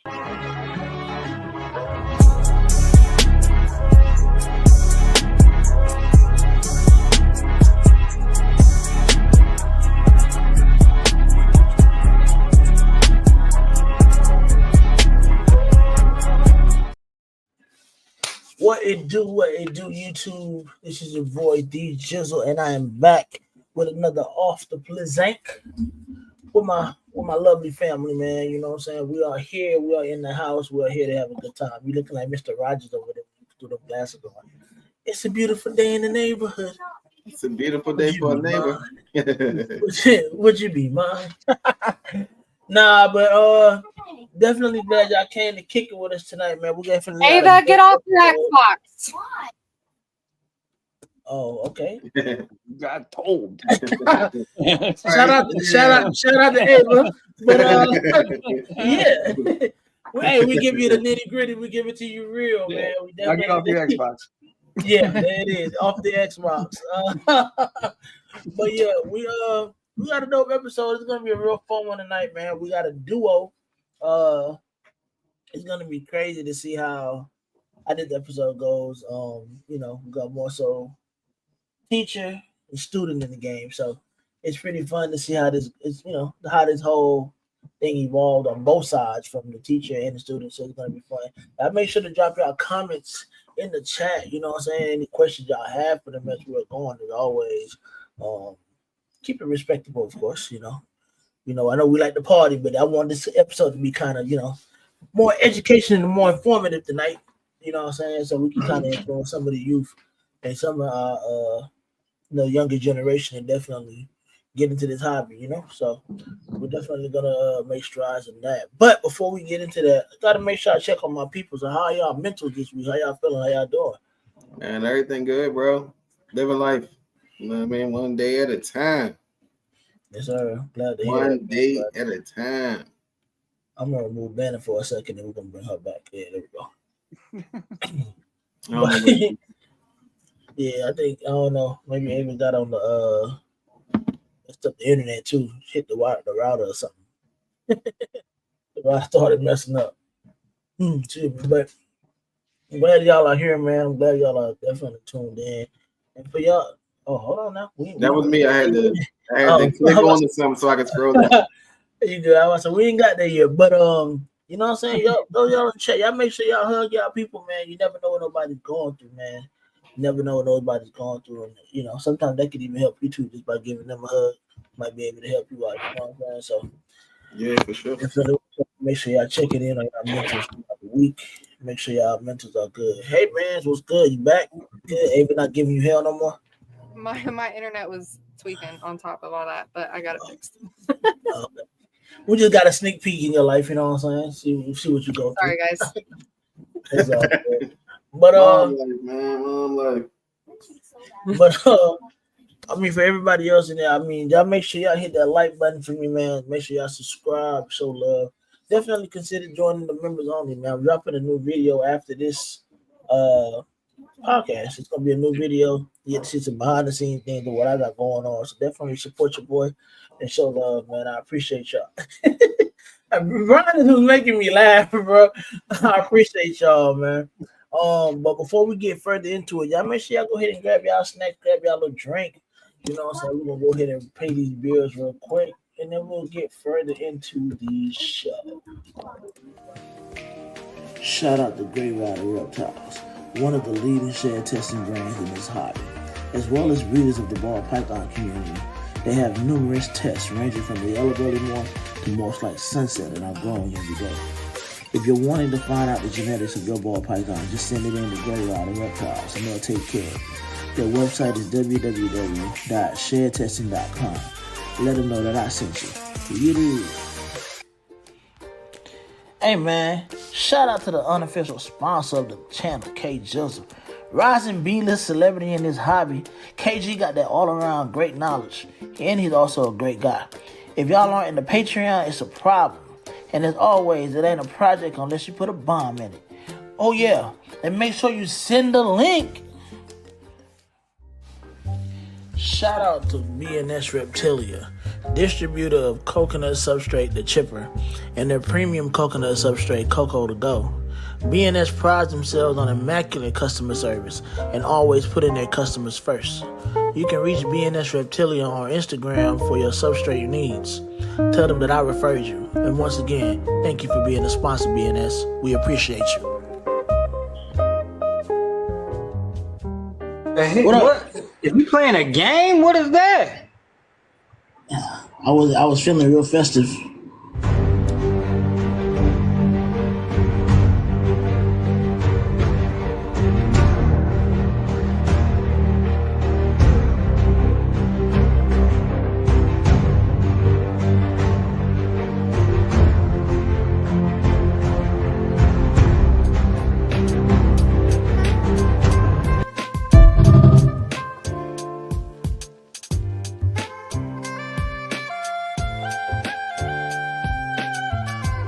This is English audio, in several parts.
What it do, YouTube? This is your boy D Jizzle, and I am back with another off the Plizank with my lovely family, man. You know what I'm saying? We are here, we are in the house, we are here to have a good time. You looking like Mr. Rogers over there through the glasses on. It's a beautiful day in the neighborhood. It's a beautiful day for a neighbor. Would you be mine? Nah, but definitely glad y'all came to kick it with us tonight, man. We definitely Ava, get off your Xbox. Oh, okay. Got told. shout out to Ava. But yeah. Hey, we give you the nitty gritty. We give it to you real, man. We Now get off your Xbox. Yeah, there it is, off the Xbox. But yeah, we got a dope episode. It's gonna be a real fun one tonight, man. We got a duo. It's gonna be crazy to see how this episode goes. We got more so teacher and student in the game, so it's pretty fun to see how this whole thing evolved on both sides, from the teacher and the student. So it's gonna be fun. Make sure to drop your comments in the chat. You know what I'm saying? Any questions y'all have for them as we're going, as always. Keep it respectable, of course. I know we like to party, but I want this episode to be kind of, more educational and more informative tonight. You know what I'm saying? So we can kind of influence some of the youth and some of our, younger generation, and definitely get into this hobby. So we're definitely gonna make strides in that. But before we get into that, I gotta make sure I check on my people. So how y'all mental this week? How y'all feeling? How y'all doing? Man, everything good, bro. Living life. You know what I mean? One day at a time. Yes, sir. Glad to hear One day at a time. I'm gonna remove Banner for a second, and we're gonna bring her back. Yeah, there we go. Yeah, I think, I don't know. Maybe Ava got on the the internet too. Hit the router or something. The router started messing up. But I'm glad y'all are here, man. I'm glad y'all are definitely tuned in. And for y'all, hold on now. That was me. I had to click on to something so I could scroll down. You good? So we ain't got there yet, but you know what I'm saying? Y'all in the chat. Y'all make sure y'all hug y'all people, man. You never know what nobody's going through, man. You never know what nobody's going through, and sometimes that could even help you too, just by giving them a hug. Might be able to help you out. You know what I'm saying? So yeah, for sure. Make sure y'all check it in on y'all mentals throughout the week. Make sure y'all mentals are good. Hey man, what's good? You back? Good. Ava not giving you hell no more. My internet was tweaking on top of all that, but I got it fixed. We just got a sneak peek in your life, you know what I'm saying? See what you go through. Sorry, guys. It's all good. But I mean, for everybody else in there, y'all make sure y'all hit that like button for me, man. Make sure y'all subscribe, show love. Definitely consider joining the members only, man. I'm dropping a new video after this podcast. It's gonna be a new video. You get to see some behind the scenes things of what I got going on. So definitely support your boy and show love, man. I appreciate y'all. Brian is who's making me laugh, bro. I appreciate y'all, man. But before we get further into it, y'all make sure y'all go ahead and grab y'all snacks, grab y'all little drink. You know what I'm saying? We're gonna go ahead and pay these bills real quick, and then we'll get further into the show. Shout out to Grey Rider Reptiles, one of the leading share testing brands in this hobby, as well as breeders of the ball python community. They have numerous tests ranging from the elevated one to most like sunset and are growing every day. If you're wanting to find out the genetics of your ball python, just send it in to Grey Rider Reptiles and they'll take care of you. Their website is www.sharetesting.com. Let them know that I sent you. Hey man, shout out to the unofficial sponsor of the channel, K Jizzle. Rising B-list celebrity in this hobby, KG got that all-around great knowledge, and he's also a great guy. If y'all aren't in the Patreon, it's a problem. And as always, it ain't a project unless you put a bomb in it. Oh yeah, and make sure you send the link. Shout out to BNS Reptilia. distributor of coconut substrate The Chipper, and their premium coconut substrate Cocoa to Go. BNS prides themselves on immaculate customer service and always putting their customers first. You can reach BNS Reptilian on Instagram for your substrate needs. Tell them that I referred you. And once again, thank you for being a sponsor, BNS. We appreciate you. What? If you playing a game, what is that? I was feeling real festive.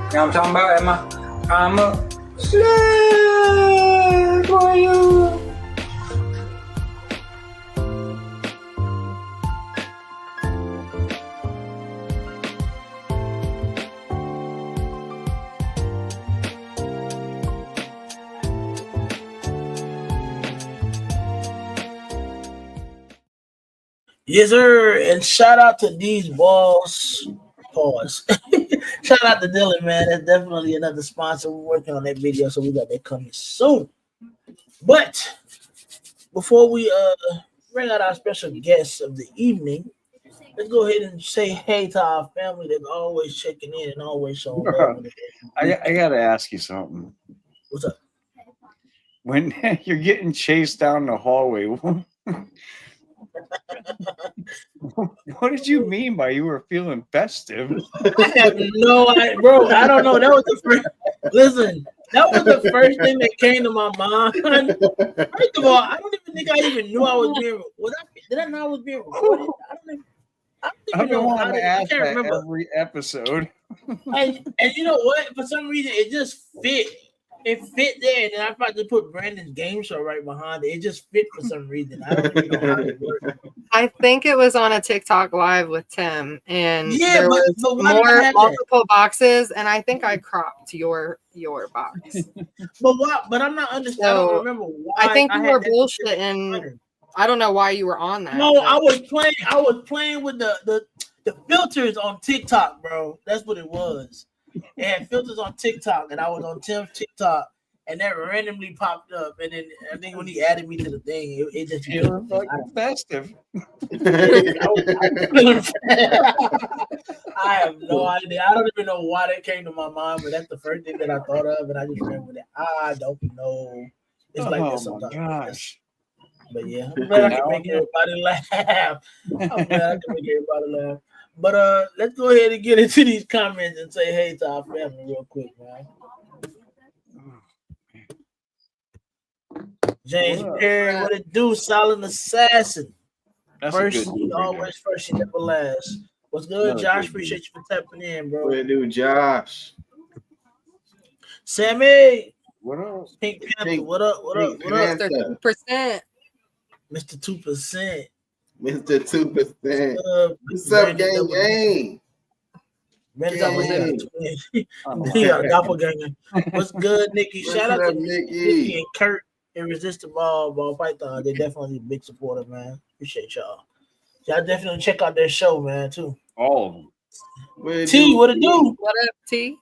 You know what I'm talking about? I'm a slave for you. Yes, sir. And shout out to these balls. Pause. Shout out to Dylan, man. That's definitely another sponsor. We're working on that video, so we got that coming soon. But before we bring out our special guests of the evening, let's go ahead and say hey to our family that's always checking in and always showing love. I gotta ask you something. What's up? When you're getting chased down the hallway, what did you mean by you were feeling festive? I have no idea, bro. I don't know. That was the first. Listen, that was the first thing that came to my mind. First of all, I don't even think I even knew I was being. Did I know I was being recorded? I don't even know how to. I can't remember every episode. And you know what? For some reason, it just fit. It fit there, and then I tried to put Brandon's game show right behind it. It just fit for some reason. I don't even know how it worked. I think it was on a TikTok live with Tim, and there was but multiple boxes, and I think I cropped your box. But I'm not understanding. I don't remember why. I think you were bullshitting. I don't know why you were on that. No, I was playing with the filters on TikTok, bro. That's what it was. It had filters on TikTok, and I was on Tim's TikTok, and that randomly popped up. And then I think when he added me to the thing, it just was fucking festive. I have no idea. I don't even know why that came to my mind, but that's the first thing that I thought of, and I just ran with it. I don't know. It's like this sometimes. Gosh. But yeah, I'm glad I can make everybody laugh. But let's go ahead and get into these comments and say hey to our family real quick, man. James Perry, what it do? Silent assassin. That's first, always first, you never last. What's good, Josh? Appreciate you for tapping in, bro. What it do, Josh? Sammy. What up? Pink Panther. What up? What up? What up? Mr. 2%. Mr. 2%. Mr. 2%. What's up, gang? He got a doppelganger. What's good, Nikki? Shout out to Nikki and Kurt, Irresistible Ball Python. They're definitely a big supporter, man. Appreciate y'all. Y'all definitely check out their show, man, too. All of them. T, what it do? What up, T?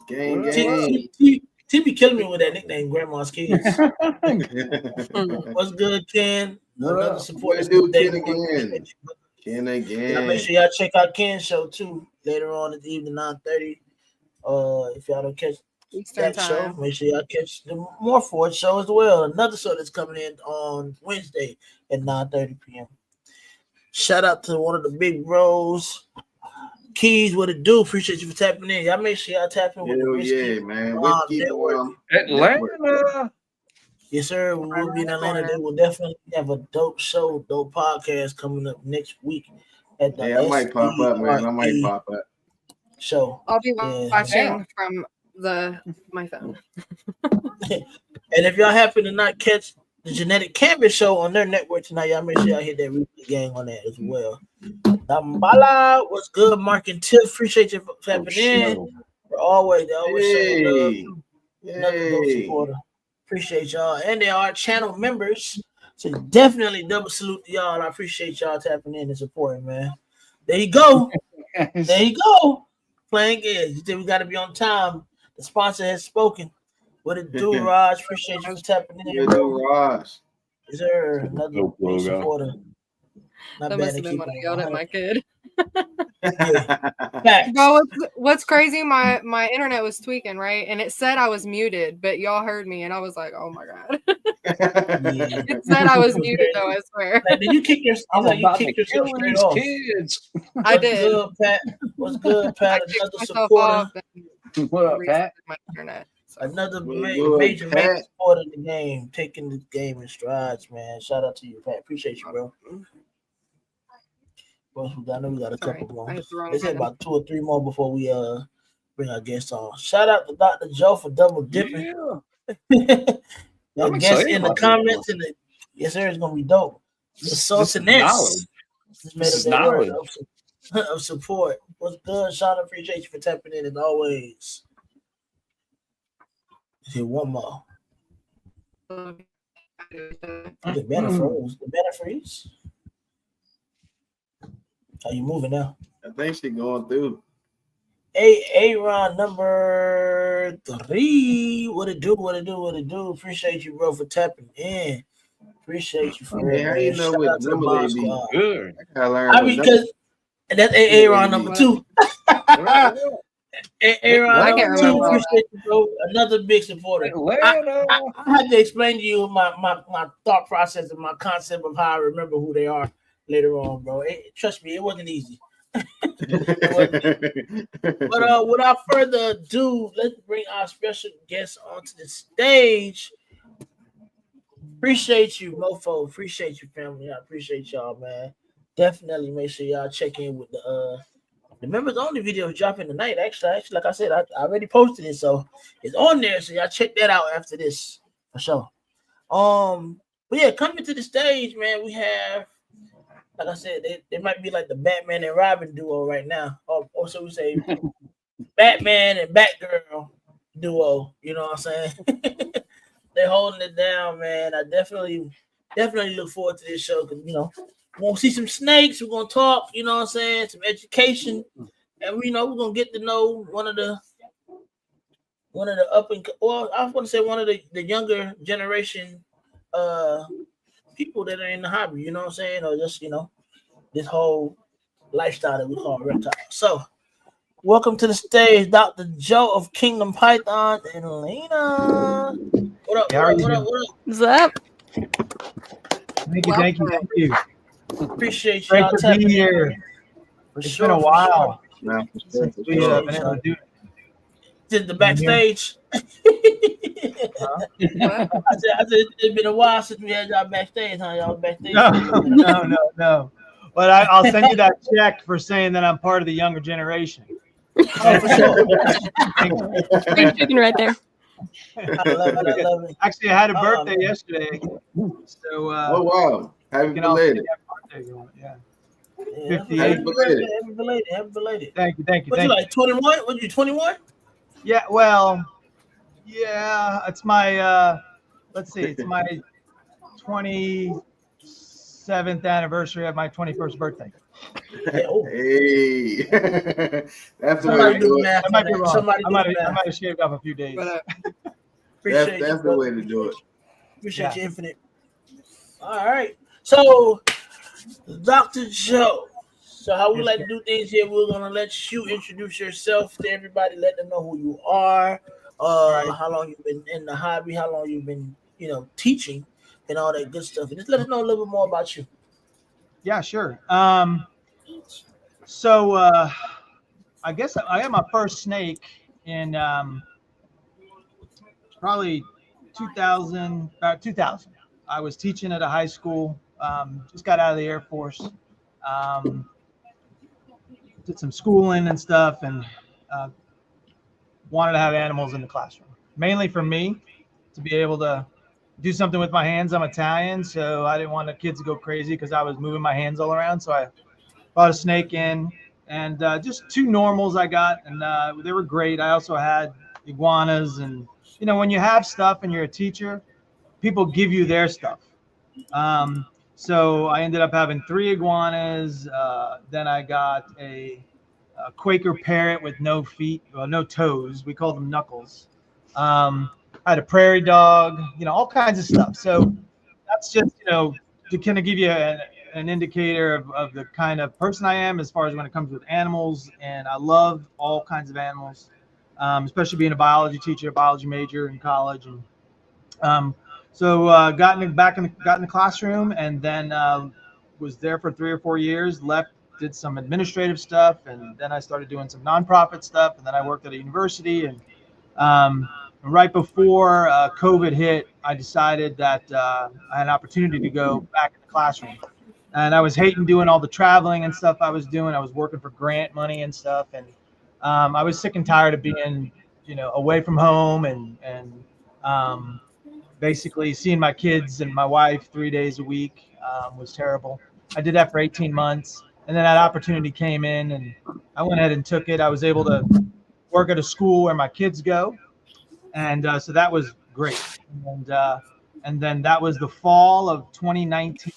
Gang. T be killing me with that nickname, Grandma's Kids. What's good, Ken? Another supporter. Ken again. Make sure y'all check out Ken's show too later on at the evening, 9:30. If y'all don't catch Eastern that show, make sure y'all catch the More Ford show as well. Another show that's coming in on Wednesday at 9:30 p.m. Shout out to one of the big bros. Keys, what it do? Appreciate you for tapping in. Y'all make sure y'all tap in with the Whiskey. Yeah, man. Whiskey Network. Atlanta. Yes, sir. We will be in Atlanta. They will definitely have a dope show, dope podcast coming up next week at the I might pop up, man. I might pop up. Show. I'll be watching from my phone. And if y'all happen to not catch the Genetic Canvas show on their network tonight. Y'all make sure y'all hit that replay gang on that as well. Dambala, what's good? Mark and Tiff, appreciate you for tapping in. They always showing love. Another dope supporter. Appreciate y'all. And they are channel members. So definitely double salute to y'all. I appreciate y'all tapping in and supporting, man. There you go. There you go. Playing games. You think we got to be on time. The sponsor has spoken. What it do, Raj? Appreciate you for tapping in, bro. Raj. Is there another big supporter? That must have been when I yelled at my kid. Bro, what's crazy? My internet was tweaking, right? And it said I was muted, but y'all heard me, and I was like, "Oh my god!" It said I was muted, though. I swear. Like, did you kick yourself? Straight off? Kids. I did. Good, Pat? What's good, Pat? I Another supporter. What up, Pat? My internet. So. Another major supporter in the game, taking the game in strides, man. Shout out to you, Pat. Appreciate you, bro. I know we got a couple more. They said about 2 or 3 more before we bring our guests on. Shout out to Dr. Joe for double dipping. I'm guests in the comments yes, sir, it's gonna be dope. The Sultaness made up that word of support. What's good, Sean? Appreciate you for tapping in as always. Let's hit one more. The banner froze. The banner freeze. How you moving now? I think she's going through. Aaron number 3. What it do? Appreciate you, bro, for tapping in. Appreciate you for it. How you know what number they be? Good. I mean, because that's Aaron number 2. Aaron number 2. Appreciate you, bro. Another big supporter. I had to explain to you my thought process and my concept of how I remember who they are later on, bro. Trust me, it wasn't easy. But without further ado, let's bring our special guest onto the stage. Appreciate you, mofo. Appreciate you, family. I appreciate y'all, man. Definitely make sure y'all check in with the members only video dropping tonight. Actually, like I said, I already posted it, so it's on there. So y'all check that out after this for sure. But yeah, coming to the stage, man, we have. Like I said, they might be like the Batman and Robin duo right now. Or so we say Batman and Batgirl duo. You know what I'm saying? They're holding it down, man. I definitely look forward to this show because, you know, we're going to see some snakes. We're going to talk, you know what I'm saying, some education. And, we're going to get to know one of the up and, well, I was going to say one of the younger generation people that are in the hobby, you know what I'm saying? Or just, you know, this whole lifestyle that we call reptile. So, welcome to the stage, Dr. Joe of Kingdom Python and Lena. What up? What up? What's up? Thank you. Appreciate you. Great to be here. It's been a while. Since we been able to do it. Did the backstage? I said it's been a while since we had y'all backstage, huh? Y'all backstage? No. But I'll send you that check for saying that I'm part of the younger generation. Oh, for sure. Great chicken right there. I love it. Actually, I had a birthday yesterday. So oh wow. Happy belated. Yeah. 58. Happy belated. Thank you. What you like, 21? What you 21? Yeah, well, yeah, it's my let's see, it's my 27th anniversary of my 21st birthday. Hey, that's the way to do it. I might be wrong. I might have shaved off a few days. That's the way to do it. Appreciate you, Infinite. All right. So, Dr. Joe. So how we like to do things here, we're going to let you introduce yourself to everybody, let them know who you are, how long you've been in the hobby, how long you've been, you know, teaching and all that good stuff. And just let us know a little bit more about you. Yeah, sure. So I guess I got my first snake in probably 2000. I was teaching at a high school, just got out of the Air Force. Did some schooling and stuff, and wanted to have animals in the classroom, mainly for me to be able to do something with my hands. I'm Italian, so I didn't want the kids to go crazy because I was moving my hands all around. So I brought a snake in, and just two normals I got, and they were great. I also had iguanas, and when you have stuff and you're a teacher, people give you their stuff. So I ended up having three iguanas. Then I got a Quaker parrot with no feet, well, no toes. We call them knuckles. I had a prairie dog, all kinds of stuff. So that's just, to kind of give you an indicator of the kind of person I am as far as when it comes with animals. And I love all kinds of animals, especially being a biology teacher, a biology major in college. And so got in the classroom, and then was there for 3 or 4 years. Left, did some administrative stuff, and then I started doing some nonprofit stuff, and then I worked at a university. And right before COVID hit, I decided that I had an opportunity to go back in the classroom. And I was hating doing all the traveling and stuff I was doing. I was working for grant money and stuff, and I was sick and tired of being, away from home and basically seeing my kids and my wife 3 days a week was terrible. I did that for 18 months, and then that opportunity came in, and I went ahead and took it. I was able to work at a school where my kids go, and so that was great. And then that was the fall of 2019,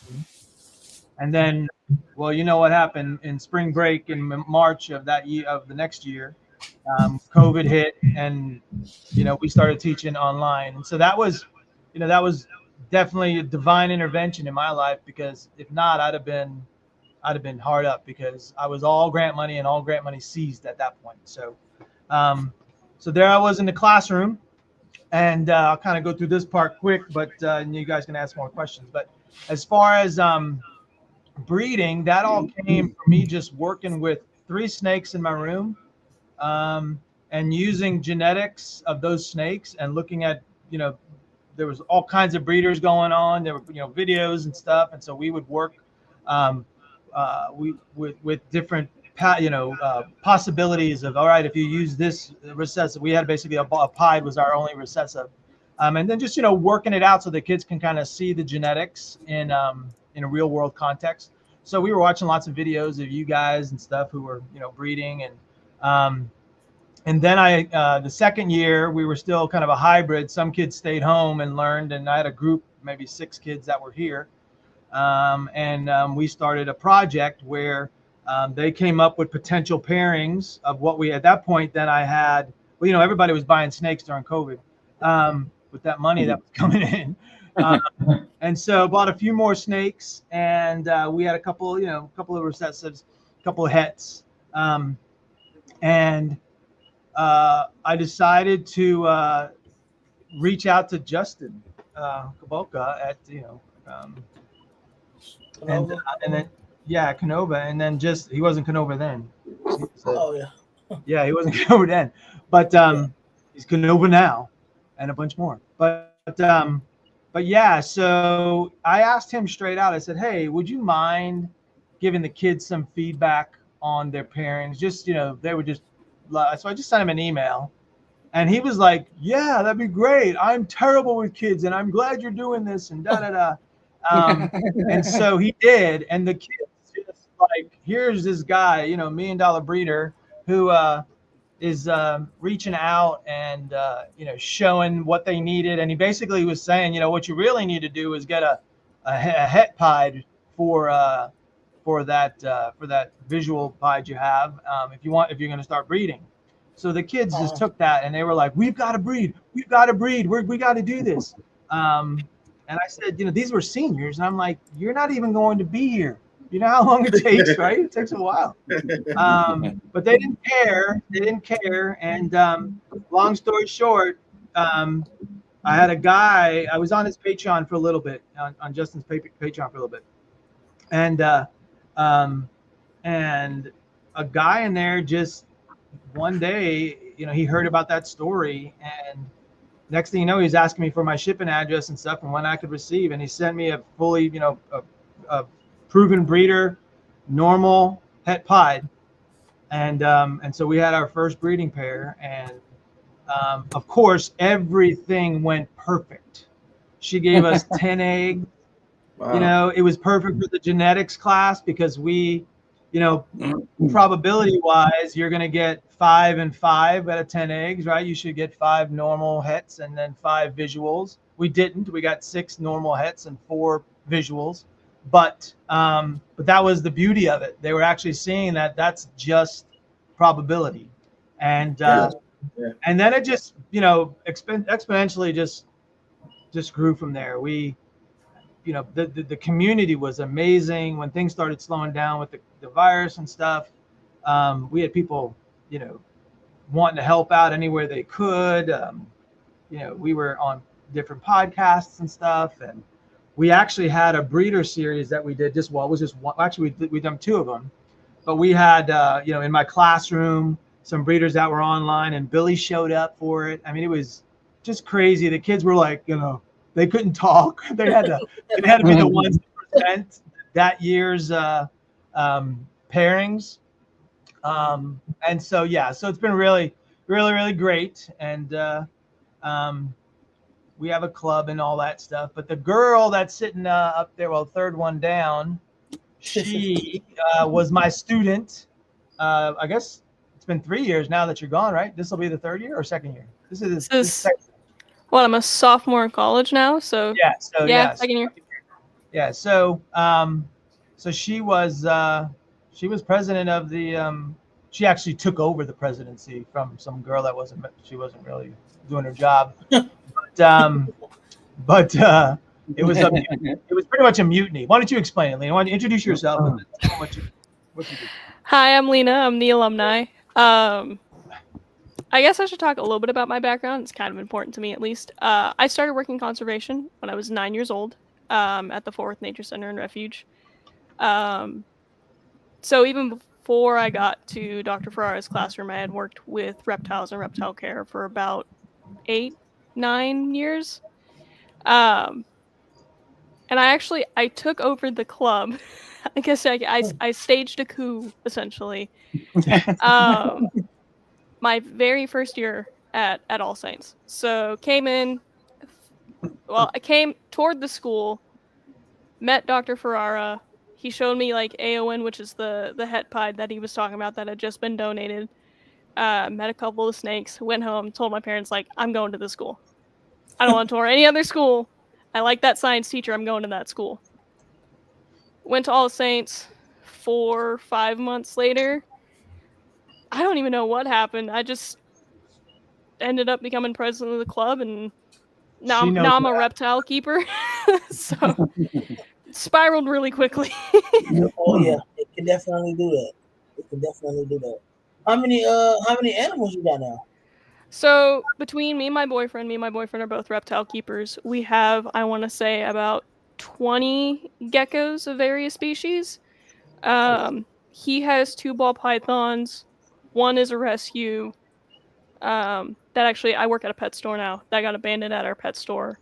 and then, well, you know what happened in spring break in March of that year, of the next year. COVID hit, and we started teaching online, and so that was definitely a divine intervention in my life, because if not, I'd have been hard up, because I was all grant money, and all grant money seized at that point. So so there I was in the classroom, and I'll kind of go through this part quick, but you guys can ask more questions. But as far as breeding, that all came from me just working with 3 snakes in my room, and using genetics of those snakes, and looking at, there was all kinds of breeders going on. There were, videos and stuff. And so we would work with different, possibilities of, all right, if you use this recessive, we had basically a pied was our only recessive. And then just, working it out so the kids can kind of see the genetics in a real world context. So we were watching lots of videos of you guys and stuff who were, breeding. And then the second year, we were still kind of a hybrid. Some kids stayed home and learned, and I had a group, maybe 6 kids that were here. We started a project where they came up with potential pairings of what we, at that point, then I had, well, everybody was buying snakes during COVID with that money that was coming in. And so bought a few more snakes, and we had a couple of recessives, a couple of hets. I decided to reach out to Justin Kabolka at, and then, Canova, and then he wasn't Canova then. Yeah, he wasn't Canova then, but he's Canova now, and a bunch more. But yeah, so I asked him straight out. I said, hey, would you mind giving the kids some feedback on their pairings? Just, they were just, so I just sent him an email, and he was like, yeah, that'd be great. I'm terrible with kids, and I'm glad you're doing this, and da-da-da. And so he did, and the kids just like, here's this guy, $1 million breeder who is reaching out and, showing what they needed. And he basically was saying, what you really need to do is get a het pied for that visual pied you have, if you're going to start breeding. So the kids just took that, and they were like, we've got to breed, we got to do this. And I said, these were seniors, and I'm like, you're not even going to be here. You know how long it takes, right? It takes a while. But they didn't care. And long story short, I had a guy, I was on his Patreon for a little bit, on Justin's Patreon for a little bit. And a guy in there just one day, he heard about that story, and next thing you know, he's asking me for my shipping address and stuff and when I could receive. And he sent me a fully, a proven breeder, normal het pied. And so we had our first breeding pair, and of course, everything went perfect. She gave us 10 eggs. Wow. You know, it was perfect for the genetics class because we, you know, probability wise, you're going to get 5 and 5 out of 10 eggs, right? You should get 5 normal hets and then 5 visuals. We didn't. We got 6 normal hets and 4 visuals. But that was the beauty of it. They were actually seeing that that's just probability. And and then it just, you know, exponentially just grew from there. We, you know, the community was amazing when things started slowing down with the virus and stuff. We had people, you know, wanting to help out anywhere they could. You know, we were on different podcasts and stuff, and we actually had a breeder series that we did. Just well, it was just one. Actually, we done 2 of them, but we had, you know, in my classroom, some breeders that were online, and Billy showed up for it. I mean, it was just crazy. The kids were like, you know, they couldn't talk. They had to be the ones to present that year's pairings. And so, yeah, so it's been really, really, really great. And we have a club and all that stuff. But the girl that's sitting up there, well, third one down, she was my student. I guess it's been 3 years now that you're gone, right? This will be the 3rd year or 2nd year? This is second. Well, I'm a sophomore in college now, so yeah, 2nd year. Yeah, so so she was president of the she actually took over the presidency from some girl that wasn't really doing her job. But it was pretty much a mutiny. Why don't you explain it, Lena? Why don't you introduce yourself and tell them what you do? Hi, I'm Lena. I'm the alumni. I guess I should talk a little bit about my background. It's kind of important to me, at least. I started working conservation when I was 9 years old at the Fort Worth Nature Center and Refuge. So even before I got to Dr. Ferrara's classroom, I had worked with reptiles and reptile care for about 8-9 years. And I took over the club. I guess I staged a coup, essentially. My very first year at All Saints. So I came toward the school, met Dr. Ferrara. He showed me like AON, which is the het pied that he was talking about that had just been donated. Met a couple of snakes, went home, told my parents, like, I'm going to this school. I don't want to tour any other school. I like that science teacher. I'm going to that school. Went to All Saints 4-5 months later. I don't even know what happened. I just ended up becoming president of the club, and now I'm a reptile keeper. So spiraled really quickly. Oh yeah, it can definitely do that. How many animals you got now? So between me and my boyfriend are both reptile keepers. We have, I want to say, about 20 geckos of various species. He has 2 ball pythons. One is a rescue. That actually, I work at a pet store now. That got abandoned at our pet store.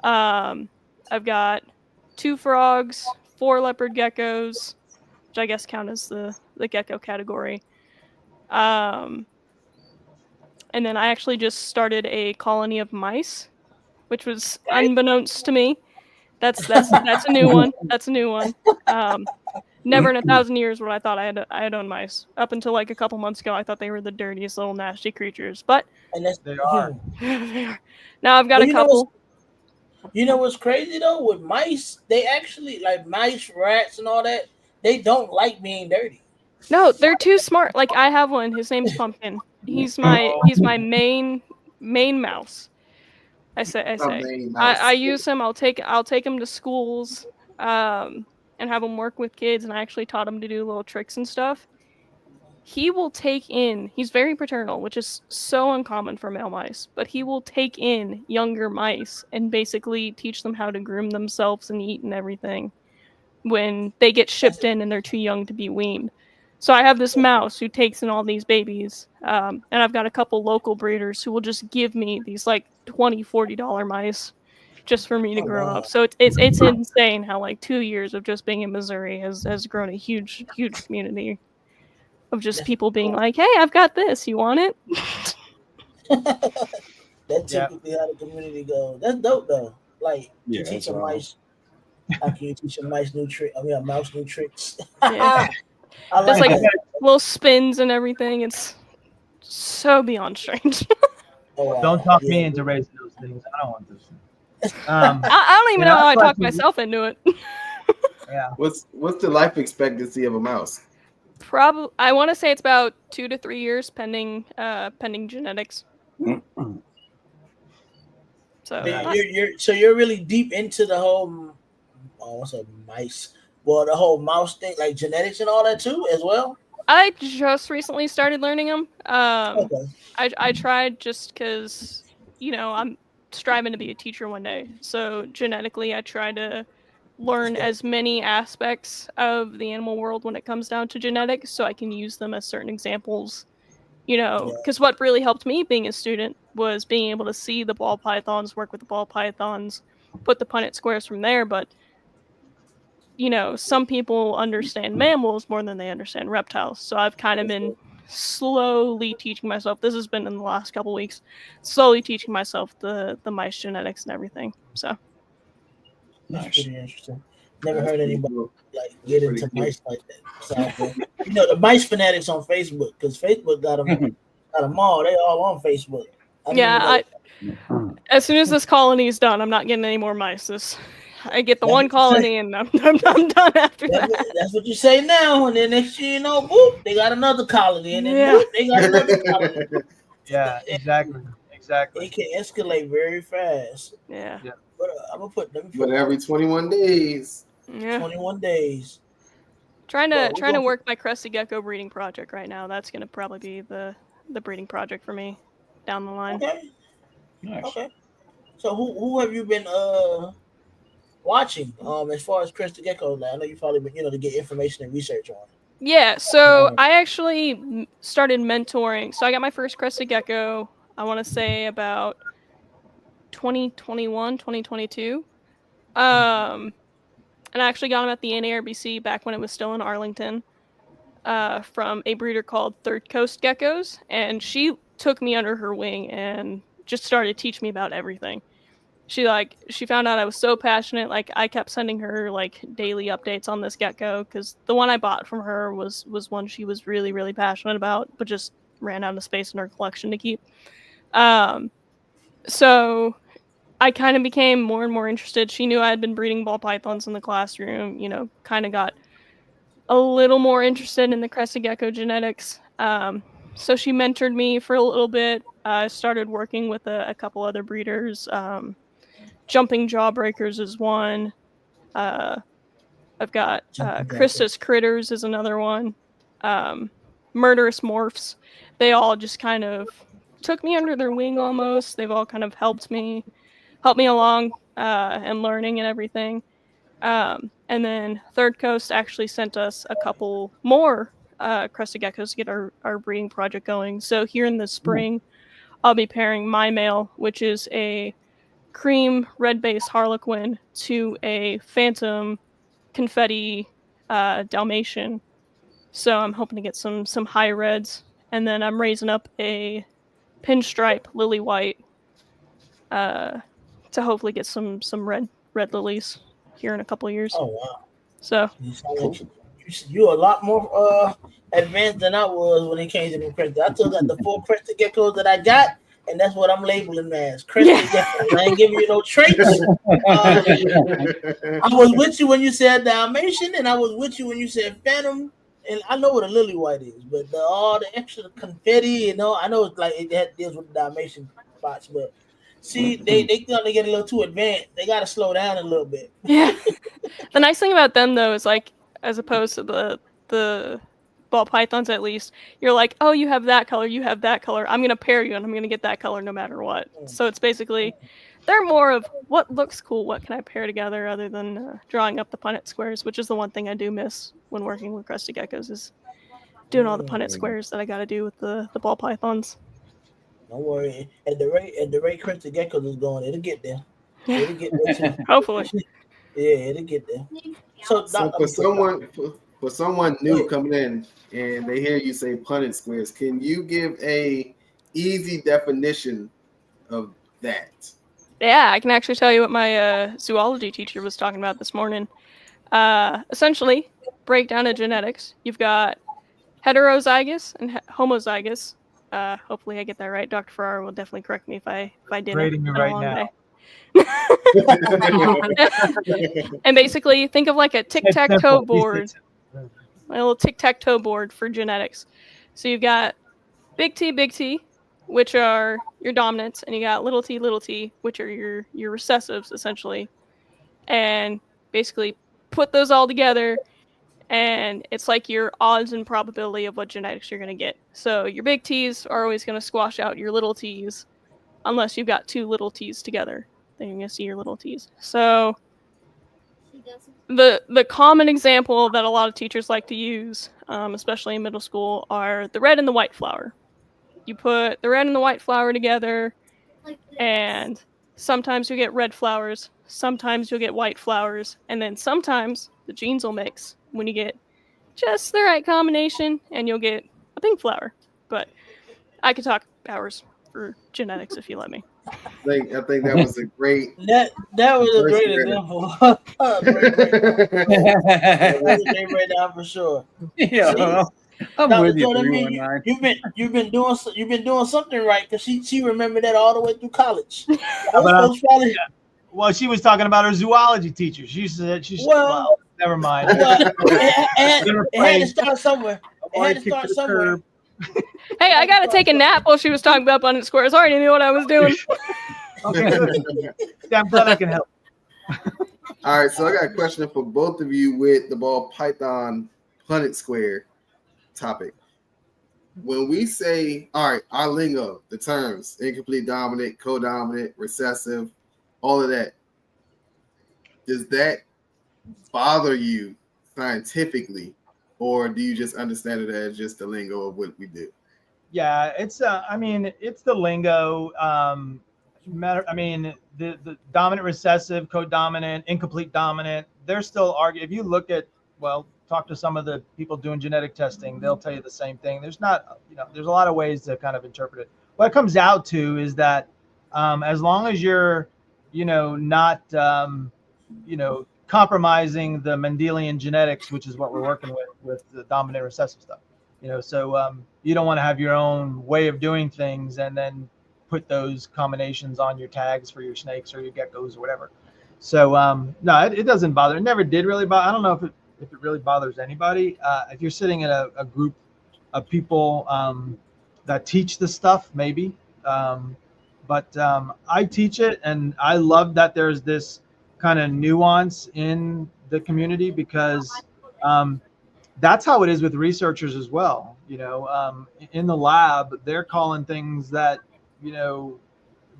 I've got 2 frogs, 4 leopard geckos, which I guess count as the gecko category. And then I actually just started a colony of mice, which was unbeknownst to me. That's a new one. That's a new one. Never in 1,000 years would I thought I had owned mice. Up until like a couple months ago, I thought they were the dirtiest little nasty creatures. But they are. They are. Now I've got a couple. You know what's crazy though? With mice, they actually, like mice, rats, and all that, they don't like being dirty. No, they're too smart. Like I have one. His name's Pumpkin. He's my main mouse. I use him. I'll take him to schools, and have him work with kids. And I actually taught him to do little tricks and stuff. He will take in. He's very paternal, which is so uncommon for male mice. But he will take in younger mice and basically teach them how to groom themselves and eat and everything when they get shipped in and they're too young to be weaned. So I have this mouse who takes in all these babies, and I've got a couple local breeders who will just give me these like $20-$40 mice just for me to grow up. So it's insane how like 2 years of just being in Missouri has grown a huge community of just people being like, hey, I've got this. You want it? That's typically how the community goes. That's dope though. Like Yeah, to teach that's a all. mice. How can you teach a mice new trick? I mean, a mouse new tricks. Yeah. I There's like like that. little spins and everything. It's so beyond strange. Oh, wow. Don't talk me Yeah. into raising those things. I don't want those things. I don't even Yeah, know how I that's talk like- myself into it. Yeah. What's the life expectancy of a mouse? Probably, I want to say it's about 2 to 3 years, pending genetics. So Yeah. You're really deep into the whole what's a mice? Well, the whole mouse thing, like genetics and all that too, as well. I just recently started learning them. Okay. I tried just because I'm striving to be a teacher one day. So genetically, I try to learn as many aspects of the animal world when it comes down to genetics, so I can use them as certain examples. Yeah. Because what really helped me being a student was being able to see the ball pythons, work with the ball pythons, put the Punnett squares from there. But some people understand mammals more than they understand reptiles. So I've kind of been slowly teaching myself. This has been in the last couple weeks, slowly teaching myself the mice genetics and everything. So That's Nice. pretty interesting. Never That's heard pretty anybody cool. like get pretty into cool. mice like that. Besides the mice fanatics on Facebook, because Facebook got them all. They all on Facebook. I didn't even know. as soon as this colony is done, I'm not getting any more mice. I get the That's one what you say. colony, and I'm done after that. That's what you say now, and then next year, whoop, they got another colony, and then Yeah. whoop, they got another colony. Yeah. Exactly. Exactly. It can escalate very fast. Yeah. But I'm gonna let me But put every 21 days. Yeah. 21 days. Trying Well, to we're trying to gonna- work my crested gecko breeding project right now. That's gonna probably be the breeding project for me down the line. Okay, Nice. okay. So who have you been watching as far as Crested Gecko? I know you've probably been to get information and research on it. Yeah, so I actually started mentoring. So I got my first crested gecko, I want to say about 2021, 2022. And I actually got him at the NARBC back when it was still in Arlington, from a breeder called Third Coast Geckos, and she took me under her wing and just started teaching me about everything. She found out I was so passionate. Like, I kept sending her like daily updates on this gecko, because the one I bought from her was one she was really, really passionate about, but just ran out of space in her collection to keep. So I kind of became more and more interested. She knew I had been breeding ball pythons in the classroom, kind of got a little more interested in the crested gecko genetics. So she mentored me for a little bit. I started working with a couple other breeders. Jumping Jawbreakers is one. I've got Christus Critters is another one. Murderous Morphs. They all just kind of took me under their wing almost. They've all kind of helped me along and learning and everything. And then Third Coast actually sent us a couple more crested geckos to get our breeding project going. So here in the spring, I'll be pairing my male, which is a cream red base harlequin, to a phantom confetti Dalmatian. So I'm hoping to get some high reds, and then I'm raising up a pinstripe lily white to hopefully get some red lilies here in a couple of years. Oh wow! So You sound like you're a lot more advanced than I was when it came to the crested. I still got the 4 crested geckos that I got, and that's what I'm labeling them as crested geckos. I ain't giving you no traits. I was with you when you said Dalmatian, and I was with you when you said Phantom. And I know what a lily white is, but all the extra confetti, I know it's like it deals with the Dalmatian spots, but see, they gonna get a little too advanced. They gotta slow down a little bit. yeah. The nice thing about them though is, like, as opposed to the ball pythons, at least you're like, oh, you have that color, you have that color, I'm gonna pair you and I'm gonna get that color no matter what. So it's basically, they're more of what looks cool, what can I pair together, other than drawing up the Punnett squares, which is the one thing I do miss when working with crested geckos, is doing all the Punnett squares that I gotta do with the ball pythons. Don't worry. At the rate crested geckos is going, it'll get there. It'll get there too. Hopefully. Yeah, it'll get there. So for someone new coming in and they hear you say Punnett squares, can you give a easy definition of that? Yeah, I can actually tell you what my zoology teacher was talking about this morning. Essentially, breakdown of genetics. You've got heterozygous and homozygous. Hopefully, I get that right. Dr. Farrar will definitely correct me if I didn't. Grading you It's been a right long now. day. And basically, think of like a tic-tac-toe board, a little tic-tac-toe board for genetics. So you've got big T, which are your dominants, and you got little t, which are your recessives, essentially. And basically put those all together, and it's like your odds and probability of what genetics you're going to get. So your big T's are always going to squash out your little t's, unless you've got two little t's together. Then you're going to see your little t's. So the common example that a lot of teachers like to use, especially in middle school, are the red and the white flower. You put the red and the white flower together, and sometimes you get red flowers, sometimes you'll get white flowers, and then sometimes the genes will mix when you get just the right combination, and you'll get a pink flower. But I could talk hours for genetics if you let me. I think that was a great. That was a great example. Great breakdown. That was a great breakdown for sure. Yeah, I'm Dr. with you. Jordan, 319. you've been doing something right, because she remembered that all the way through college. Well, she was talking about her zoology teacher. She said well, never mind. Well, it had to start somewhere. Hey, I gotta take a nap while she was talking about Punnett squares. I already knew what I was doing. I'm glad I can help. All right, so I got a question for both of you with the ball python Punnett square topic. When we say, all right, our lingo, the terms, incomplete dominant, codominant, recessive, all of that, does that bother you scientifically, or do you just understand it as just the lingo of what we do? Yeah, it's it's the lingo. The dominant recessive, codominant, incomplete dominant, they're still arguing. If you look at, talk to some of the people doing genetic testing, they'll tell you the same thing. There's a lot of ways to kind of interpret it. What it comes out to is that as long as you're, not, compromising the Mendelian genetics, which is what we're working with the dominant recessive stuff, so you don't want to have your own way of doing things and then put those combinations on your tags for your snakes or your geckos or whatever. So no, it doesn't bother. It never did really bother. I don't know if it really bothers anybody. If you're sitting in a group of people that teach this stuff, maybe. But I teach it, and I love that there's this kind of nuance in the community, because that's how it is with researchers as well. In the lab, they're calling things that,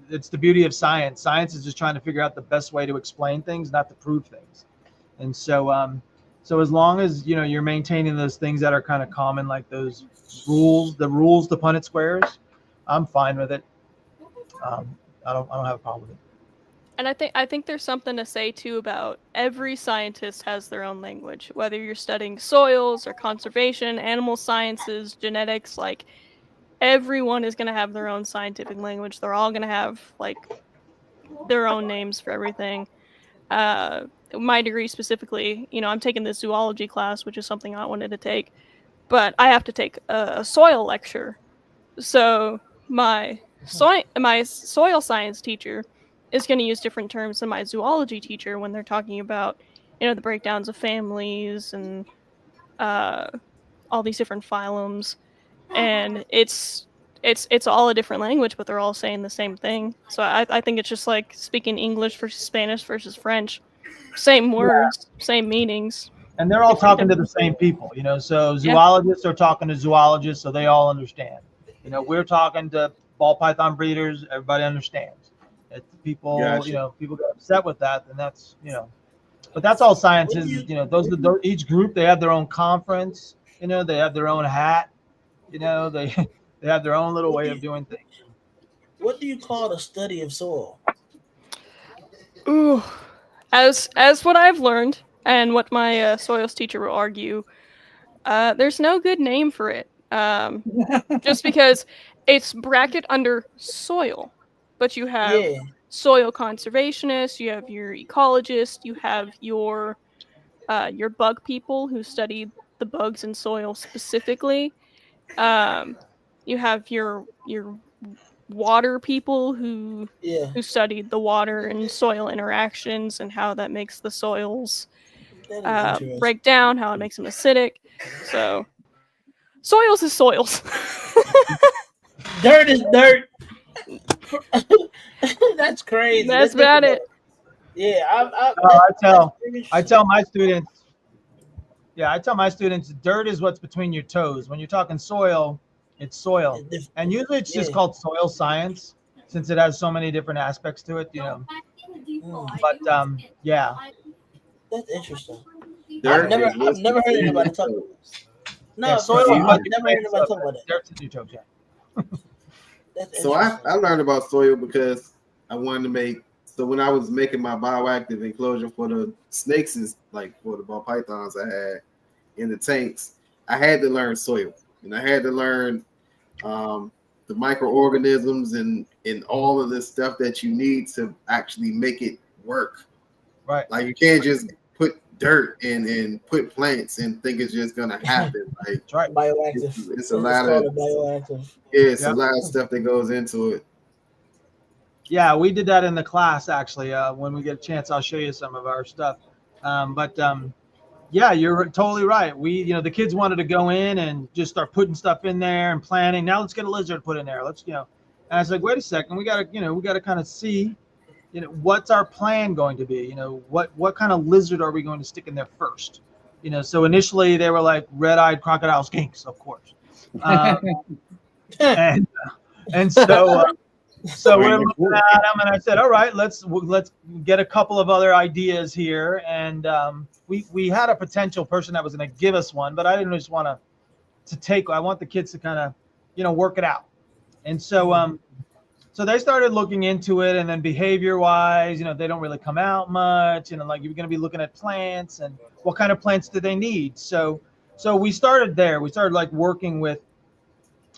it's the beauty of science. Science is just trying to figure out the best way to explain things, not to prove things. And so, so as long as, you're maintaining those things that are kind of common, like those rules, the rules to Punnett squares, I'm fine with it. I don't have a problem with it. And I think there's something to say too about every scientist has their own language. Whether you're studying soils or conservation, animal sciences, genetics, like everyone is going to have their own scientific language. They're all going to have like their own names for everything. My degree specifically, I'm taking this zoology class, which is something I wanted to take, but I have to take a soil lecture. So my soil science teacher is going to use different terms than my zoology teacher when they're talking about, the breakdowns of families and all these different phylums, and it's all a different language, but they're all saying the same thing. So I think it's just like speaking English versus Spanish versus French, same words, same meanings. And they're all talking to the same people, so zoologists are talking to zoologists, so they all understand. We're talking to ball python breeders, everybody understands. If people, Gotcha. People get upset with that, then that's, but that's all science is. Those each group, they have their own conference, they have their own hat, they have their own little way of doing things. What do you call the study of soil? Ooh, as what I've learned and what my soils teacher will argue, there's no good name for it. Just because it's bracket under soil, but you have soil conservationists, you have your ecologists, you have your bug people who study the bugs in soil specifically. You have your water people who Yeah, studied the water and soil interactions and how that makes the soils that is interesting. break down, how it makes them acidic. So soils is soils. Dirt is dirt. That's crazy. That's Let's think about about it. Yeah, I tell my students, dirt is what's between your toes. When you're talking soil, it's soil. And usually it's just called soil science since it has so many different aspects to it, But yeah. That's interesting. Dirt I've never is what's heard between anybody your talk. toes. No, Yeah, for soil real, is I've what never heard anybody talk about that. Dirt's in your toes, yeah. That's So I interesting. learned about soil because I wanted to make. So when I was making my bioactive enclosure for the snakes, is like for the ball pythons I had in the tanks, I had to learn soil, and I had to learn the microorganisms and all of this stuff that you need to actually make it work. Right. Like you can't just put dirt and put plants and think it's just gonna happen. Like That's right. Bioactive. it's a lot called of a bioactive. it's Yeah. a lot of stuff that goes into it. Yeah, we did that in the class actually. When we get a chance, I'll show you some of our stuff. Yeah, you're totally right. The kids wanted to go in and just start putting stuff in there and planning. Now let's get a lizard put in there. And I was like, wait a second, we gotta kind of see, what's our plan going to be? What kind of lizard are we going to stick in there first? So initially they were like red-eyed crocodile skinks, of course. And so we're looking at them, and I said, all right, let's get a couple of other ideas here. And we had a potential person that was going to give us one, but I didn't just want to take. I want the kids to kind of, work it out. And so they started looking into it, and then behavior-wise, they don't really come out much. Like you're going to be looking at plants and what kind of plants do they need. So we started there. We started like working with.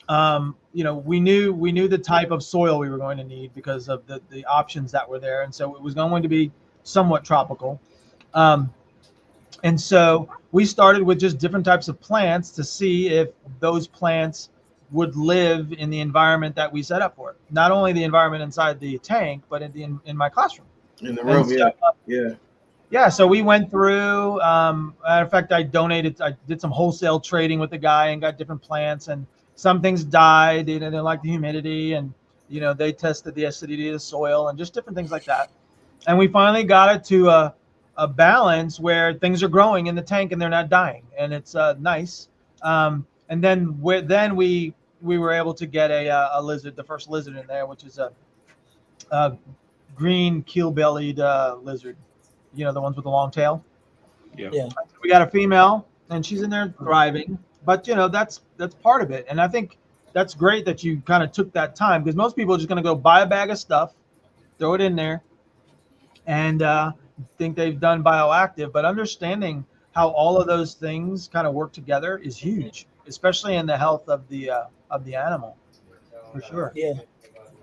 We knew the type of soil we were going to need because of the options that were there. And so it was going to be somewhat tropical. And so we started with just different types of plants to see if those plants would live in the environment that we set up for it. Not only the environment inside the tank, but in my classroom. In the room, yeah. Yeah, so we went through. In fact, I did some wholesale trading with the guy and got different plants, and some things died. They didn't like the humidity, and they tested the acidity of the soil and just different things like that. And we finally got it to a balance where things are growing in the tank and they're not dying, and it's nice. And then we were able to get a lizard, the first lizard in there, which is a green keel-bellied lizard. The ones with the long tail. Yeah. We got a female, and she's in there thriving. But that's part of it, and I think that's great that you kind of took that time, because most people are just going to go buy a bag of stuff, throw it in there, and think they've done bioactive. But understanding how all of those things kind of work together is huge, especially in the health of the animal, for sure. Yeah,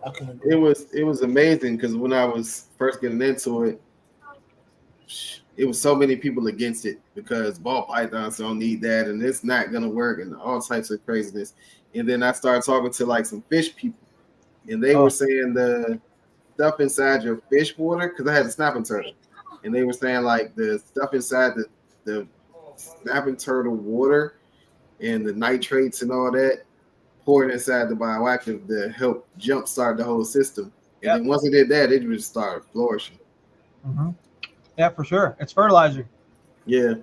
I can agree. It was amazing because when I was first getting into it, it was so many people against it because ball pythons don't need that and it's not gonna work and all types of craziness. And then I started talking to like some fish people, and they were saying the stuff inside your fish water, because I had a snapping turtle, and they were saying like the stuff inside the snapping turtle water and the nitrates and all that poured inside the bioactive to help jumpstart the whole system. And then once it did that, it just started flourishing. Mm-hmm. Yeah, for sure. It's fertilizer. Yeah.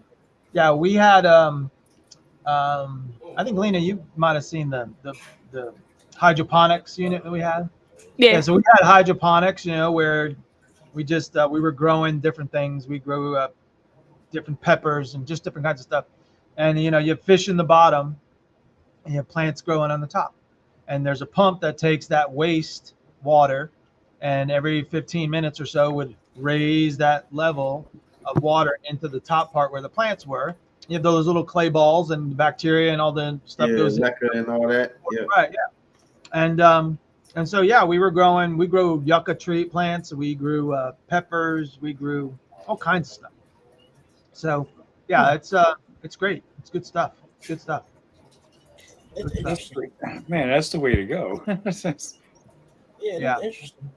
Yeah, we had I think Lena, you might have seen the hydroponics unit that we had. Yeah. So we had hydroponics, where we just we were growing different things. We grew different peppers and just different kinds of stuff. And you have fish in the bottom and you have plants growing on the top. And there's a pump that takes that waste water and every 15 minutes or so would raise that level of water into the top part where the plants were. You have those little clay balls and bacteria and all the stuff goes in. And all that. Yeah. Right. Yeah. And so, yeah, we grew yucca tree plants. We grew peppers. We grew all kinds of stuff. So, yeah, it's great. It's good stuff. Good stuff. It's Good stuff. interesting. Man, that's the way to go. Yeah, Yeah. that's interesting.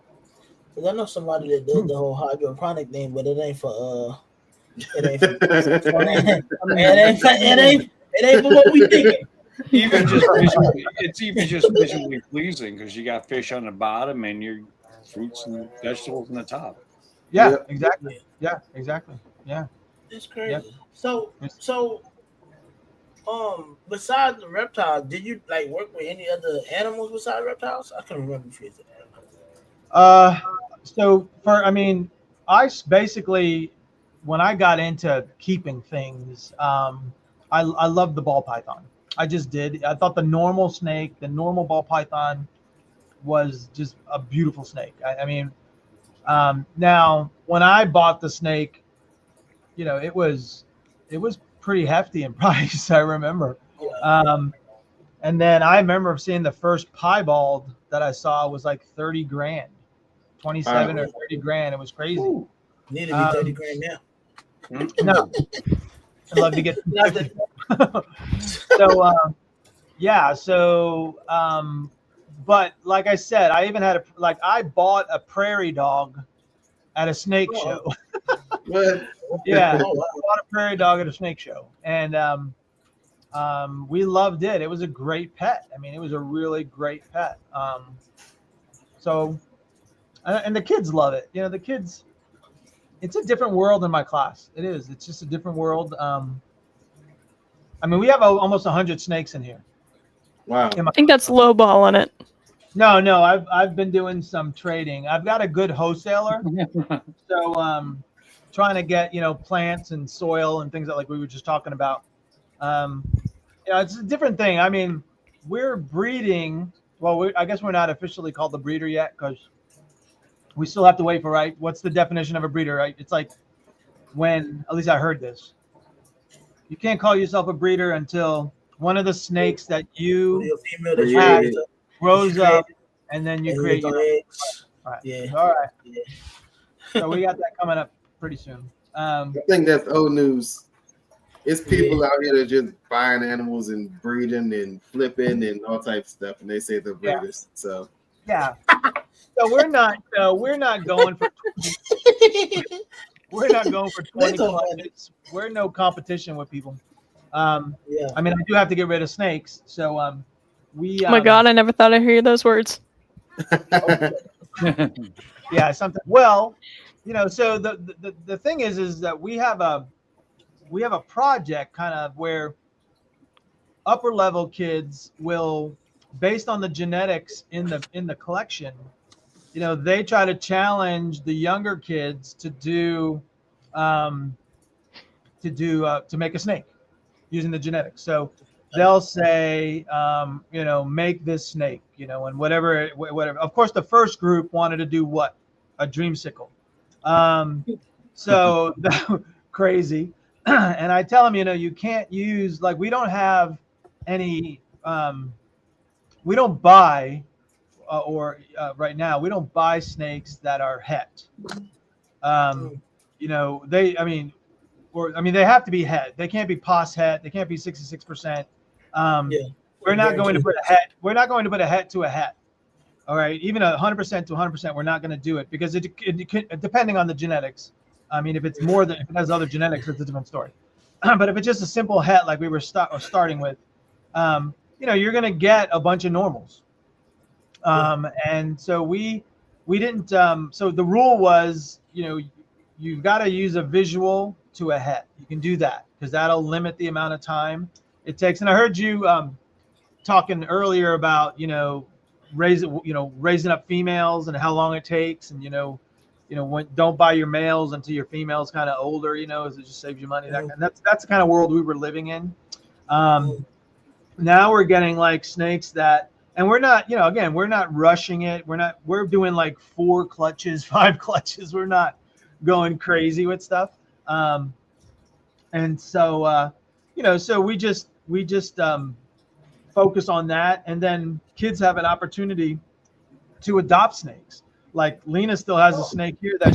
Cause I know somebody that did the whole hydroponic thing, but it ain't for it ain't for it ain't for what we thinking. Even just visually, it's even just visually pleasing because you got fish on the bottom and your fruits and vegetables on the top. Yeah, Yep. exactly. Yeah, exactly. Yeah. It's crazy. Yep. So besides the reptiles, did you like work with any other animals besides reptiles? I can't remember if you did. So basically, when I got into keeping things, I loved the ball python. I just did. I thought the normal snake, the normal ball python, was just a beautiful snake. Now when I bought the snake, it was pretty hefty in price. I remember. And then I remember seeing the first piebald that I saw was like 30 grand, 27 or 30 grand. It was crazy. Ooh. Need to be 30 grand now. No, I'd love to get so yeah. So but like I said, I even had I bought a prairie dog at a snake show. What? Yeah, Oh, wow. I bought a prairie dog at a snake show, and we loved it. It was a great pet. I mean, it was a really great pet. So, and the kids love it. The kids. It's a different world in my class. It is. It's just a different world. We have almost 100 snakes in here. Wow. I think that's lowballing it. No. I've been doing some trading. I've got a good wholesaler. So trying to get plants and soil and things like we were just talking about. It's a different thing. I mean, we're breeding. Well, I guess we're not officially called the breeder yet because we still have to wait for what's the definition of a breeder, right? It's like when, at least I heard this, you can't call yourself a breeder until one of the snakes that you had grows up and then you create your eggs. All right. Yeah. All right. Yeah. So we got that coming up pretty soon. I think that's old news. It's people out here that just buying animals and breeding and flipping and all types of stuff, and they say they're breeders. So yeah. So we're not going for 20 clubs. We're no competition with people. I do have to get rid of snakes. So we Oh my God, I never thought I'd hear those words. Yeah, something. Well, so the thing is that we have a project kind of where upper level kids will, based on the genetics in the collection, they try to challenge the younger kids to make a snake using the genetics. So they'll say, make this snake, and whatever. Of course, the first group wanted to do what? A dreamsicle. So crazy. And I tell them, you can't use, we don't have any, we don't buy, right now, we don't buy snakes that are het. They have to be het. They can't be pos het. They can't be 66%. We're not going to put a het. We're not going to put a het to a het. All right, even 100% to 100%, we're not going to do it because it depending on the genetics. If it's more than, if it has other genetics, it's a different story. But if it's just a simple het like we were starting with, you're going to get a bunch of normals. And so we didn't. So the rule was, you've got to use a visual to a het. You can do that because that'll limit the amount of time it takes. And I heard you talking earlier about raising up females and how long it takes, and when don't buy your males until your female's kind of older, as it just saves you money. And that's the kind of world we were living in. Now we're getting snakes that, and we're not, again, we're not rushing it. We're doing 4 clutches, 5 clutches. We're not going crazy with stuff. And so, so we just focus on that. And then kids have an opportunity to adopt snakes. Like Lena still has a snake here that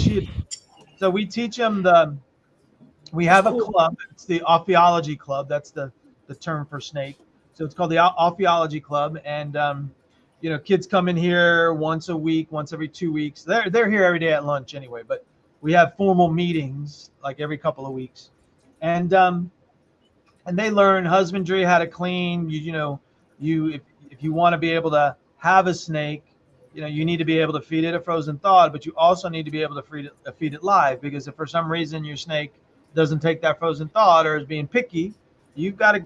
so we teach them we have a club. It's the Ophiology Club. That's the term for snake. So it's called the Ophiology Club. And, kids come in here once a week, once every 2 weeks. They're here every day at lunch anyway, but we have formal meetings like every couple of weeks. And they learn husbandry, how to clean. If you want to be able to have a snake, you need to be able to feed it a frozen thawed, but you also need to be able to feed it live, because if for some reason your snake doesn't take that frozen thawed or is being picky, you've got to,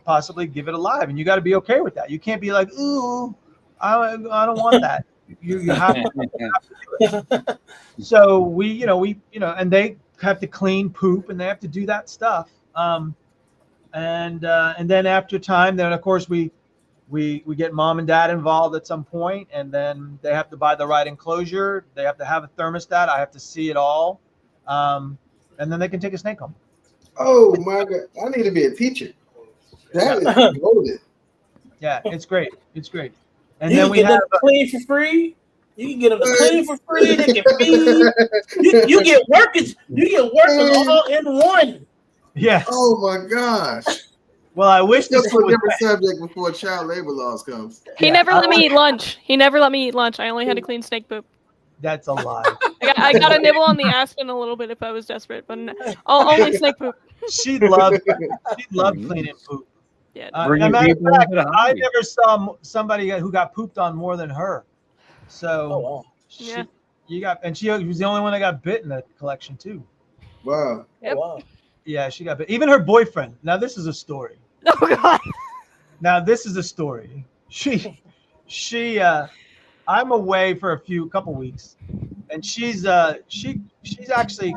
possibly give it alive, and you got to be okay with that. You can't be like, ooh, I don't want that. You have to do it. So we, and they have to clean poop, and they have to do that stuff. And then after time, then of course we get mom and dad involved at some point, and then they have to buy the right enclosure. They have to have a thermostat. I have to see it all. And then they can take a snake home. Oh my God. I need to be a teacher. That is loaded. Yeah, it's great. It's great. And you then can we get have them clean for free. You can get them to clean for free. They can feed. You get workers. You get workers all in one. Yeah. Oh my gosh. Well, I wish this That's was a different subject before child labor laws comes. He never let me eat lunch. I only had to clean snake poop. That's a lie. I got to nibble on the aspen a little bit if I was desperate, but only snake poop. She loved cleaning poop. Yeah. As a matter of fact, I never saw somebody who got pooped on more than her. So she was the only one that got bit in the collection too. Wow. Yep. Oh, wow. Yeah, she got bit. Even her boyfriend. Now this is a story. Oh God. Now this is a story. I'm away for a couple weeks, and she's actually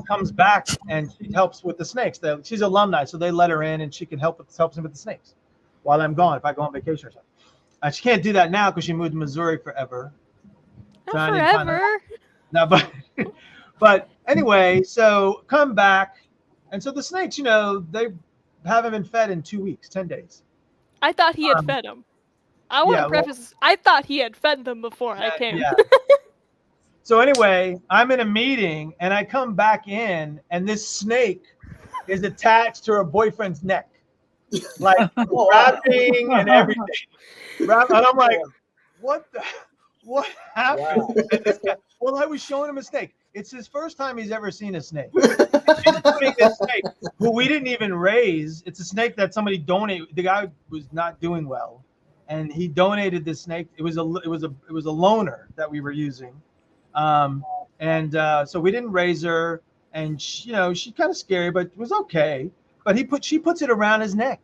comes back and she helps with the snakes. She's alumni, so they let her in, and she can helps them with the snakes while I'm gone, if I go on vacation or something. She can't do that now because she moved to Missouri forever. Not forever. No, but anyway, so come back, and so the snakes, they haven't been fed in 2 weeks, 10 days. I thought he had fed them. I want to preface this. I thought he had fed them before I came. Yeah. So anyway, I'm in a meeting, and I come back in, and this snake is attached to her boyfriend's neck, like wrapping and everything. And I'm like, what happened? Wow. And this guy, well, I was showing him a snake. It's his first time he's ever seen a snake. She's putting this snake, who we didn't even raise. It's a snake that somebody donated. The guy was not doing well, and he donated this snake. It was a loaner that we were using, so we didn't raise her, and she's kind of scary, but it was okay. But she puts it around his neck,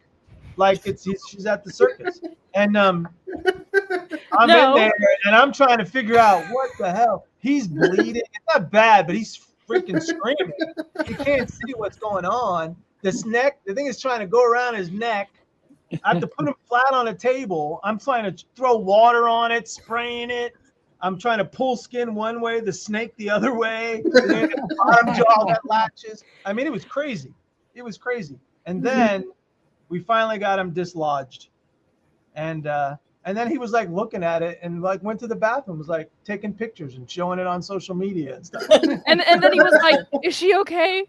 like she's at the circus, and I'm in there, and I'm trying to figure out what the hell. He's bleeding. It's not bad, but he's freaking screaming. He can't see what's going on. The thing is trying to go around his neck. I have to put him flat on a table. I'm trying to throw water on it, spraying it. I'm trying to pull skin one way, the snake the other way. The bottom jaw that latches. I mean, it was crazy. It was crazy. And then we finally got him dislodged. And then he was like looking at it and like went to the bathroom, was like taking pictures and showing it on social media and stuff. and then he was like, "Is she okay?"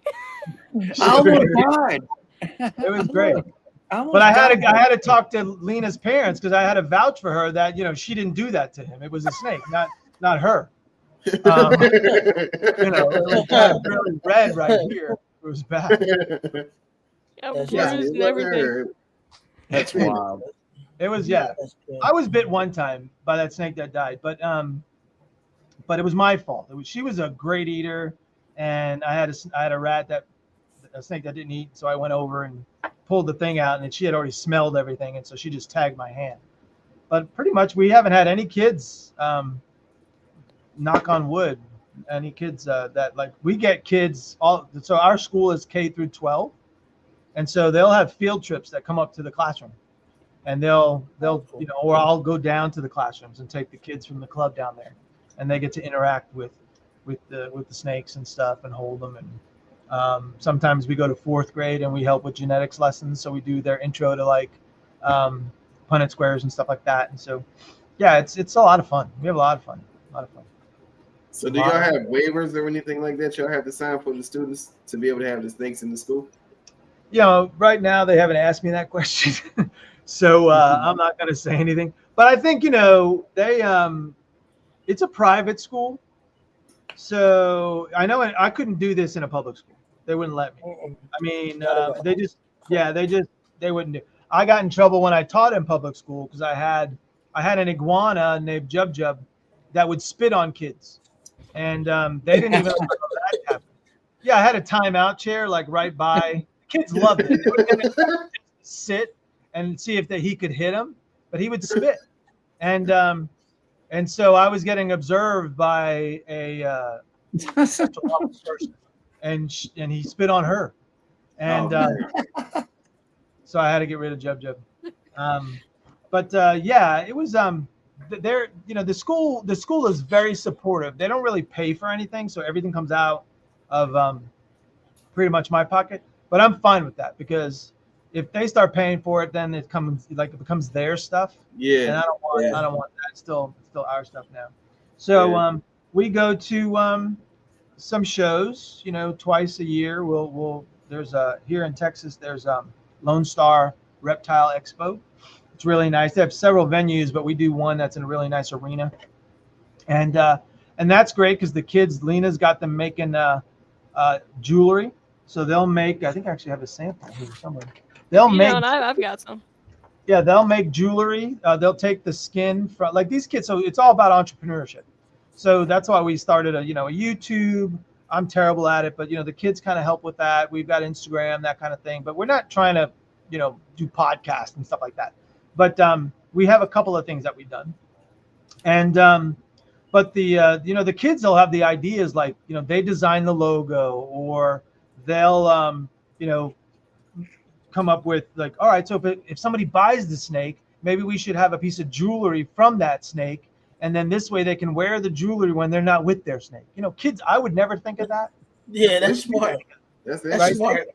I almost died. It was great. But I had to talk to Lena's parents, because I had to vouch for her that she didn't do that to him. It was a snake, not her. It was kind of really red right here. It was bad. Bruised and everything. That's wild. It was I was bit one time by that snake that died, but it was my fault. She was a great eater, and I had a snake that didn't eat, so I went over and pulled the thing out, and then she had already smelled everything, and so she just tagged my hand. But pretty much we haven't had any kids, knock on wood, any kids that like we get kids so our school is K through 12, and so they'll have field trips that come up to the classroom. And they'll or I'll go down to the classrooms and take the kids from the club down there, and they get to interact with the snakes and stuff and hold them. And sometimes we go to 4th grade and we help with genetics lessons, so we do their intro to like Punnett squares and stuff like that. And so, yeah, it's a lot of fun. We have a lot of fun. A lot of fun. So do y'all have waivers or anything like that y'all have to sign for the students to be able to have the snakes in the school? You know, right now they haven't asked me that question, so I'm not going to say anything. But I think, you know, they it's a private school, so I know I couldn't do this in a public school. They wouldn't let me. I mean, they wouldn't do. I got in trouble when I taught in public school because I had an iguana named Jub Jub that would spit on kids, and they didn't even allow that to happen. Yeah, I had a timeout chair like right by. Kids loved it. They would get to sit and see if he could hit him, but he would spit, and so I was getting observed by a sexual person, and he spit on her, and so I had to get rid of Jub Jub. But yeah, it was there. You know, the school is very supportive. They don't really pay for anything, so everything comes out of pretty much my pocket. But I'm fine with that because if they start paying for it, then it becomes their stuff. Yeah. And I don't want that. It's still our stuff now. So we go to some shows, you know, twice a year. There's here in Texas, there's Lone Star Reptile Expo. It's really nice. They have several venues, but we do one that's in a really nice arena. And that's great because the kids, Lena's got them making jewelry. So they'll make, I think I actually have a sample here somewhere. I've got some. Yeah, they'll make jewelry. They'll take the skin from like these kids. So it's all about entrepreneurship. So that's why we started a YouTube. I'm terrible at it, but the kids kind of help with that. We've got Instagram, that kind of thing. But we're not trying to, do podcasts and stuff like that. But we have a couple of things that we've done. And but the kids, they'll have the ideas like, they design the logo, or they'll come up with like, all right, so if somebody buys the snake, maybe we should have a piece of jewelry from that snake, and then this way they can wear the jewelry when they're not with their snake. Kids, I would never think of that. Yeah, that's smart. That's smart.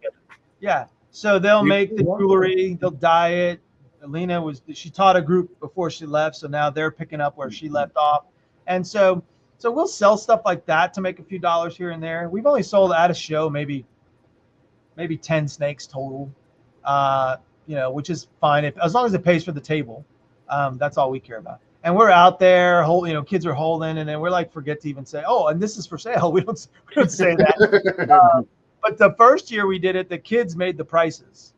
Yeah, so they'll make the jewelry, they'll dye it. Alina she taught a group before she left, so now they're picking up where she left off, and so we'll sell stuff like that to make a few dollars here and there. We've only sold at a show maybe 10 snakes total, which is fine as long as it pays for the table. That's all we care about. And we're out there, kids are holding, and then we're like, forget to even say, oh, and this is for sale. We don't say that. But the first year we did it, the kids made the prices,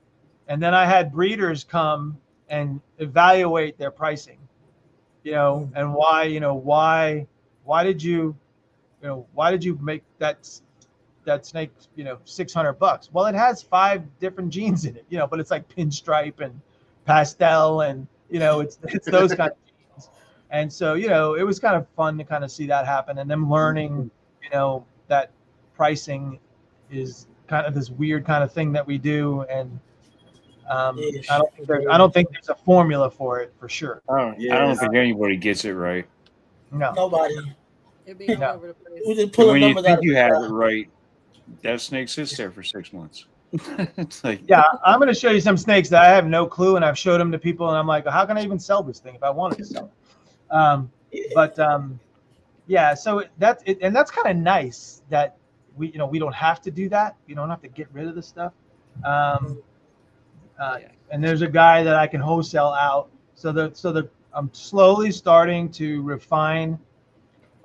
and then I had breeders come and evaluate their pricing, and why did you make that snake, $600? Well, it has 5 different genes in it, but it's like pinstripe and pastel, and it's those kind of genes. And so it was kind of fun to kind of see that happen, and them learning that pricing is kind of this weird kind of thing that we do, and I don't think there's a formula for it for sure. I don't think anybody gets it right. No, nobody. It'd be all over the place. We just pull When you think you have it. it right, that snake sits there for 6 months. It's like, yeah, I'm going to show you some snakes that I have no clue, and I've showed them to people, and I'm like, how can I even sell this thing if I wanted to sell it? Yeah, so that's it, and that's kind of nice that we don't have to do that. You don't have to get rid of the stuff. And there's a guy that I can wholesale out. So I'm slowly starting to refine.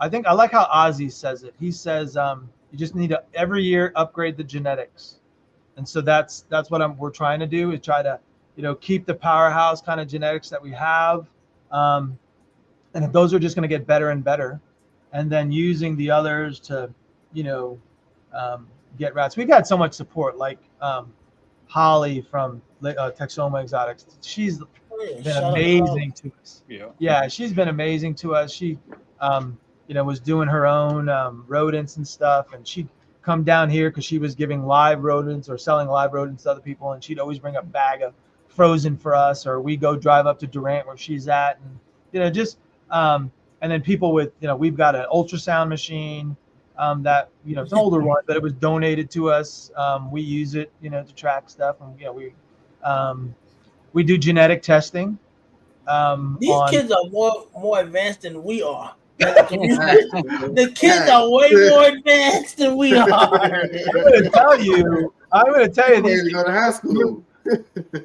I think I like how Ozzy says it. He says you just need to every year upgrade the genetics, and so that's what we're trying to do, is try to keep the powerhouse kind of genetics that we have, and those are just going to get better and better, and then using the others to get rats. We've had so much support, like Holly from Texoma Exotics. She's been amazing to us. Yeah, she's been amazing to us. She was doing her own rodents and stuff, and she'd come down here because she was giving live rodents or selling live rodents to other people, and she'd always bring a bag of frozen for us, or we go drive up to Durant where she's at, and and then people with we've got an ultrasound machine that it's an older one, but it was donated to us. We use it to track stuff, and we do genetic testing. These kids are more advanced than we are. The kids are way more advanced than we are. I'm going to tell you, These to go to high school.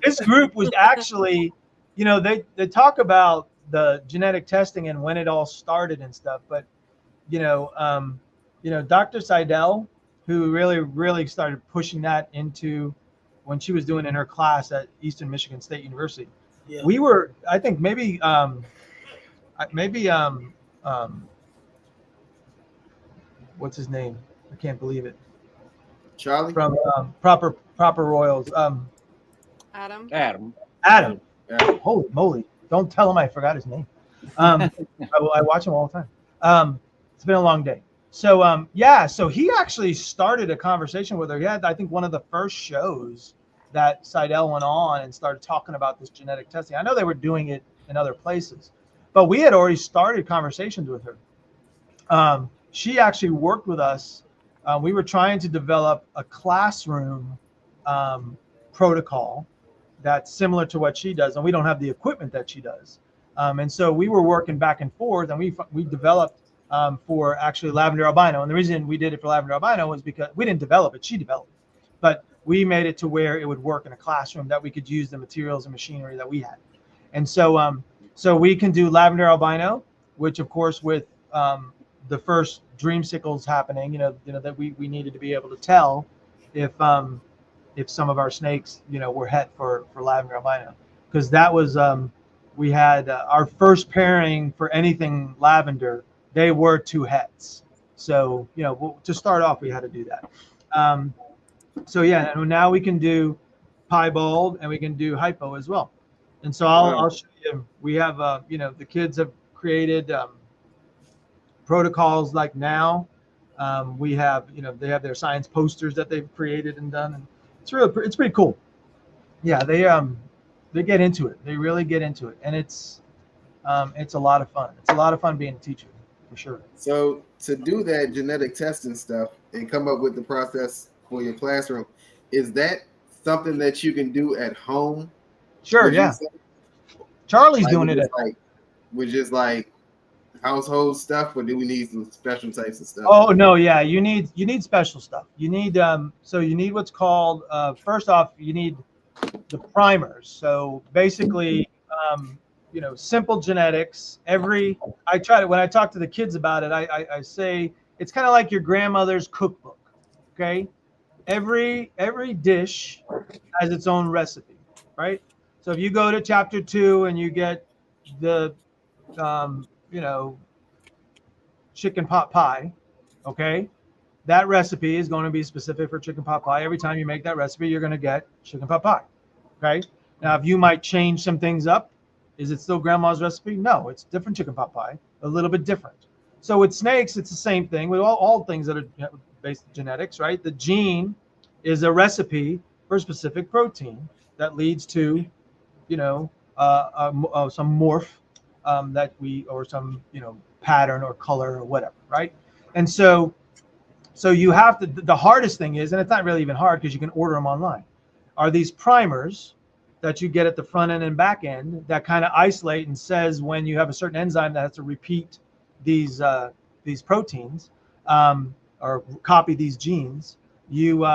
This group was actually, they talk about the genetic testing and when it all started and stuff, but Dr. Seidel, who really started pushing that into when she was doing in her class at Eastern Michigan State University. Yeah. We were, I think maybe what's his name? I can't believe it. Charlie from Proper Royals. Adam. Adam. Holy moly! Don't tell him I forgot his name. I watch him all the time. It's been a long day. So so he actually started a conversation with her. He had, I think, one of the first shows that Seidel went on and started talking about this genetic testing. I know they were doing it in other places, but we had already started conversations with her. She actually worked with us. We were trying to develop a classroom protocol that's similar to what she does, and we don't have the equipment that she does. And so we were working back and forth, and we developed for actually lavender albino. And the reason we did it for lavender albino was because we didn't develop it; she developed it. But we made it to where it would work in a classroom, that we could use the materials and machinery that we had. And so, so we can do lavender albino, which of course with the first dreamsicles happening, that we needed to be able to tell if some of our snakes, were het for lavender albino, because that was we had our first pairing for anything lavender. They were 2 hets, so to start off we had to do that. So yeah, and now we can do piebald and we can do hypo as well. And so I'll show you. We have the kids have created protocols. Like now we have they have their science posters that they've created and done, and it's pretty cool. Yeah, they get into it. They really get into it, and it's a lot of fun. It's a lot of fun being a teacher, for sure. So to do that genetic testing stuff and come up with the process for your classroom, is that something that you can do at home? Sure, yeah. Charlie's doing it with just like household stuff, or do we need some special types of stuff? Oh no, yeah, you need special stuff. You need so you need what's called first off, you need the primers. So basically simple genetics. When I talk to the kids about it, I say it's kind of like your grandmother's cookbook. Okay, every dish has its own recipe, right? So if you go to chapter 2 and you get the chicken pot pie, okay, that recipe is going to be specific for chicken pot pie. Every time you make that recipe, you're going to get chicken pot pie. Okay, now if you might change some things up, is it still grandma's recipe? No, it's different chicken pot pie, a little bit different. So with snakes, it's the same thing with all things that are based on genetics, right? The gene is a recipe for a specific protein that leads to some morph that or some pattern or color or whatever, right? And so you have to, the hardest thing is, and it's not really even hard because you can order them online, are these primers that you get at the front end and back end that kind of isolate and says when you have a certain enzyme that has to repeat these proteins or copy these genes. You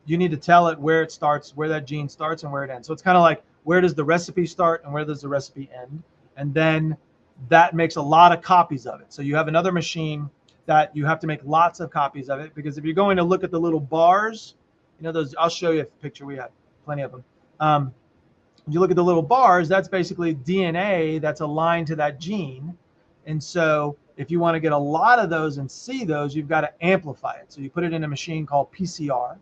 need to tell it where it starts, where that gene starts and where it ends. So it's kind of like, where does the recipe start and where does the recipe end? And then that makes a lot of copies of it. So you have another machine that you have to make lots of copies of it, because if you're going to look at the little bars, those, I'll show you a picture, we have plenty of them. If you look at the little bars, that's basically DNA that's aligned to that gene. And so if you want to get a lot of those and see those, you've got to amplify it. So you put it in a machine called PCR,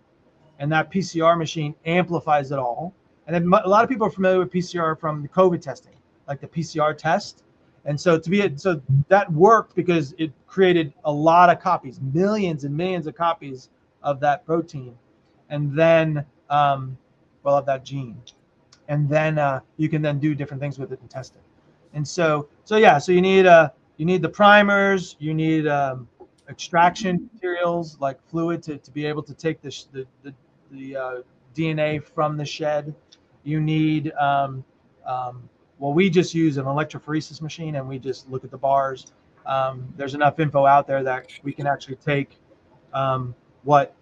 and that PCR machine amplifies it all. And then a lot of people are familiar with PCR from the COVID testing, like the PCR test. And so so that worked because it created a lot of copies, millions and millions of copies of that protein, and then of that gene. And then you can then do different things with it and test it. And so you need the primers, you need extraction materials like fluid to be able to take the DNA from the shed. You need we just use an electrophoresis machine and we just look at the bars. there's enough info out there that we can actually take what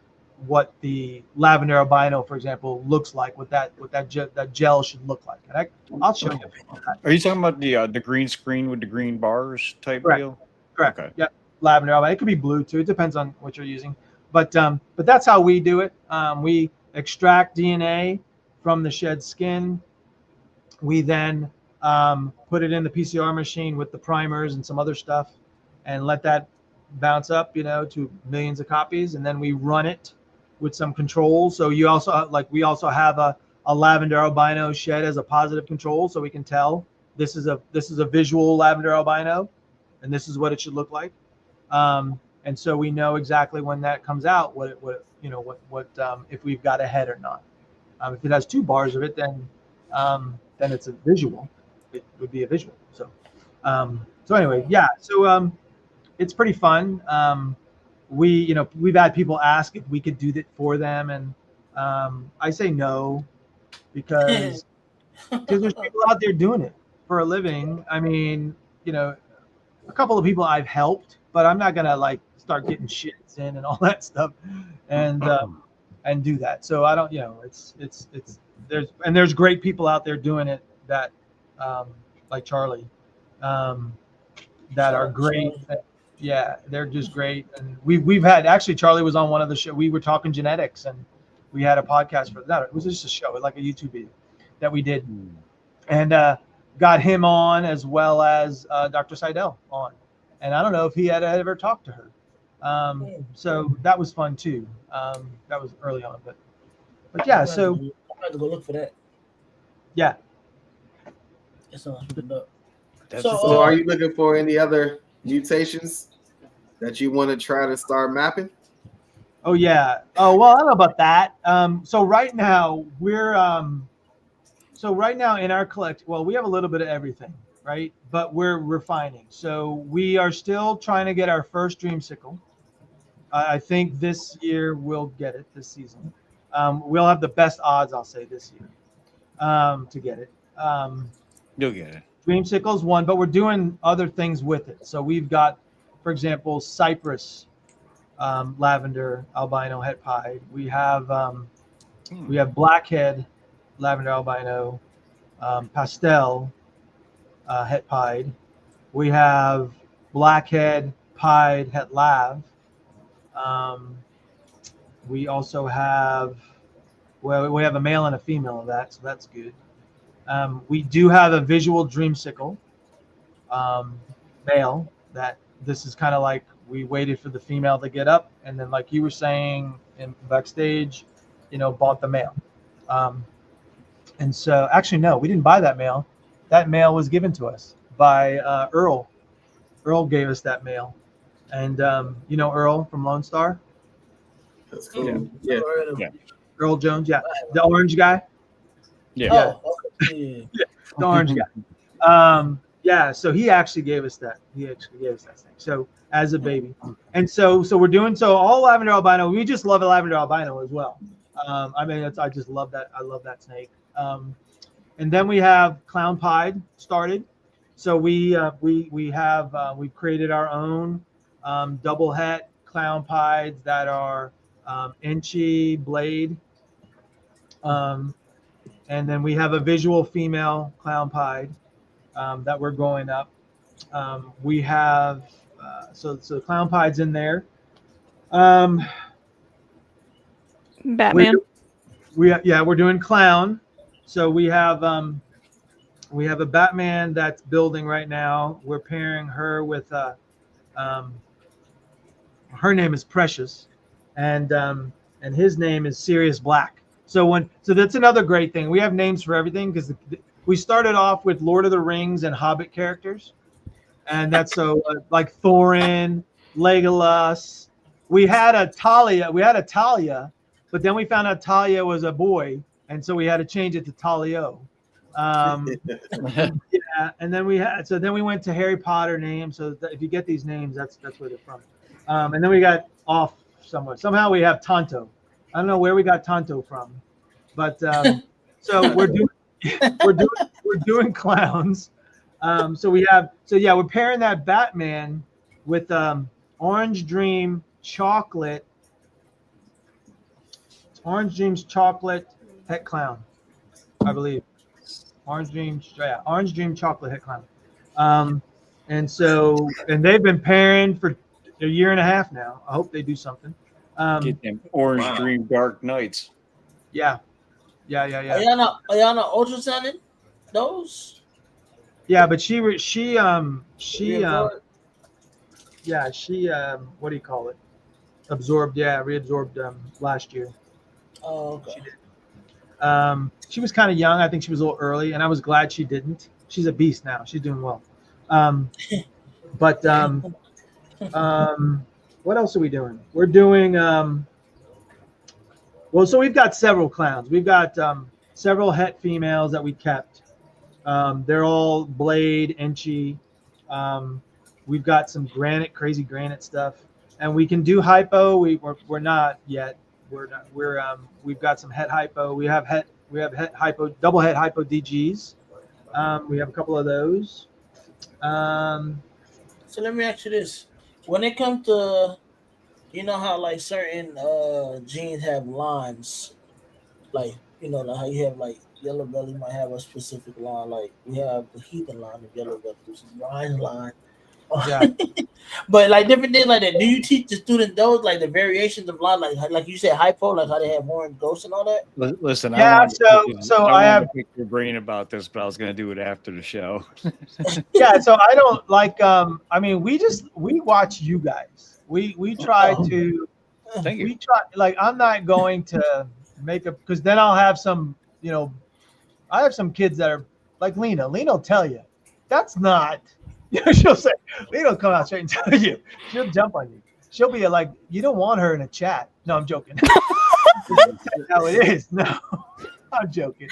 the lavender albino, for example, looks like, what that gel should look like. And I'll show you. Are you talking about the green screen with the green bars type Correct. deal? Correct. Okay. Yep. Lavender albino. It could be blue too. It depends on what you're using. But that's how we do it. We extract DNA from the shed skin. We then put it in the PCR machine with the primers and some other stuff, and let that bounce up, to millions of copies, and then we run it with some controls. So you also we also have a lavender albino shed as a positive control, so we can tell this is a visual lavender albino, and this is what it should look like. And so we know exactly when that comes out what if we've got a head or not. If it has 2 bars of it, then it's a visual. It would be a visual. So anyway, yeah. So it's pretty fun. We've had people ask if we could do that for them, and I say no, because there's people out there doing it for a living. I mean, a couple of people I've helped, but I'm not gonna start getting shits in and all that stuff, and do that. So I don't, there's great people out there doing it that, like Charlie, that are great. Yeah, they're just great. And we've had, actually, Charlie was on one of the show. We were talking genetics, and we had a podcast for that. It was just a show, like a YouTube video that we did, and got him on, as well as Dr. Seidel on. And I don't know if he had ever talked to her. So that was fun too. That was early on, but yeah. So I'm about to go look for that. Yeah. That sounds pretty dope. So are you looking for any other mutations that you want to try to start mapping? Oh yeah. Oh well, I don't know about that. So right now in our collection, well, we have a little bit of everything, right? But we're refining. So we are still trying to get our first dreamsicle. I think this year we'll get it, this season. We'll have the best odds, I'll say, this year to get it. You'll get it. Dreamsicle's one, but we're doing other things with it. So we've got, for example, cypress lavender albino het pied. We have blackhead lavender albino pastel het pied. We have blackhead pied het lav. We also have, we have a male and a female of that, so that's good. We do have a visual dreamsicle male. That this is kind of like, we waited for the female to get up, and then, like you were saying in backstage, bought the male. And so, actually, no, we didn't buy that male. That male was given to us by Earl. Earl gave us that male. And Earl from Lone Star? That's cool. Yeah. Earl Jones, yeah. The orange guy? Yeah. The orange guy. Yeah, so he actually gave us that. He actually gave us that thing. So as a baby. And so we're doing all lavender albino. We just love a lavender albino as well. I just love that. I love that snake. And then we have clown pied started. So we've created our own double het clown pieds that are inchy blade. And then we have a visual female clown pied that we're going up. We have so clown pied's in there. Batman. We're doing clown. So we have a Batman that's building right now. We're pairing her with her name is Precious, and his name is Sirius Black. So that's another great thing. We have names for everything, because we started off with Lord of the Rings and Hobbit characters, and that's so like Thorin, Legolas. We had a Talia, but then we found out Talia was a boy, and so we had to change it to Talio. Yeah, and then we went to Harry Potter names. So if you get these names, that's where they're from. And then we got off somewhere. Somehow we have Tonto. I don't know where we got Tonto from, but so we're doing clowns. We're pairing that Batman with Orange Dream chocolate. Orange Dream's chocolate het clown, I believe. Orange Dream chocolate het clown. And they've been pairing for a year and a half now. I hope they do something. Get them Orange Dream Dark Nights. Yeah. Are y'all not ultrasounding those? Yeah, but she what do you call it? Reabsorbed last year. Oh, okay. She was kind of young. I think she was a little early, and I was glad she didn't. She's a beast now. She's doing well. But what else are we doing? We're doing so we've got several clowns. We've got several het females that we kept. They're all blade, inchy. We've got some crazy granite stuff, and we can do hypo. We're not yet. We've got some het hypo. We have het hypo, double het hypo DGs. We have a couple of those. So let me ask you this: when it comes to, you know how like certain genes have lines, like like how you have like Yellow Belly might have a specific line, like we have the Heathen line of Yellow Belly, which is Ryan's line. Yeah. But like different things like that. Do you teach the student those like the variations of line, like you said hypo, like how they have orange ghosts and all that? Listen, yeah. I have to pick your brain about this, but I was going to do it after the show. Yeah. So I don't like. I mean, we watch you guys. We try to. Thank you. We try like I'm not going to make a because then I'll have some. I have some kids that are like Lena. Lena will tell you that's not. She'll say, Lena will come out straight and tell you. She'll jump on you. She'll be like, you don't want her in a chat. No, I'm joking. That's how it is. No, I'm joking.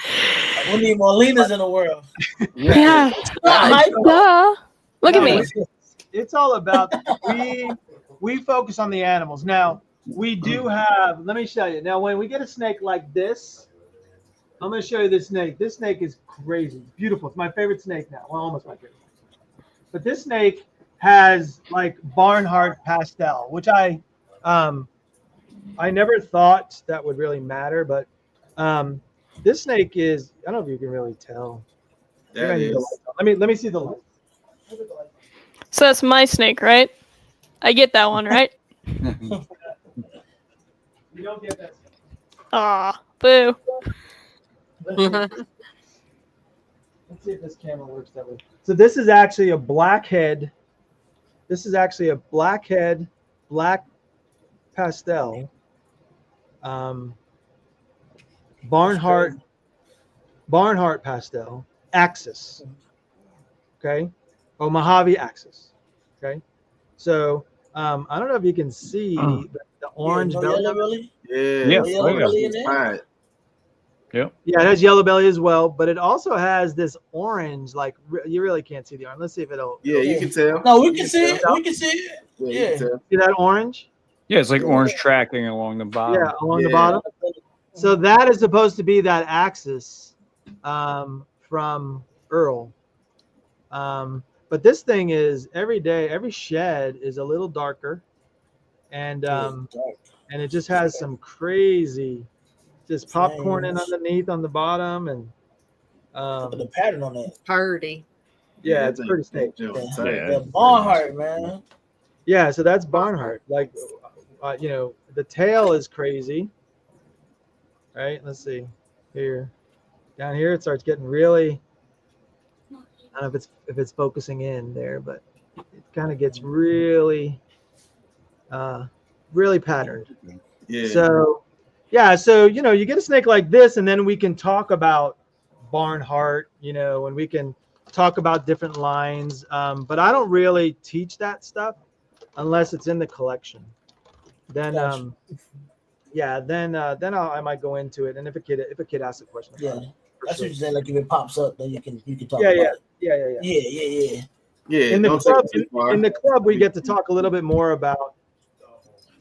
We need more Lenas in the world. Yeah. Duh. Look at me. It's all about we focus on the animals. Now we do have. Let me show you. Now when we get a snake like this, I'm going to show you this snake. This snake is crazy. It's beautiful. It's my favorite snake now. Well, almost my favorite. But this snake has like Barnhart pastel, which I never thought that would really matter, but this snake is, I don't know if you can really tell. That is. Let me see the light. So that's my snake, right? I get that one, right? You don't get that snake. Aw, boo. Let's see if this camera works that way. So this is actually a blackhead. This is actually a blackhead, black pastel. Barnhart pastel, Axis. Okay. Oh, Mojave Axis. Okay. So I don't know if you can see the orange belly. Yeah. Yeah. Yep. Yeah, it has yellow belly as well, but it also has this orange. Like you really can't see the orange. Let's see if it'll. Yeah, you can tell. No, we can see it. We can see it. Yeah. See that orange? Yeah, it's like orange tracking along the bottom. Yeah, along the bottom. So that is supposed to be that axis from Earl. But this thing is every shed is a little darker, and it just has some crazy. Just popcorn in underneath on the bottom, and look at the pattern on that. Party. Yeah, it's pretty snake. The Barnhart, man. Yeah, so that's Barnhart. Like, the tail is crazy. Right? Let's see here. Down here, it starts getting really. I don't know if it's focusing in there, but it kind of gets really, really patterned. Yeah. So. Yeah, so you get a snake like this, and then we can talk about Barnhart, and we can talk about different lines. But I don't really teach that stuff unless it's in the collection. Then, I might go into it. And if a kid asks a question, that's what you said. Like if it pops up, then you can talk. Yeah. about it. Yeah. In the club, we get to talk a little bit more about.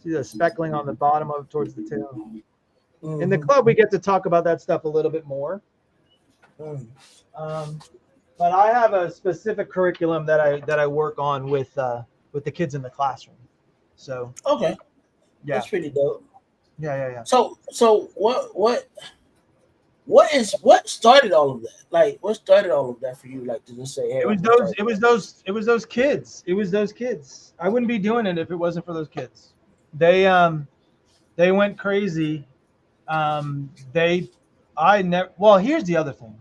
See the speckling on the bottom of towards the tail. Mm-hmm. In the club, we get to talk about that stuff a little bit more. But I have a specific curriculum that I work on with with the kids in the classroom. So Okay, yeah, that's pretty dope. yeah. So what started all of that? Like, what started all of that for you? Like, to just say, hey, It I'm was gonna those. start. It was those kids. It was those kids. I wouldn't be doing it if it wasn't for those kids. They went crazy. They, I never. Well, here's the other thing.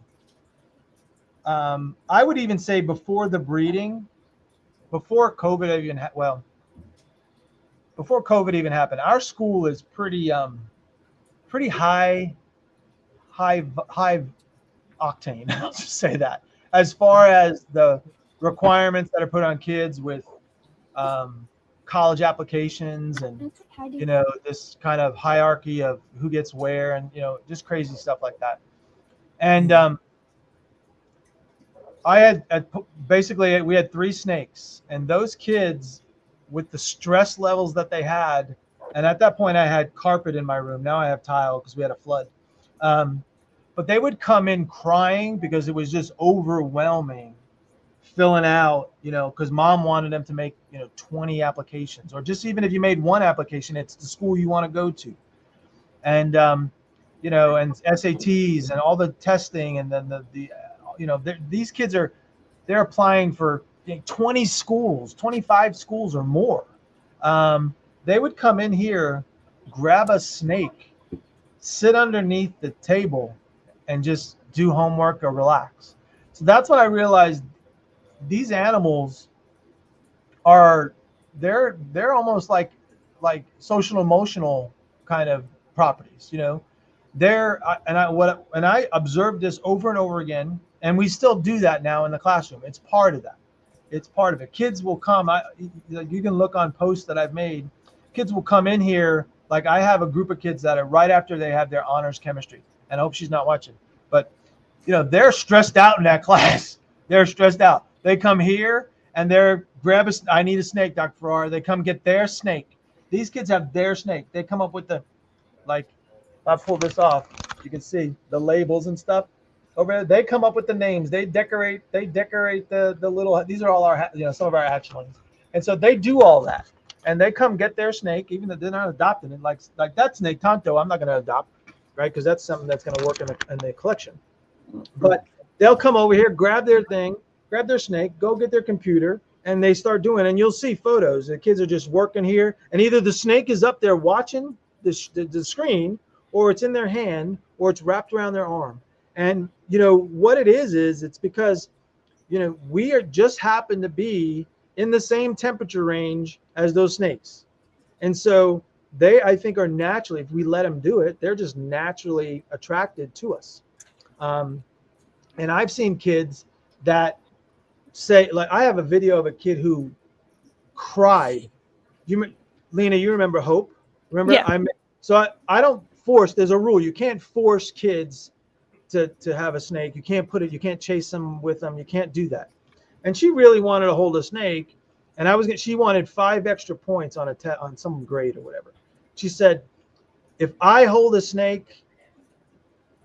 I would even say before the breeding, before COVID even before COVID even happened, our school is pretty high octane. I'll just say that. As far as the requirements that are put on kids with college applications and this kind of hierarchy of who gets where and just crazy stuff like that. And I had basically we had 3 snakes, and those kids with the stress levels that they had, and at that point I had carpet in my room. Now I have tile because we had a flood. But they would come in crying because it was just overwhelming filling out, because mom wanted them to make, 20 applications, or just even if you made 1 application, it's the school you want to go to. And, and SATs and all the testing. And then these kids they're applying for 20 schools, 25 schools or more. They would come in here, grab a snake, sit underneath the table and just do homework or relax. So that's when I realized these animals they're almost like social emotional kind of properties. I observed this over and over again, and we still do that now in the classroom. It's part of that. It's part of it. Kids will come. You can look on posts that I've made. Kids will come in here. Like, I have a group of kids that are right after they have their honors chemistry, and I hope she's not watching, but they're stressed out in that class. They're stressed out. They come here and I need a snake, Dr. Farrar. They come get their snake. These kids have their snake. They come up with if I pull this off, you can see the labels and stuff over there. They come up with the names. They decorate the little, these are all our, some of our hatchlings. And so they do all that. And they come get their snake, even though they're not adopting it. Like that snake, Tonto, I'm not going to adopt, right? Because that's something that's going to work in the collection. But they'll come over here, grab their thing, grab their snake, go get their computer, and they start doing. And you'll see photos. The kids are just working here, and either the snake is up there watching the screen, or it's in their hand, or it's wrapped around their arm. And what it is it's because we just happen to be in the same temperature range as those snakes, and so they, I think, are naturally, if we let them do it, they're just naturally attracted to us. And I've seen kids that say, like, I have a video of a kid who cried. Lena, you remember Hope? Remember? Yeah. I don't force. There's a rule. You can't force kids to have a snake. You can't chase them with them. You can't do that. And she really wanted to hold a snake, and she wanted 5 extra points on on some grade or whatever. She said, if I hold a snake,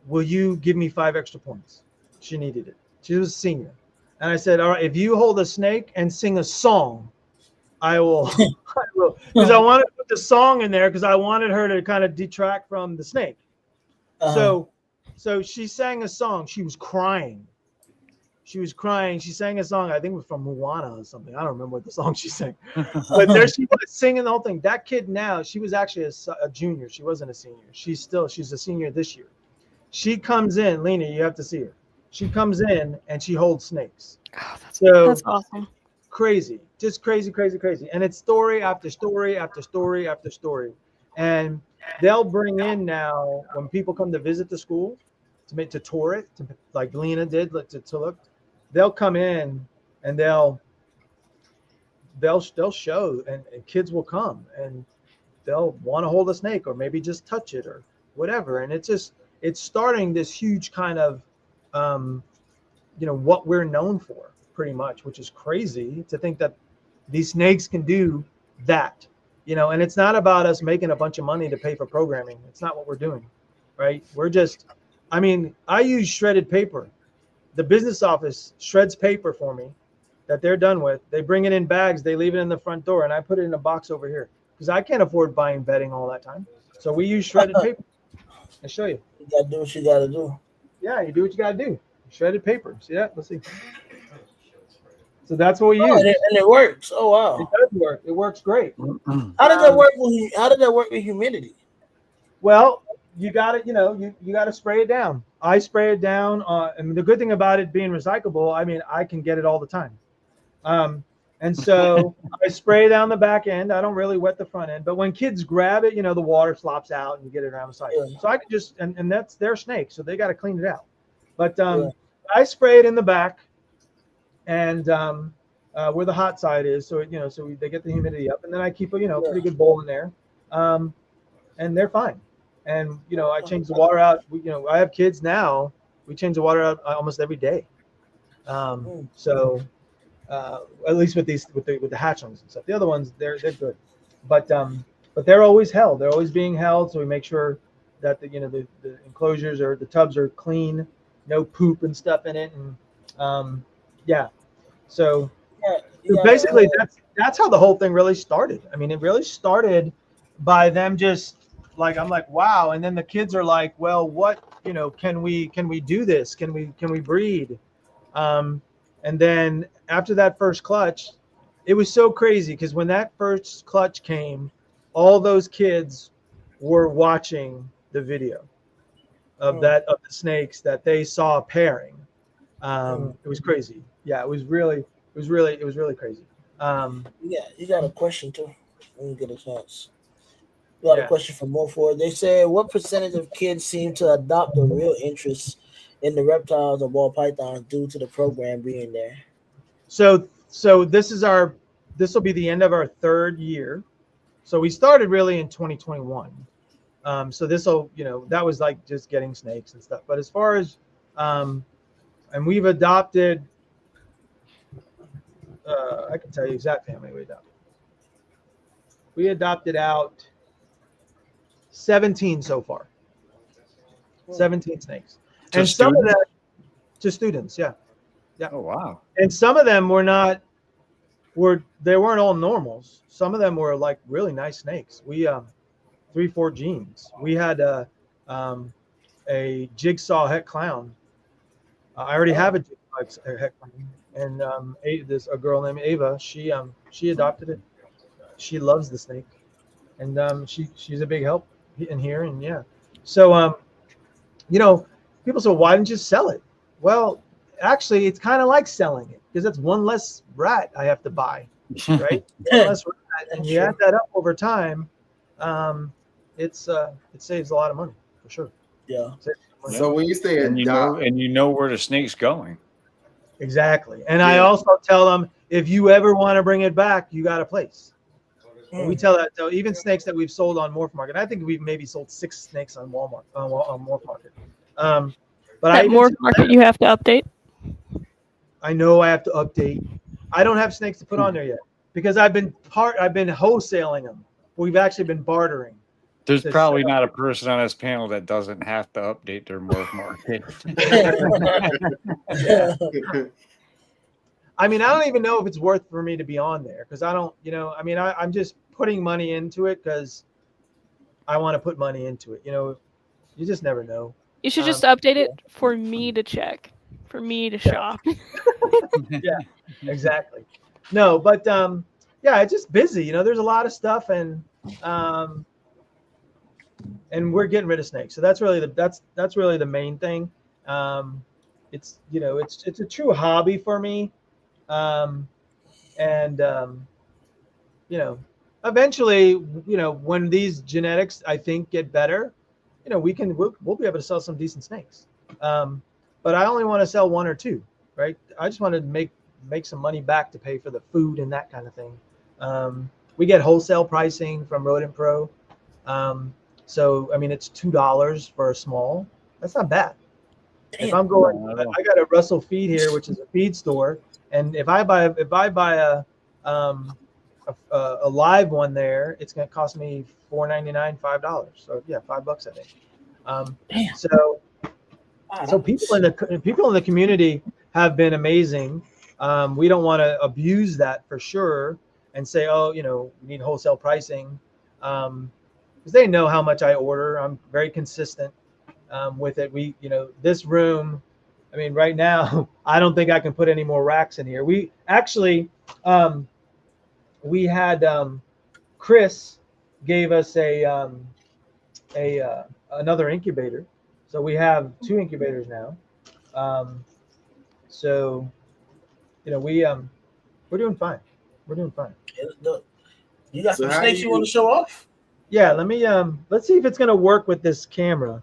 will you give me 5 extra points? She needed it. She was a senior. And I said, all right, if you hold a snake and sing a song, I will. Because I wanted to put the song in there because I wanted her to kind of detract from the snake. So she sang a song. She was crying. She sang a song. I think it was from Moana or something. I don't remember what the song she sang. But there she was singing the whole thing. That kid now, she was actually a junior. She wasn't a senior. She's a senior this year. She comes in, Lena, you have to see her. She comes in and she holds snakes. Oh, that's awesome. Crazy, just crazy. And it's story after story after story after story. And they'll bring in now, when people come to visit the school, to tour it, like Lena did, to look, they'll come in and they'll show, and kids will come and they'll want to hold a snake or maybe just touch it or whatever. And it's starting this huge kind of what we're known for, pretty much, which is crazy to think that these snakes can do that, and it's not about us making a bunch of money to pay for programming. It's not what we're doing, right? I use shredded paper. The business office shreds paper for me, that they're done with, they bring it in bags, they leave it in the front door, and I put it in a box over here because I can't afford buying bedding all that time. So we use shredded paper. I'll show you. You gotta do what you gotta do. Yeah, you do what you gotta do. Shredded paper. See that? Let's see. So that's what we use. And it works. Oh wow. It does work. It works great. How did that work with humidity? Well, you got to, you got to spray it down. I spray it down. And the good thing about it being recyclable, I mean, I can get it all the time. And so I spray down the back end. I don't really wet the front end, but when kids grab it, the water slops out and you get it around the side. Yeah. So I can just, and that's their snake, so they got to clean it out. But I spray it in the back, and where the hot side is, so they get the humidity up, and then I keep a pretty good bowl in there, and they're fine. And I change the water out. I have kids now. We change the water out almost every day. So at least with the hatchlings and stuff. The other ones, they're good, but they're always held. They're always being held. So we make sure that the enclosures or the tubs are clean, no poop and stuff in it, and So basically, that's how the whole thing really started. I mean, it really started by them just I'm like, wow. And then the kids are like, well, what, can we do this? Can we breed? And then after that first clutch, it was so crazy because when that first clutch came, all those kids were watching the video of the snakes that they saw pairing. It was crazy. Yeah, it was really crazy. You got a question too when you get a chance. You got a question from more forward. They said, what percentage of kids seem to adopt a real interest in the reptiles or ball pythons due to the program being there? So this will be the end of our third year. So we started really in 2021. So this'll, that was like just getting snakes and stuff. But as far as, and we've adopted, I can tell you exact family we adopted. We adopted out 17 so far. 17 snakes. To and some of that to students, yeah. Oh wow. And some of them they weren't all normals. Some of them were like really nice snakes. We 3-4 genes. We had a jigsaw het clown. I already have a jigsaw het clown, and a girl named Ava. She adopted it. She loves the snake, and she's a big help in here. And so people say, why didn't you sell it? Well, actually, it's kind of like selling it because that's one less rat I have to buy, right? One less rat, and you add that up over time. It saves a lot of money for sure. Yeah. So when you say and you know where the snake's going. Exactly. And I also tell them, if you ever want to bring it back, you got a place. And we tell that though, even snakes that we've sold on Morph Market. I think we've maybe sold 6 snakes on Walmart on Morph Market. But at Morph Market, you have to update. I know I have to update. I don't have snakes to put on there yet because I've been wholesaling them. We've actually been bartering. There's probably not a person on this panel that doesn't have to update their Morph Market. I mean, I don't even know if it's worth for me to be on there because I don't, I'm just putting money into it because I want to put money into it. You just never know. You should just update it for me to check, for me to shop. Yeah, exactly. No, but it's just busy. There's a lot of stuff, and we're getting rid of snakes. So that's really the main thing. It's it's a true hobby for me. Eventually, when these genetics I think get better, we'll be able to sell some decent snakes. But I only want to sell 1 or 2, right? I just want to make some money back to pay for the food and that kind of thing. We get wholesale pricing from Rodent Pro. So, I mean, it's $2 for a small. That's not bad. Damn. If I'm going, I got a Russell Feed here, which is a feed store. And if I buy a live one there, it's going to cost me $4.99, $5. So yeah, $5 I think. So people in the community have been amazing. We don't want to abuse that for sure and say, oh, you know, we need wholesale pricing, because they know how much I order. I'm very consistent with it. We, you know, this room, I mean, right now, I don't think I can put any more racks in here. We actually, we had Chris gave us another incubator, so we have 2 incubators now. So, you know, we're doing fine. We're doing fine. You got So some how snakes do you want to show off? Yeah, let me let's see if it's gonna work with this camera.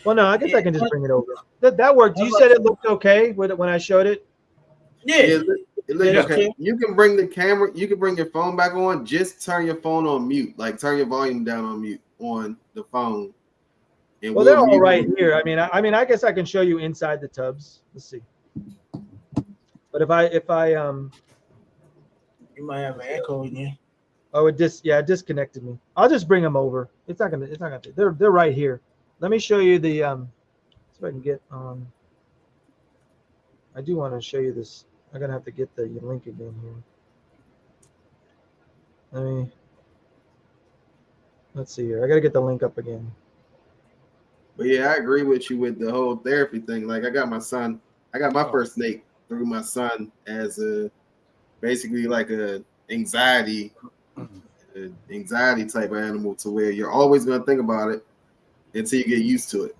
Well, no, I guess I can just bring it over. That worked. You said it looked okay when I showed it. Yeah. It looks Yeah. okay. You can bring the camera. You can bring your phone back on. Just turn your phone on mute. Like turn your volume down on mute on the phone. And Well, they're all mute right you. here. I mean, I guess I can show you inside the tubs. Let's see. But if I You might have an echo again. oh, it disconnected me. I'll just bring them over. It's not gonna. They're right here. Let me show you the see if I can get I do want to show you this. I'm gonna have to get the link again here. Let's see here. I gotta get the link up again. But yeah, I agree with you with the whole therapy thing. Like I got my first snake through my son as basically like a anxiety type of animal, to where you're always gonna think about it until you get used to it,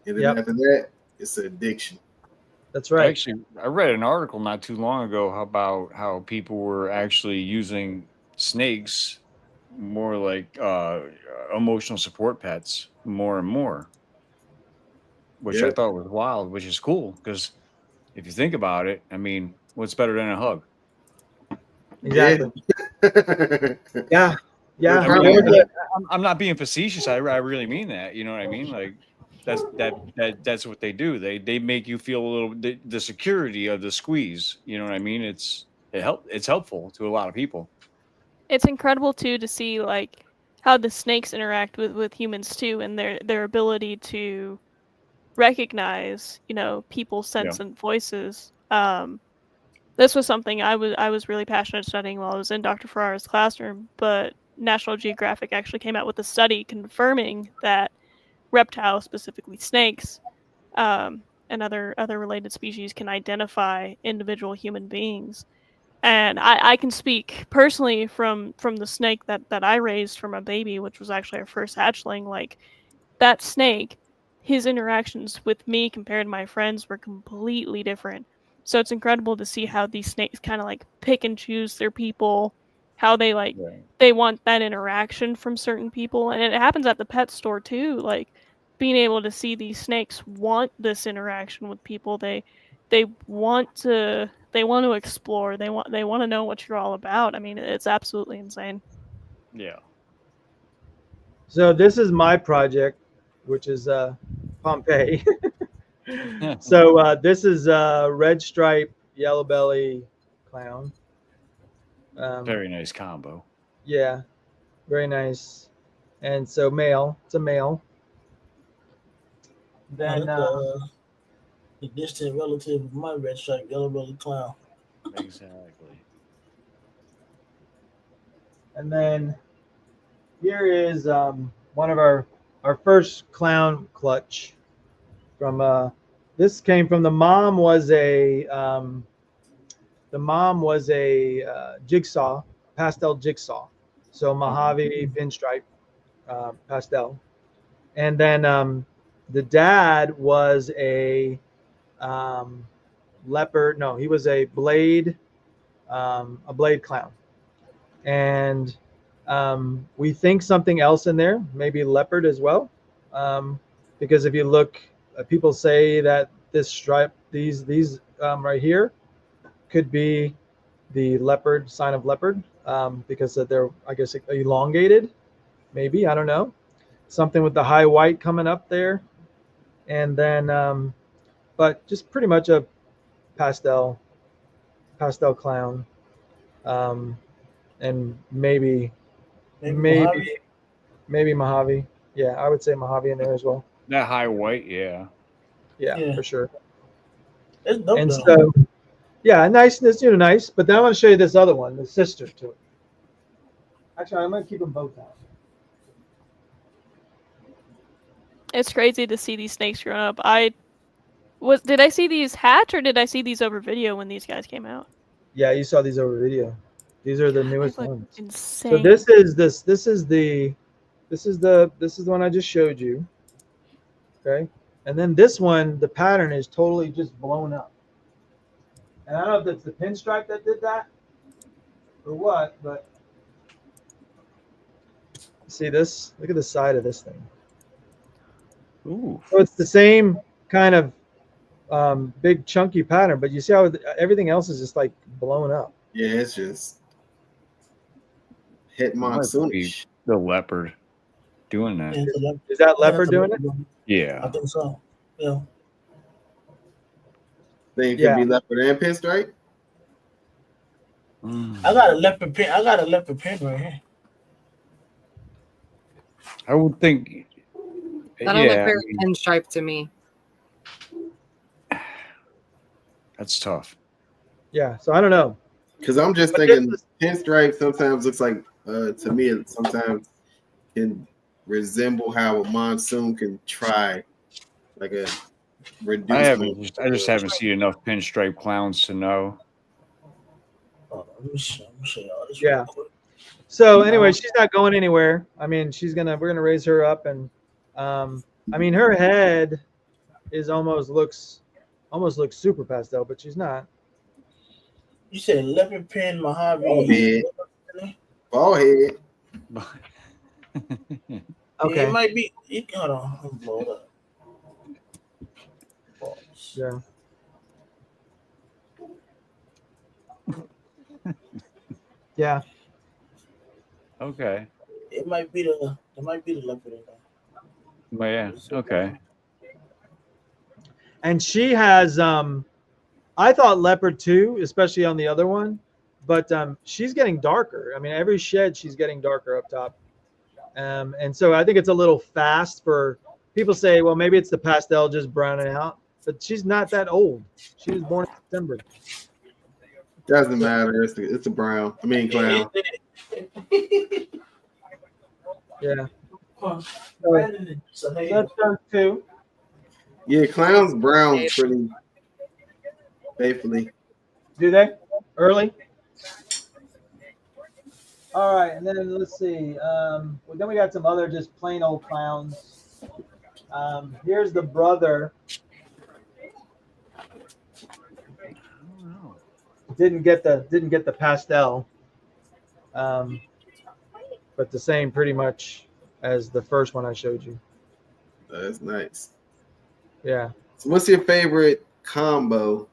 and then after that, it's an addiction. That's right. Actually, I read an article not too long ago about how people were actually using snakes more like emotional support pets more and more, which I thought was wild, which is cool because if you think about it, I mean, what's better than a hug? Exactly. Yeah. I mean, Yeah. I'm not being facetious. I really mean that. You know what I mean? Like that's what they do. They make you feel a little the security of the squeeze. You know what I mean? It's helpful to a lot of people. It's incredible too to see like how the snakes interact with humans too, and their ability to recognize, you know, people's sense and voices. This was something I was really passionate studying while I was in Dr. Ferrara's classroom, but National Geographic actually came out with a study confirming that reptiles, specifically snakes, and other related species, can identify individual human beings. And I can speak personally from the snake that I raised from a baby, which was actually our first hatchling. Like that snake, his interactions with me compared to my friends were completely different. So it's incredible to see how these snakes kind of like pick and choose their people, how they they want that interaction from certain people. And it happens at the pet store too, like being able to see these snakes want this interaction with people. They want to explore. They want to know what you're all about. I mean, it's absolutely insane. Yeah. So this is my project, which is Pompeii. So this is red stripe, yellow belly clown. Very nice combo. Yeah, very nice. And so male, it's a male. Then the distant relative of my red stripe, yellow belly clown. Exactly. And then here is one of our first clown clutch from this came from the mom was a jigsaw, pastel jigsaw, so Mojave pinstripe pastel. And then the dad was a leopard. No, he was a blade clown. And we think something else in there, maybe leopard as well, because if you look, people say that this stripe, these right here, could be the leopard, sign of leopard, because they're, I guess, elongated. Maybe, I don't know. Something with the high white coming up there, and then, but just pretty much a pastel clown, and maybe Mojave. Yeah, I would say Mojave in there as well. That high white, yeah. Yeah, for sure. It's dope, and though. Yeah, niceness, nice. But then I want to show you this other one, the sister to it. Actually, I'm gonna keep them both out. It's crazy to see these snakes growing up. Did I see these hatch or did I see these over video when these guys came out? Yeah, you saw these over video. These are the God, they newest look ones. So insane. this is the one I just showed you. Okay, and then this one, the pattern is totally just blown up. And I don't know if it's the pinstripe that did that or what, but see this? Look at the side of this thing. Ooh. So it's the same kind of big chunky pattern, but you see how everything else is just like blown up. Yeah, it's just hit It might be monsoonish. the leopard doing that. Yeah, so Is that yeah, leopard doing it? I Yeah. think so. Yeah. Thing could Yeah. be leopard and pinstripe. I got a leopard pin. I got a leopard pin right here. I would think. That don't look Yeah, very pinstripe to me. that's tough. Yeah. So I don't know. Because I'm just But thinking this pinstripe sometimes looks like, to me, it sometimes can resemble how a monsoon can try, like a reduced. I just haven't seen enough pinstripe clowns to know. Let me show y'all this Yeah. real quick. So anyway, she's not going anywhere. I mean, we're gonna raise her up, and I mean, her head is almost looks super pastel, but she's not. You said leopard pin Mojave. Ball head. Okay. It might be. Hold on. I'm blow it up. Yeah. Yeah. Okay. It might be the leopard. Well, yeah. Okay. And she has I thought leopard too, especially on the other one, but she's getting darker. I mean, every shed she's getting darker up top. And so I think it's a little fast for people say, well, maybe it's the pastel just browning out, but she's not that old. She was born in December. Doesn't matter. It's a brown. I mean clown. Yeah. So, hey, That's her too. Yeah, clowns brown pretty faithfully. Do they? Early? All right, and then let's see. Well, then we got some other just plain old clowns. Here's the brother. Didn't get the pastel, but the same pretty much as the first one I showed you. That's nice. Yeah. So what's your favorite combo?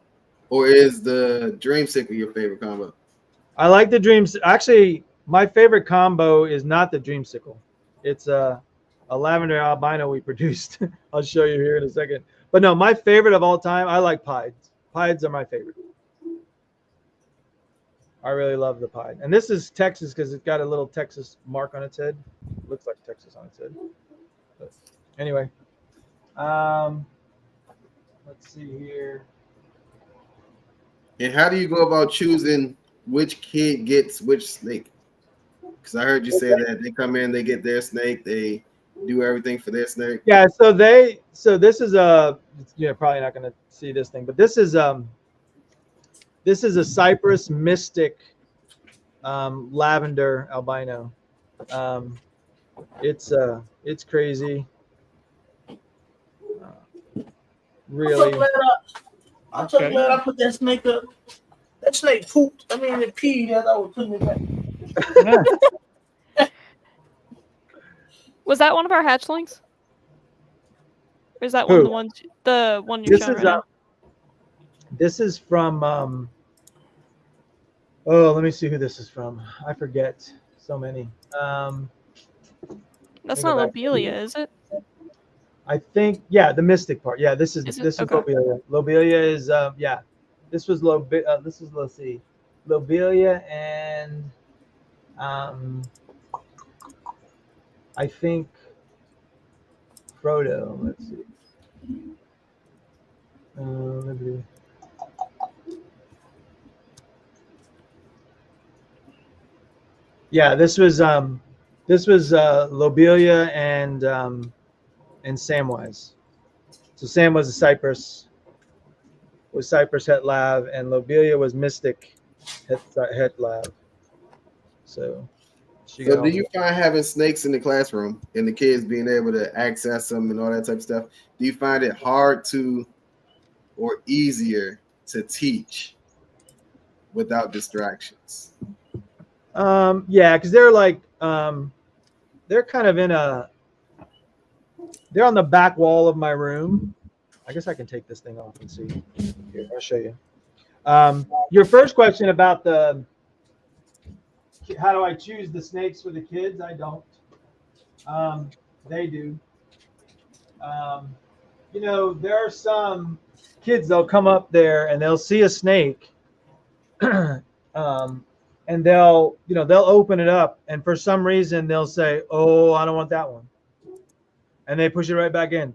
Or is the Dreamsicle your favorite combo? I like the dreams. Actually, my favorite combo is not the Dreamsicle. It's a lavender albino we produced. I'll show you here in a second. But no, my favorite of all time, I like pieds. Pieds are my favorite. I really love the pied. And this is Texas because it's got a little Texas mark on its head. Looks like Texas on its head. But anyway, let's see here. And how do you go about choosing which kid gets which snake? Because I heard you say that they come in, they get their snake, they do everything for their snake. Yeah, so this is you're probably not going to see this thing, but this is a Cypress Mystic lavender albino. It's crazy. Really. I'm so glad I put that snake up. That snake pooped. I mean, it peed as I was putting it back. Was that one of our hatchlings? Or is that one of the one you're showing right now? This is from oh, let me see who this is from. I forget so many. That's not Lobelia, is it? I think, yeah, the mystic part. Yeah, this is Okay. Lobelia. Lobelia is yeah. This was let's see. Lobelia and I think Frodo. Let's see. Yeah, this was lobelia and Samwise. So Sam was a Cypress het lav, and lobelia was mystic het lav. So she got So, do all you find having snakes in the classroom and the kids being able to access them and all that type of stuff? Do you find it hard to, or easier to teach without distractions? Yeah, because they're like they're kind of they're on the back wall of my room. I guess I can take this thing off and see. Here, I'll show you. Your first question about how do I choose the snakes for the kids? I don't. They do. Um, there are some kids, they'll come up there and they'll see a snake, and they'll open it up, and for some reason they'll say, "Oh, I don't want that one," and they push it right back in.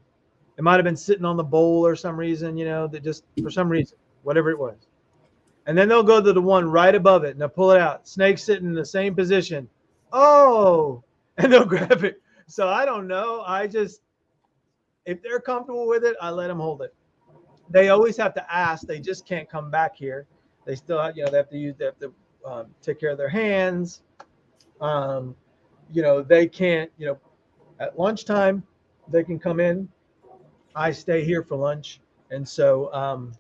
It might have been sitting on the bowl or some reason, that just for some reason, whatever it was. And then they'll go to the one right above it and they'll pull it out. Snake sitting in the same position. Oh, and they'll grab it. So I don't know. If they're comfortable with it, I let them hold it. They always have to ask. They just can't come back here. They still have, they have to take care of their hands. They can't, at lunchtime, they can come in. I stay here for lunch. And so,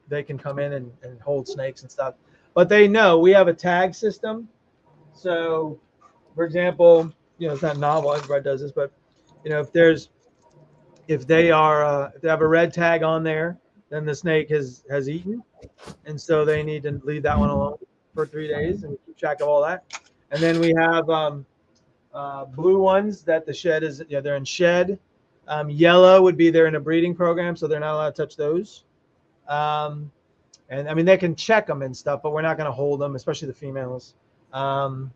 they can come in and hold snakes and stuff. But they know we have a tag system. So, for example, it's not novel. Everybody does this, but if they have a red tag on there, then the snake has eaten, and so they need to leave that one alone for 3 days and keep track of all that. And then we have blue ones that the shed is, they're in shed. Yellow would be they're in a breeding program, so they're not allowed to touch those. And I mean, they can check them and stuff, but we're not going to hold them, especially the females. So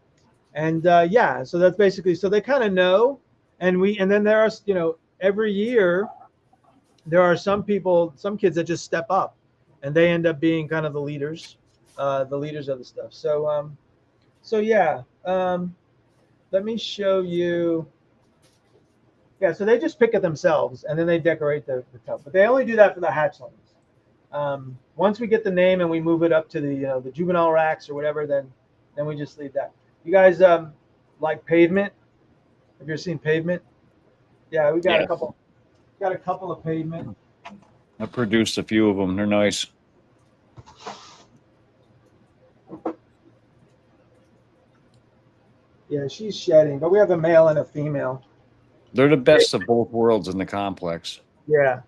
that's basically, so they kind of know. And then there are, every year there are some kids that just step up and they end up being kind of the leaders of the stuff. So, let me show you. Yeah, so they just pick it themselves and then they decorate the tub, but they only do that for the hatchlings. Once we get the name and we move it up to the juvenile racks or whatever, then we just leave that. You guys like Pavement? Have you ever seen Pavement? Yeah, we got a couple. Got a couple of Pavement. I produced a few of them. They're nice. Yeah, she's shedding, but we have a male and a female. They're the best of both worlds in the complex. Yeah.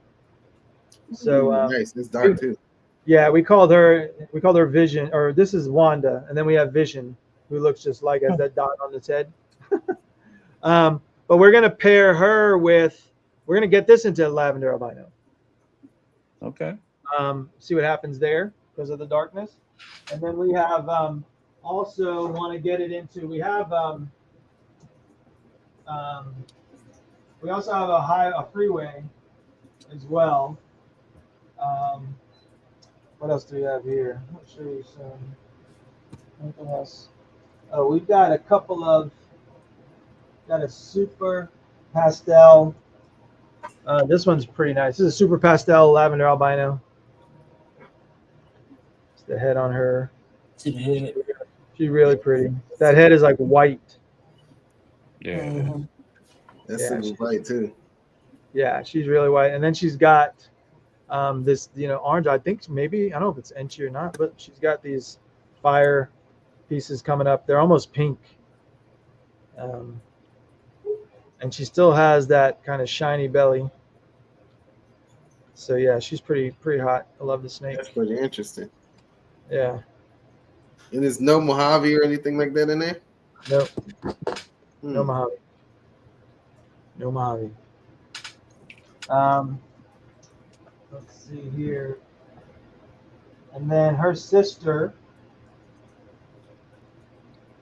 So nice. It's dark too. Yeah, we called her Vision, or this is Wanda, and then we have Vision, who looks just like that dot on its head. But we're gonna pair her with. We're gonna get this into lavender albino. Okay. See what happens there because of the darkness, and then we have also want to get it into. We have we also have a freeway as well. What else do we have here? I'll show you anything else. Oh, we've got a couple of. Got a super pastel. This one's pretty nice. This is a super pastel lavender albino. It's the head on her. See the head. She's really pretty. That head is like white. Yeah. Mm-hmm. That's super white too. Yeah, she's really white. And then she's got this, orange. I think maybe, I don't know if it's Enchi or not, but she's got these fire pieces coming up. They're almost pink. And she still has that kind of shiny belly. So yeah, she's pretty hot. I love the snake. That's pretty interesting. Yeah. And there's no Mojave or anything like that in there? Nope. No Mojave. No Mojave. Let's see here. And then her sister,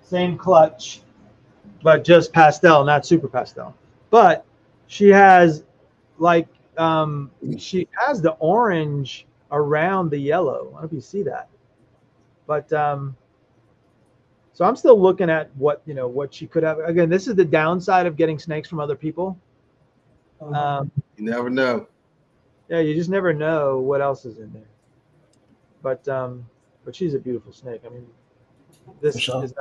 same clutch, but just pastel, not super pastel. But she has she has the orange around the yellow. I don't know if you see that. But So I'm still looking at what she could have. Again, this is the downside of getting snakes from other people. You never know. Yeah, you just never know what else is in there. But she's a beautiful snake. I mean, this sure. is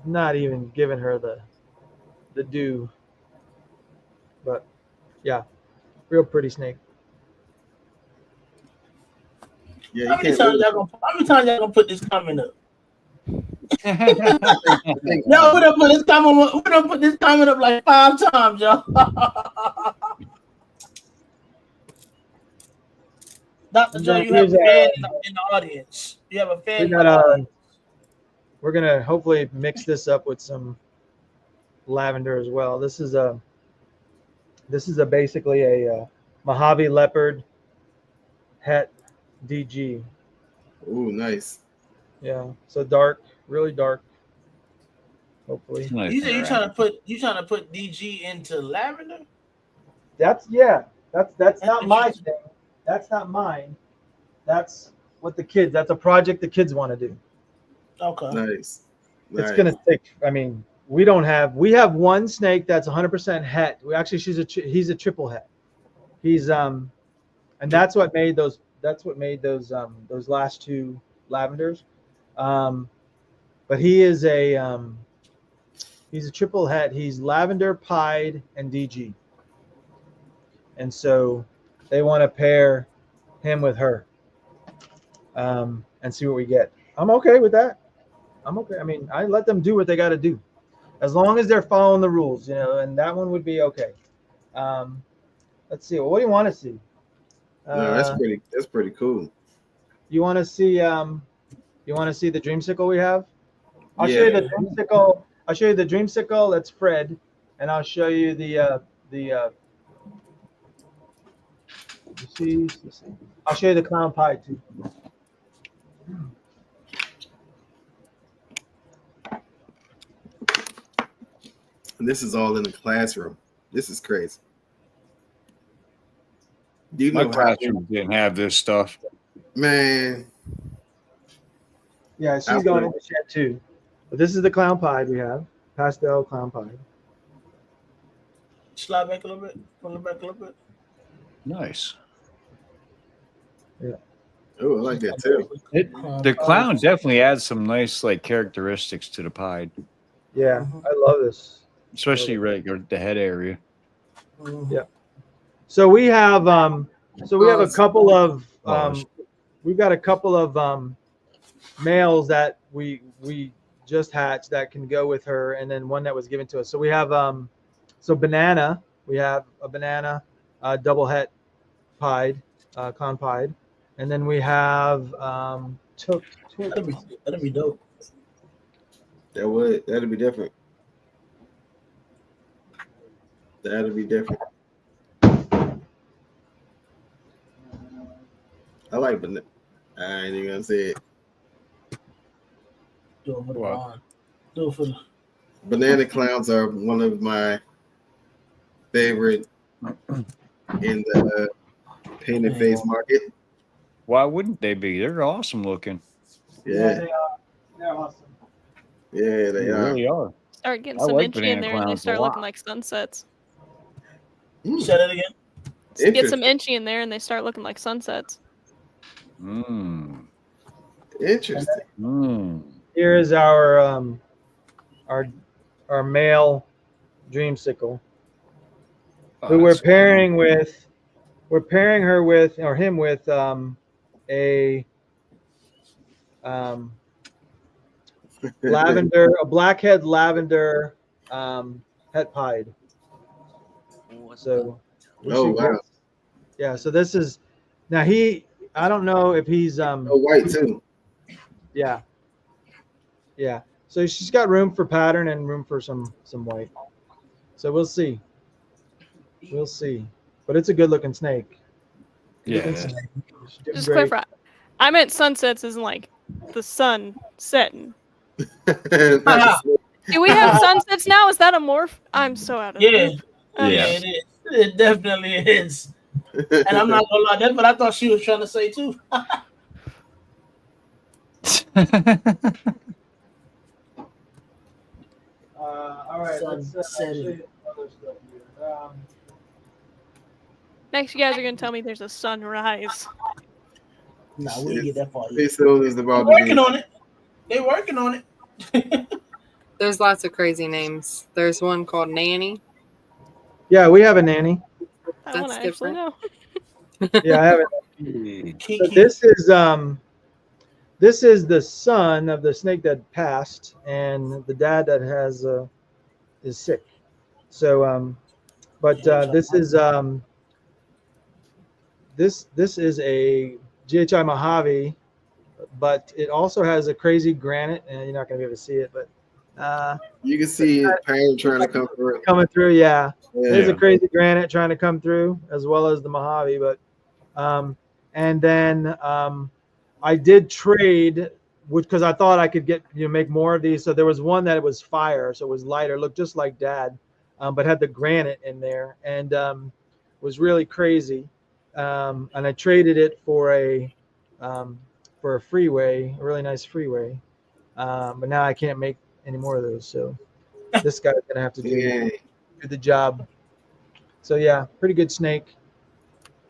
not even giving her the due. But yeah, real pretty snake. Yeah, How many times y'all gonna put this comment up? No, we done put this comment up like 5 times, y'all. Dr. Joe, you have a fan in the audience. You have a fan in the audience. We're gonna hopefully mix this up with some lavender as well. This is basically a Mojave leopard het DG. Ooh, nice. Yeah, so dark, really dark. Hopefully, Nice. You say you trying to put DG into lavender? that's not my thing. That's not mine. That's what the kids. That's a project the kids want to do. Okay. Nice. It's gonna take. I mean, we have one snake that's 100% het. He's a triple het. He's and that's what made those. That's what made those last 2 lavenders. But he is he's a triple het. He's lavender, pied, and DG. And so they want to pair him with her and see what we get. I'm okay with that. I'm okay. I mean, I let them do what they got to do, as long as they're following the rules, and that one would be okay. Let's see. Well, what do you want to see? No, that's pretty cool. You want to see the dreamsicle we have? I'll show you the dreamsicle. That's Fred, and I'll show you I'll show you the clown pie too. And this is all in the classroom. This is crazy. Do you My know classroom didn't have this stuff. Man. Yeah, she's going in the shed too. But this is the clown pie we have. Pastel clown pie. Slide back a little bit. Pull it back a little bit. Nice. Yeah. Oh, I like that too. The clown definitely adds some nice characteristics to the pied. Yeah, I love this. Especially the head area. Yeah. So we have a couple of we've got a couple of males that we just hatched that can go with her, and then one that was given to us. So we have banana. We have a banana double het pied, con pied, and then we have That'd be dope. That'd be different. That'd be different. I like banana. I ain't even gonna say it. Do it for the bond. Do it for the Banana clowns are one of my favorite in the painted face market. Why wouldn't they be? They're awesome looking. Yeah, they are. They're awesome. Yeah, they are. Really are. Start getting I some like inchy in banana there, and they clowns a start lot. looking like sunsets. Say that again. Get some inchy in there, and they start looking like sunsets. Interesting. Here is our male dreamsicle, who we're pairing her with a lavender, a blackhead lavender het pied. So wow. Yeah, so this is now I don't know if he's white too. Yeah. So she's got room for pattern and room for some white. So we'll see. But it's a good looking snake. Yeah. Just clarify. I meant sunsets isn't like the sun setting. Do we have sunsets now? Is that a morph? I'm so out of it. Yeah, it is. It definitely is. And I'm not gonna lie, that's what I thought she was trying to say too. All right, Sun let's setting. show you other stuff here. Next, you guys are gonna tell me there's a sunrise. Nah, we didn't get that far yet. This is They're about to working be. on it. They're working on it. There's lots of crazy names. There's one called Nanny. Yeah, we have a nanny. I want That's to actually different. know. Yeah, I have it. So Kiki. this is the son of the snake that passed, and the dad that has is sick. So, this is a GHI Mojave, but it also has a crazy granite, and you're not gonna be able to see it, but You can see pain trying to come through. coming through. Yeah, there's a Yeah. crazy granite trying to come through, as well as the Mojave. But and then I did trade, which because I thought I could get make more of these. So there was one that was fire, so it was lighter, looked just like Dad, but had the granite in there, and was really crazy. And I traded it for a freeway, a really nice freeway. But now I can't make any more of those, so this guy's gonna have to Yeah. do the job. So yeah, pretty good snake.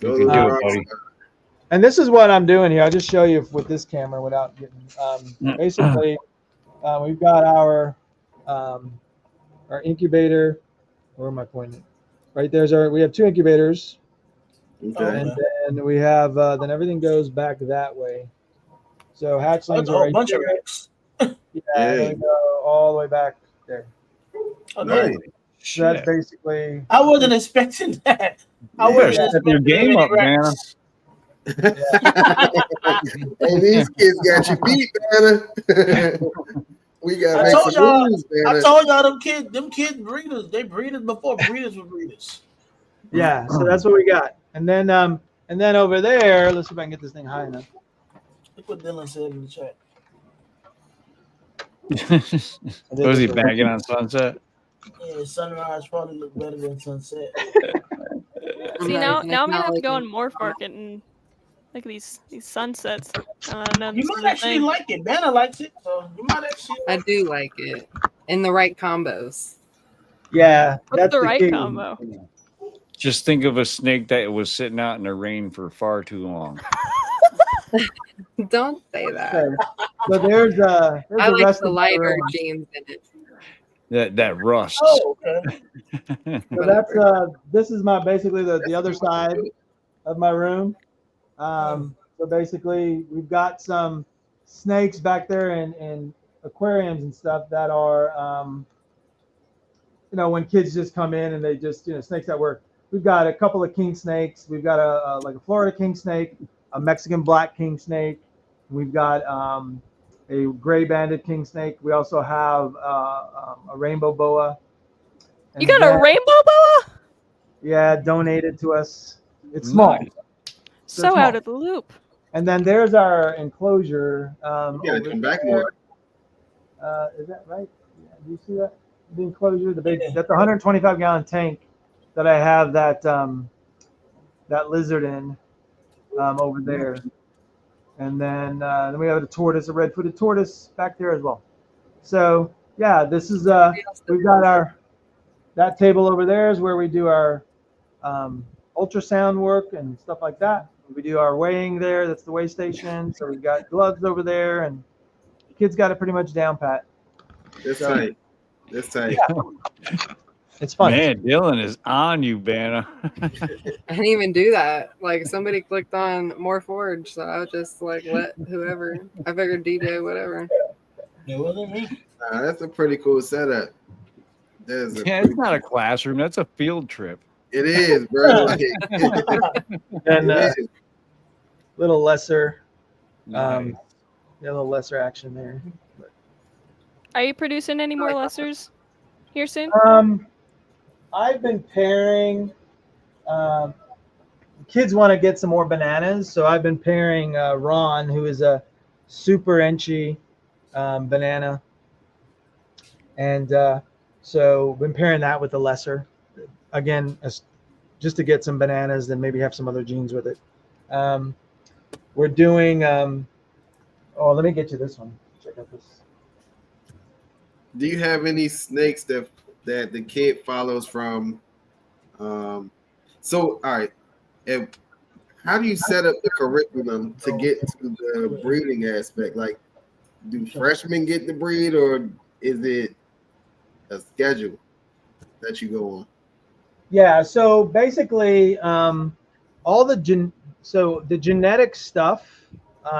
You Those can are do rocks. it, buddy. And this is what I'm doing here. I'll just show you with this camera without getting. Basically, we've got our incubator. Where am I pointing? Right there's our. We have 2 incubators, Okay. and then we have then everything goes back that way. So That's hatchlings a are whole right bunch of there. racks. Yeah, and then we go all the way back there. Oh, Nice. no. So that's basically. I wasn't expecting that. I Yeah. wasn't Step your expecting game any up, man. racks. Hey, these kids got you beat, Banner. We gotta I make told some y'all. moves, I Banner. told y'all them kids breeders. They breeders before breeders were breeders. Yeah, so that's what we got. And then over there, let's see if I can get this thing high enough. Look what Dylan said in the chat. Was he bagging on Sunset? Yeah, sunrise probably look better than sunset. See, now I'm gonna have to go on Morph Market and look at these sunsets. No, You this is might a actually thing. like it. Banner likes it, so you might actually. I do like it in the right combos. Yeah, What's that's the right key. combo? Just think of a snake that was sitting out in the rain for far too long. Don't say that. Okay. So there's I the like rest the of my lighter room. jeans in it. That rust. Oh, okay. So that's this is my basically the other side of my room. So basically we've got some snakes back there in aquariums and stuff that are when kids just come in and they just snakes that work. We've got a couple of king snakes. We've got a Florida king snake, a Mexican black king snake. We've got a gray banded king snake. We also have a rainbow boa. And You got a rainbow boa? Yeah, donated to us. It's small. Nice. So small. out of the loop. And then there's our enclosure. You gotta over come back there. more. Is that right? Yeah, do you see that? The enclosure, the big, that's the 125-gallon tank that I have that that lizard in over there. And then we have a tortoise, a red-footed tortoise back there as well. So yeah, this is we've got that table over there is where we do our ultrasound work and stuff like that. We do our weighing there. That's the weigh station. So we've got gloves over there, and the kids got it pretty much down pat. That's tight. That's tight. Yeah. It's fun. Man, Dylan is on you, Banner. I didn't even do that. Like somebody clicked on more forge, so I was just like let whoever. I figured DJ, whatever. It wasn't me. That's a pretty cool setup. That's a Yeah, pretty it's not a classroom. That's a field trip. It is, bro. Like, And it is. little lesser, Nice. a little lesser action there. Are you producing any more lessers here soon? I've been pairing. Kids want to get some more bananas, so I've been pairing Ron, who is a super enchy banana, and so been pairing that with the lesser. Again, just to get some bananas, then maybe have some other genes with it. We're doing. Let me get you this one. Check out this. Do you have any snakes that the kid follows from? So, all right. And how do you set up the curriculum to get to the breeding aspect? Like, do freshmen get the breed, or is it a schedule that you go on? Yeah. So basically, all the the genetic stuff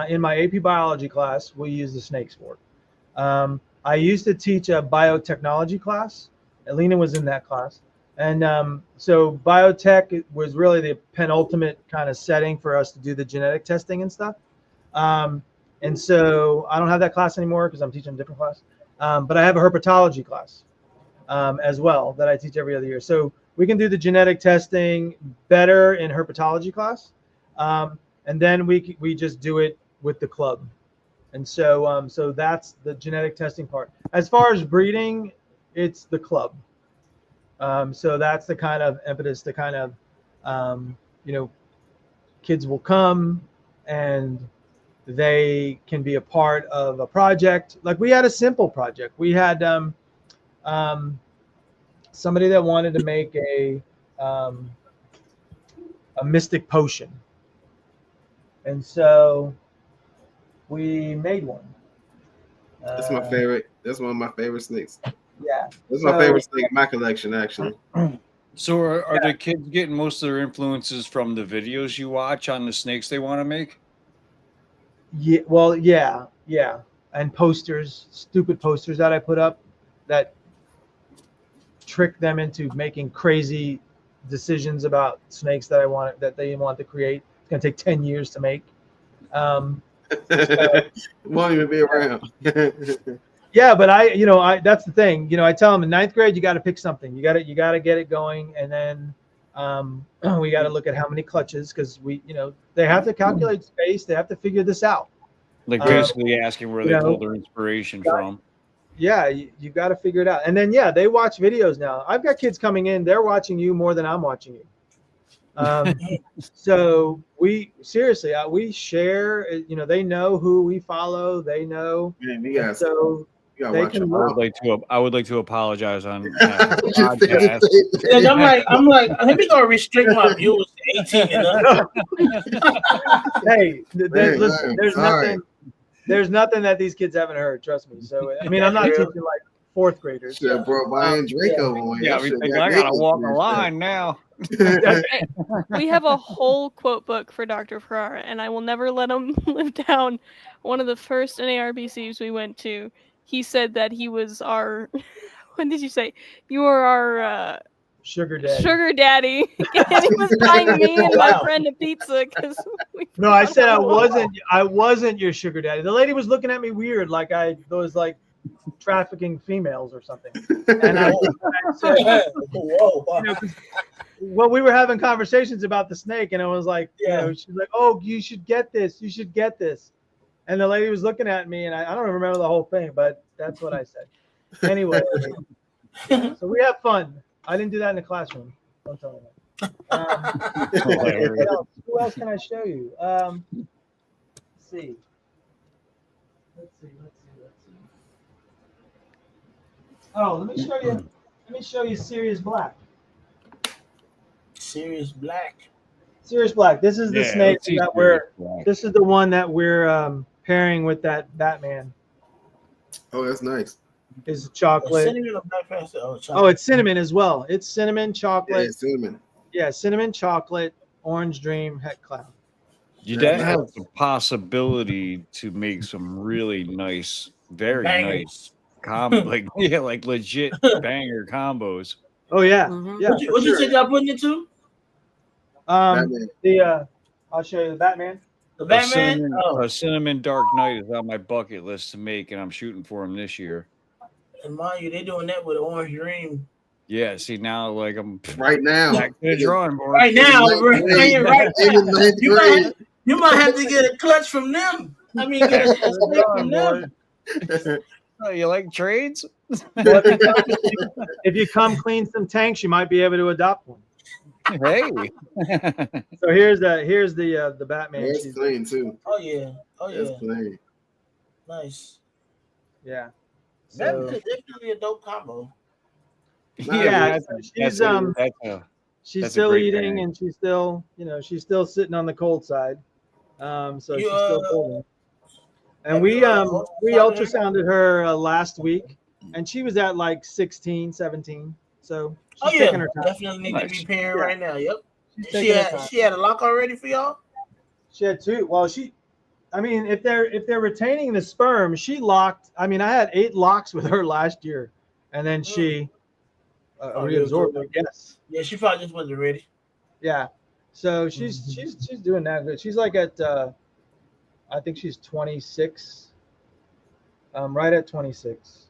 in my AP biology class, we use the snakes for. I used to teach a biotechnology class. Alina was in that class. And so biotech was really the penultimate kind of setting for us to do the genetic testing and stuff. And so I don't have that class anymore because I'm teaching a different class. But I have a herpetology class as well that I teach every other year. So we can do the genetic testing better in herpetology class. And then we just do it with the club. And so so that's the genetic testing part. As far as breeding, it's the club. So that's the kind of impetus, the kind of, kids will come and they can be a part of a project. Like we had a simple project. We had somebody that wanted to make a mystic potion. And so we made one. That's my favorite. That's one of my favorite snakes. Yeah. That's my favorite snake in my collection, actually. So are the kids getting most of their influences from the videos you watch on the snakes they want to make? Yeah. Well, yeah. And posters, stupid posters that I put up that trick them into making crazy decisions about snakes that they want to create. It's gonna take 10 years to make. So, won't even be around. yeah, but I that's the thing. I tell them in 9th grade you got to pick something. You got to get it going, and then we got to look at how many clutches because they have to calculate space. They have to figure this out. Like basically asking where they pull their inspiration from. Yeah, you got to figure it out. And then they watch videos now. I've got kids coming in; they're watching you more than I'm watching you. So we share. They know who we follow. They know. Man, so they can. I would like to apologize on podcast. I'm like, let me go restrict my viewers to 18 and up. Hey, there's nothing. There's nothing that these kids haven't heard. Trust me. So I mean, I'm not teaching like 4th graders. Should have brought Brian Draco on. Yeah, I gotta walk a line now. We have a whole quote book for Dr. Ferrara, and I will never let him live down. One of the first NARBCs we went to, he said that he was our. When did you say you were our sugar daddy? Sugar daddy, and he was buying me and my friend a pizza because. No, I said I wasn't. I wasn't your sugar daddy. The lady was looking at me weird, like I was like trafficking females or something. And I said, "Whoa!" Well, we were having conversations about the snake, and I was like, she's like, "Oh, you should get this. You should get this." And the lady was looking at me, and I don't remember the whole thing, but that's what I said. Anyway, so we have fun. I didn't do that in the classroom. Don't tell me that. Who else can I show you? Let's see. Oh, let me show you Sirius Black. Sirius Black. Sirius Black. This is the snake that this is the one that we're pairing with that Batman. Oh, that's nice. Is chocolate. Cinnamon or black pepper? Oh, it's cinnamon as well. It's cinnamon, chocolate. Yeah, cinnamon. Yeah, cinnamon, chocolate, orange dream, het cloud. That has the possibility to make some really nice, very nice like legit banger combos. Oh yeah, yeah. What you think y'all putting it to? I'll show you the Batman. The Batman. A cinnamon Dark Knight is on my bucket list to make, and I'm shooting for him this year. And mind you, they're doing that with Orange Dream. Yeah, see now, like I'm right now back to the drawing board. Right now, you might have to get a clutch from them. I mean, get a snake from them. Oh, you like trades? If you come clean some tanks, you might be able to adopt one. Hey. So here's the Batman. That's clean too. Oh yeah. That's clean. Nice. Yeah. So definitely a dope combo. yeah, she's she's that's a still great eating, pairing. and she's still, she's still sitting on the cold side. So You she's still holding. And have you we ultrasounded her? ultrasounded her last week, and she was at like 16, 17. So Oh she's yeah, taking her time. definitely need to be Nice. pairing Yeah. right now. Yep. She's She taking her had time. she had a lock already for y'all. She had two. Well, I mean, if they're retaining the sperm, she locked. I mean, I had 8 locks with her last year, and then she reabsorbed, I guess. Yeah, she probably just wasn't ready. Yeah. So she's doing that good. She's like at I think she's 26. Right at 26.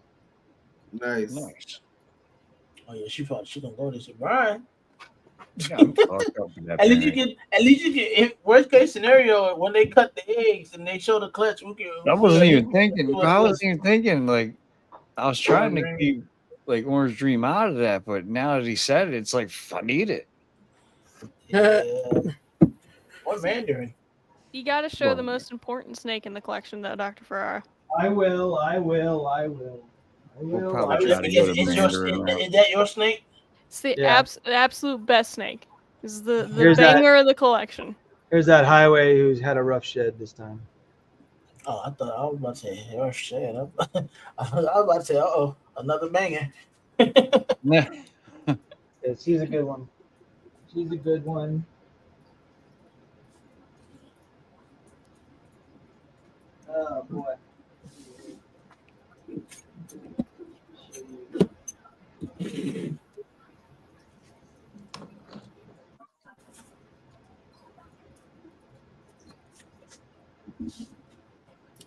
Nice. Nice. Oh yeah, she gonna go this year. Brian. Yeah, I'm fucked up with that At least you pairing. get if worst case scenario when they cut the eggs and they show the clutch, we can. I wasn't even thinking. Like, I was trying to keep like Orange Dream out of that, but now that he said it, it's like I need it. Yeah. Or Mandarin. You got to show Well, the most important snake in the collection, though, Dr. Ferrara. I will. We'll probably try to go to Mandarin. Is that your snake? It's the Yeah. absolute best snake. This is the Here's that. banger of the collection. Here's that highway who's had a rough shed this time. Oh, I thought I was about to say, oh shit. I was about to say, another banger. Yeah. Yeah, she's a good one. She's a good one. Oh boy.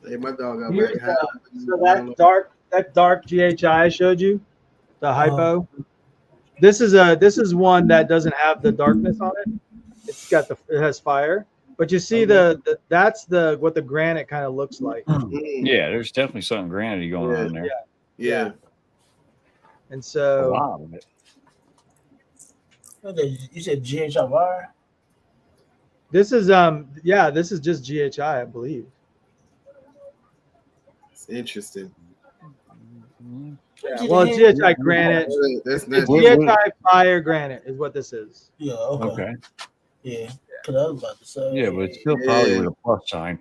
Hey, my dog got Here's, back. so that dark GHI I showed you, the hypo. This is one that doesn't have the darkness on it. It has fire, but you see that's what the granite kind of looks like. Yeah, there's definitely something granity going on there. Yeah. And A so lot of it. You said GHR? this is this is just GHI, I believe. It's interesting. Yeah, well, it's GHI granite. That's It's What- GHI fire granite is what this is. Yeah, okay. Okay. Yeah. Because I was about to say. Yeah, but it's still probably with a plus sign.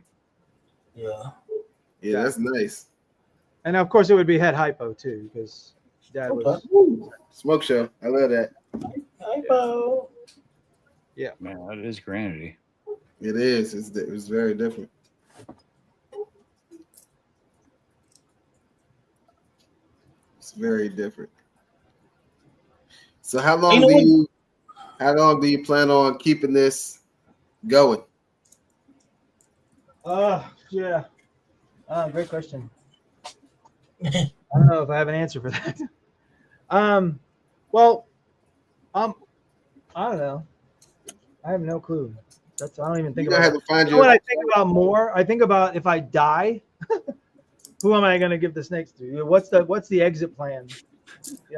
Yeah. Yeah, that's nice. And of course, it would be head hypo too, because Dad was. Smoke show. I love that. Hypo. Yeah, Man, that is granity. It is. It's very different. It's very different. So how long do you plan on keeping this going? Yeah. Great question. I don't know if I have an answer for that. Well, I don't know. I have no clue. I don't even think You're about gonna have it. to find You know what I think about more? I think about if I die, who am I going to give the snakes to? What's the exit plan?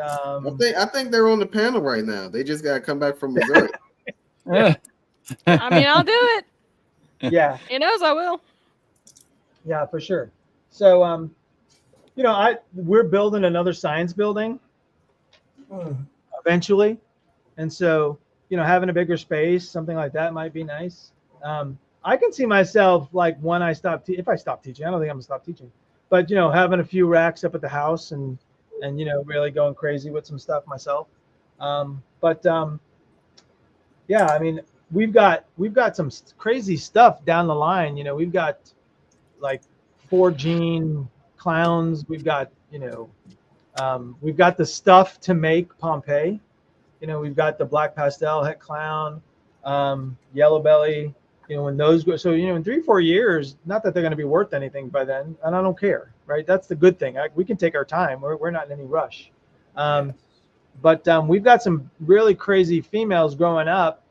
I think they're on the panel right now. They just gotta come back from Missouri. Yeah. I mean, I'll do it. Yeah, He knows I will. yeah, for sure. So, we're building another science building eventually, and so having a bigger space, something like that, might be nice. I can see myself like when I if I stop teaching. I don't think I'm gonna stop teaching, but having a few racks up at the house and really going crazy with some stuff myself. Yeah, I mean, we've got some crazy stuff down the line. We've got like 4-gene clowns. We've got the stuff to make Pompeii. We've got the black pastel het clown, yellow belly. When those go, so in 3-4 years, not that they're going to be worth anything by then, and I don't care, right? That's the good thing. We can take our time. We're not in any rush. But we've got some really crazy females growing up.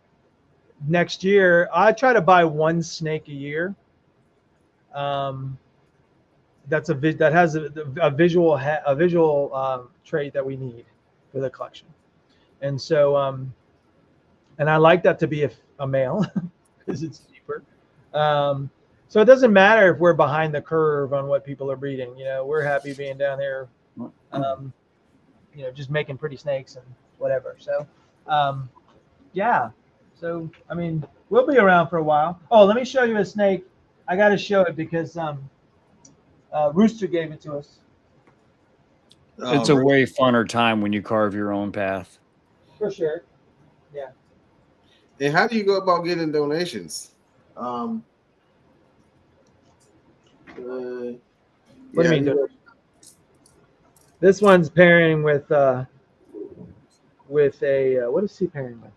Next year, I try to buy one snake a year. That has a visual trait that we need for the collection, and so and I like that to be a male because it's cheaper. So it doesn't matter if we're behind the curve on what people are breeding. We're happy being down here Just making pretty snakes and whatever. So, yeah. So, I mean, we'll be around for a while. Oh, let me show you a snake. I got to show it because Rooster gave it to us. It's a way funner time when you carve your own path. For sure. Yeah. And how do you go about getting donations? What do you mean? This one's pairing with a what is he pairing with?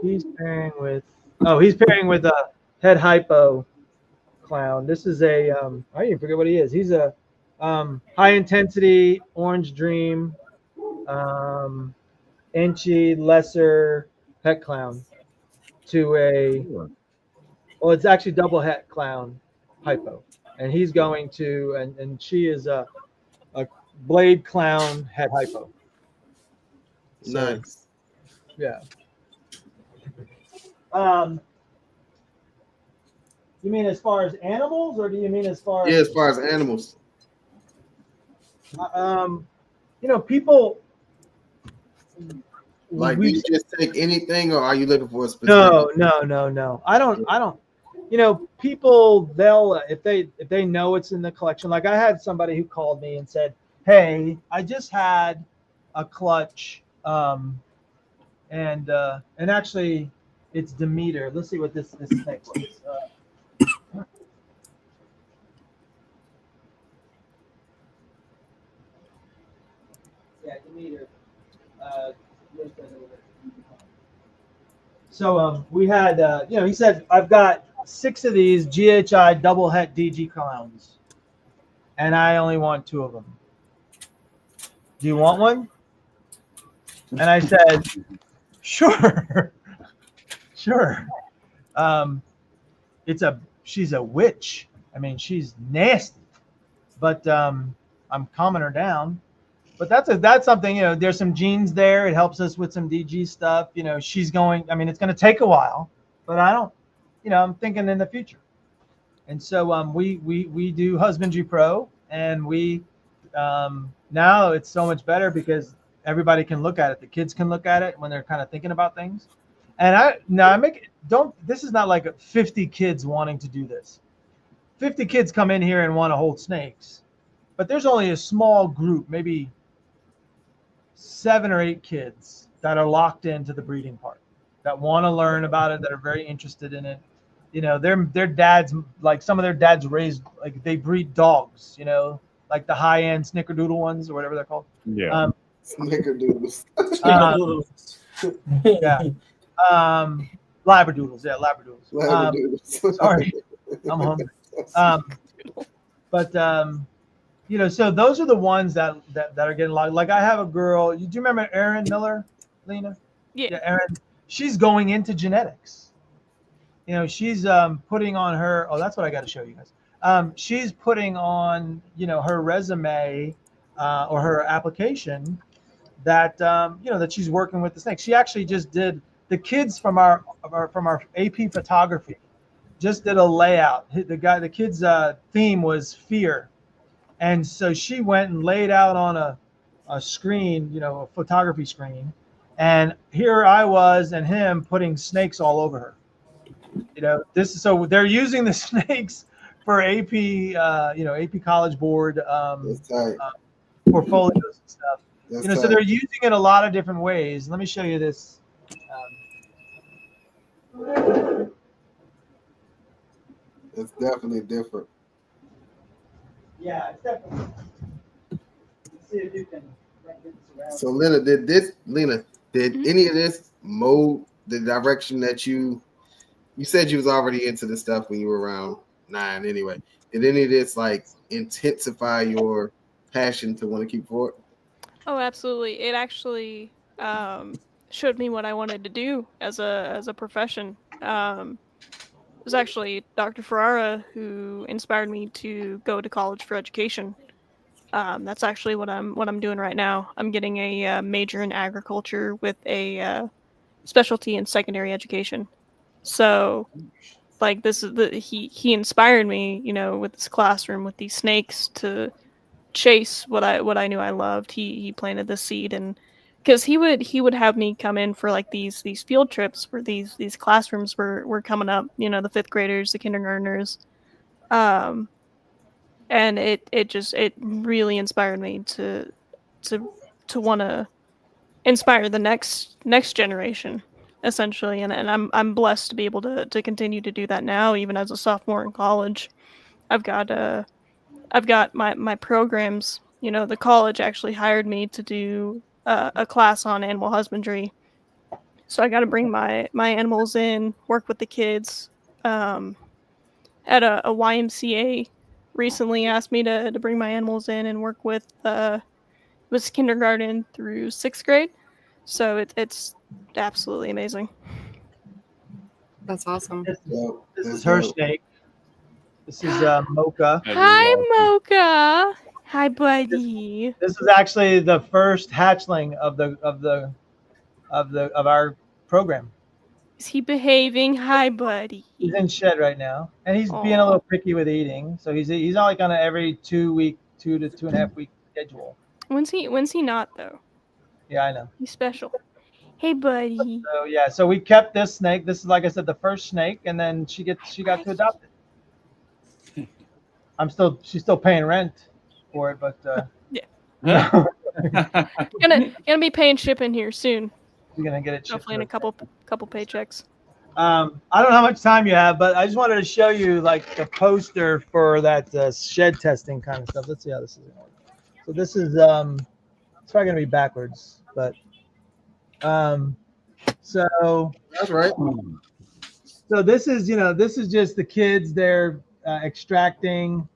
He's pairing with a head hypo clown. This is a I even forget what he is. He's a high intensity orange dream, inchy lesser pet clown to it's actually double het clown hypo, and he's going to and she is a blade clown head hypo. So, nice. Yeah. You mean as far as animals, or do you mean as far as far as animals? People like do you just take anything, or are you looking for a specific? No. I don't. People they'll if they know it's in the collection. Like I had somebody who called me and said, "Hey, I just had a clutch, and actually it's Demeter. Let's see what this snake was." Yeah, Demeter. So we had he said, "I've got 6 of these GHI double het DG clowns, and I only want 2 of them. Do you want one?" And I said, "Sure." Sure. She's a witch. I mean, she's nasty, but I'm calming her down. But that's something, there's some genes there. It helps us with some DG stuff. She's going, I mean, it's going to take a while, but I don't, I'm thinking in the future. And so we do Husbandry Pro, and we now it's so much better because everybody can look at it. The kids can look at it when they're kind of thinking about things. And this is not like 50 kids wanting to do this. 50 kids come in here and want to hold snakes, but there's only a small group, maybe 7 or 8 kids that are locked into the breeding part, that want to learn about it, that are very interested in it. Their dads, like some of their dads raised, like they breed dogs, like the high-end snickerdoodle ones or whatever they're called. Yeah. Snickerdoodles. Yeah. Labradoodles. Yeah, labradoodles. Sorry, I'm hungry. So those are the ones that are getting locked. Like I have a girl. Do you remember Erin Miller, Lena? Yeah. Erin. She's going into genetics. She's putting on her. Oh, that's what I got to show you guys. She's putting on her resume or her application that that she's working with the snake. She actually just did the kids from our AP photography. Just did a layout. The kid's theme was fear. And so she went and laid out on a screen, a photography screen. And here I was and him putting snakes all over her. So they're using the snakes for AP, AP College Board portfolios and stuff. So they're using it a lot of different ways. Let me show you this. It's definitely different. Yeah, it's definitely. Let's see if you can get this around. So, Lena, did any of this mold the direction that you said you was already into this stuff when you were around 9 anyway? Did any of this like intensify your passion to want to keep forward? Oh, absolutely. It actually showed me what I wanted to do as a profession. It was actually Dr. Ferrara who inspired me to go to college for education. That's actually what I'm doing right now. I'm getting a major in agriculture with a specialty in secondary education. So, like, this is he inspired me, with this classroom with these snakes to chase what I knew I loved. He planted the seed, and because he would have me come in for like these field trips where these classrooms were coming up, you know, the fifth graders, the kindergartners, and it really inspired me to want to inspire the next generation, essentially, and I'm blessed to be able to continue to do that now, even as a sophomore in college. I've got my programs. You know, the college actually hired me to do a class on animal husbandry, so I got to bring my animals in, work with the kids. At a YMCA recently asked me to bring my animals in and work with was kindergarten through sixth grade. So it's absolutely amazing. That's awesome. This That's is her dope. snake. This is Mocha. That is Hi, awesome. Mocha. Hi, buddy. This is actually the first hatchling of our program. Is he behaving? Hi, buddy. He's in shed right now, and he's being a Aw. little picky with eating. So he's not like on an every 2 to 2.5 week schedule. When's he not though? Yeah, I know. He's special. Hey, buddy. So yeah, so we kept this snake. This is, like I said, the first snake, and then she got to adopt it. She's still paying rent for it, but Yeah. Gonna be paying shipping here soon. you're gonna get it shipped. Hopefully in a couple paychecks. I don't know how much time you have, but I just wanted to show you like the poster for that shed testing kind of stuff. Let's see how this is gonna work. So this is it's probably gonna be backwards, but so That's right. so this is just the kids. They're extracting